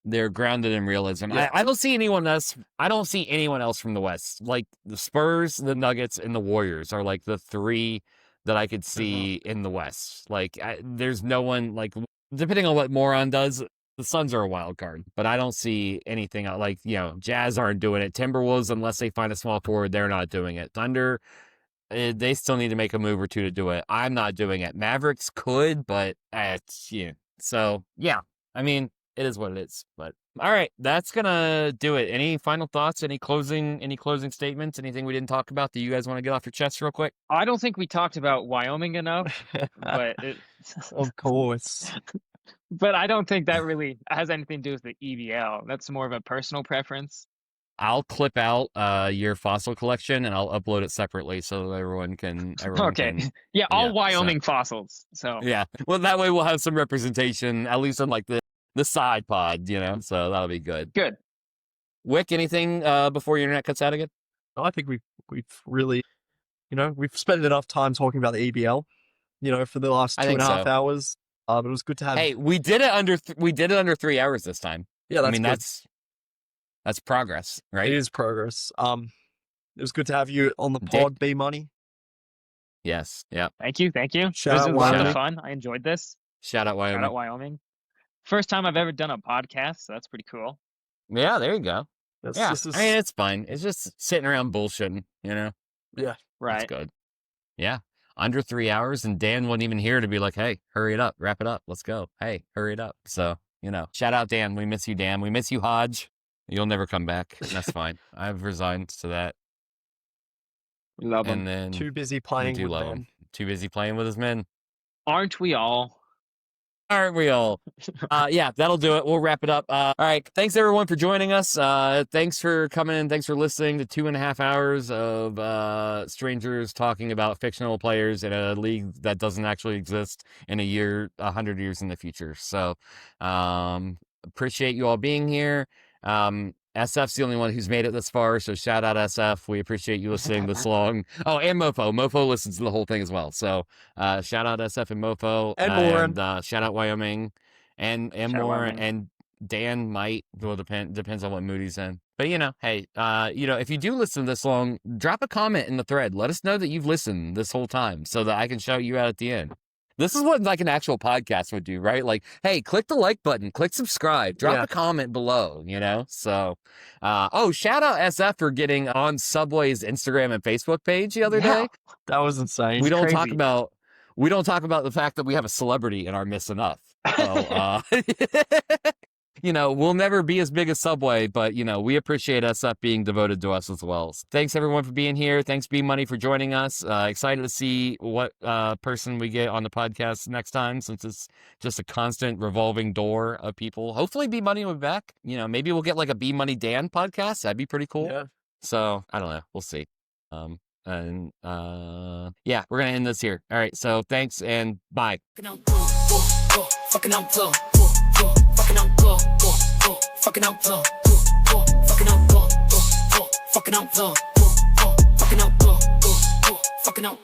They're grounded in realism. Yeah. I don't see anyone else. I don't see anyone else from the West. Like the Spurs, the Nuggets, and the Warriors are like the 3 that I could see in the West. There's no one depending on what Moron does. The Suns are a wild card, but I don't see anything Jazz aren't doing it. Timberwolves, unless they find a small forward, they're not doing it. Thunder, they still need to make a move or two to do it. I'm not doing it. Mavericks could, but it's So yeah, I mean, it is what it is. But all right, that's gonna do it. Any final thoughts? Any closing statements? Anything we didn't talk about that you guys want to get off your chest real quick? I don't think we talked about Wyoming enough, but Of course. but I don't think that really has anything to do with the EBL. That's more of a personal preference. I'll clip out your fossil collection and I'll upload it separately so everyone can. Okay. Yeah, all so- Wyoming fossils. So Yeah. Well, that way we'll have some representation, at least on like the side pod, So that'll be good. good. Wick, anything before your internet cuts out again? I think we've really, we've spent enough time talking about the EBL, for the last I two and think a half so. hours. But it was good to have. Hey, we did it under 3 hours this time. yeah, that's good. That's progress, right? It is progress. It was good to have you on the Dick. pod, B-Money. Yes. Yeah. Thank you. Shout This out was a lot Wyoming. of fun. I enjoyed this. Shout out Shout Wyoming. out Wyoming. First time I've ever done a podcast, so that's pretty cool. Yeah, there you go. This is, I mean, it's fine. It's just sitting around bullshitting, yeah. That's Right. good. Yeah. Under 3 hours, and Dan wasn't even here to be like, hey, hurry it up, wrap it up, let's go. Hey, hurry it up. So, shout out Dan. We miss you, Dan. We miss you, Hodge. You'll never come back. And that's fine. I've resigned to that. We love And them. then Too busy we playing do with love them. him. Too busy playing with his men. Aren't we all? Aren't we all? Yeah, that'll do it. We'll wrap it up. All right. Thanks everyone for joining us. Thanks for coming in. Thanks for listening to 2.5 hours of strangers talking about fictional players in a league that doesn't actually exist in 100 years in the future. So, appreciate you all being here. SF's the only one who's made it this far, so shout out SF. We appreciate you listening this long. Oh, and Mofo. Mofo listens to the whole thing as well. So shout out SF and Mofo. And Lauren. Shout out Wyoming. And Shout out more. Wyoming. And Dan might. Well, depends on what mood he's in. But, hey, if you do listen this long, drop a comment in the thread. Let us know that you've listened this whole time so that I can shout you out at the end. This is what like an actual podcast would do, right? Like, hey, click the like button, click subscribe, drop a comment below, So, shout out SF for getting on Subway's Instagram and Facebook page the other day. That was insane. We don't Crazy. talk about the fact that we have a celebrity in our midst enough. So, we'll never be as big as Subway, but, we appreciate SF being devoted to us as well. So thanks, everyone, for being here. Thanks, B-Money, for joining us. Excited to see what person we get on the podcast next time, since it's just a constant revolving door of people. Hopefully, B-Money will be back. Maybe we'll get like a B-Money Dan podcast. That'd be pretty cool. Yeah. So, I don't know. We'll see. We're going to end this here. All right. So, thanks and bye. Fucking on floor, fucking on floor, fucking on floor, fucking on floor, fucking on floor, fucking on floor, fucking on.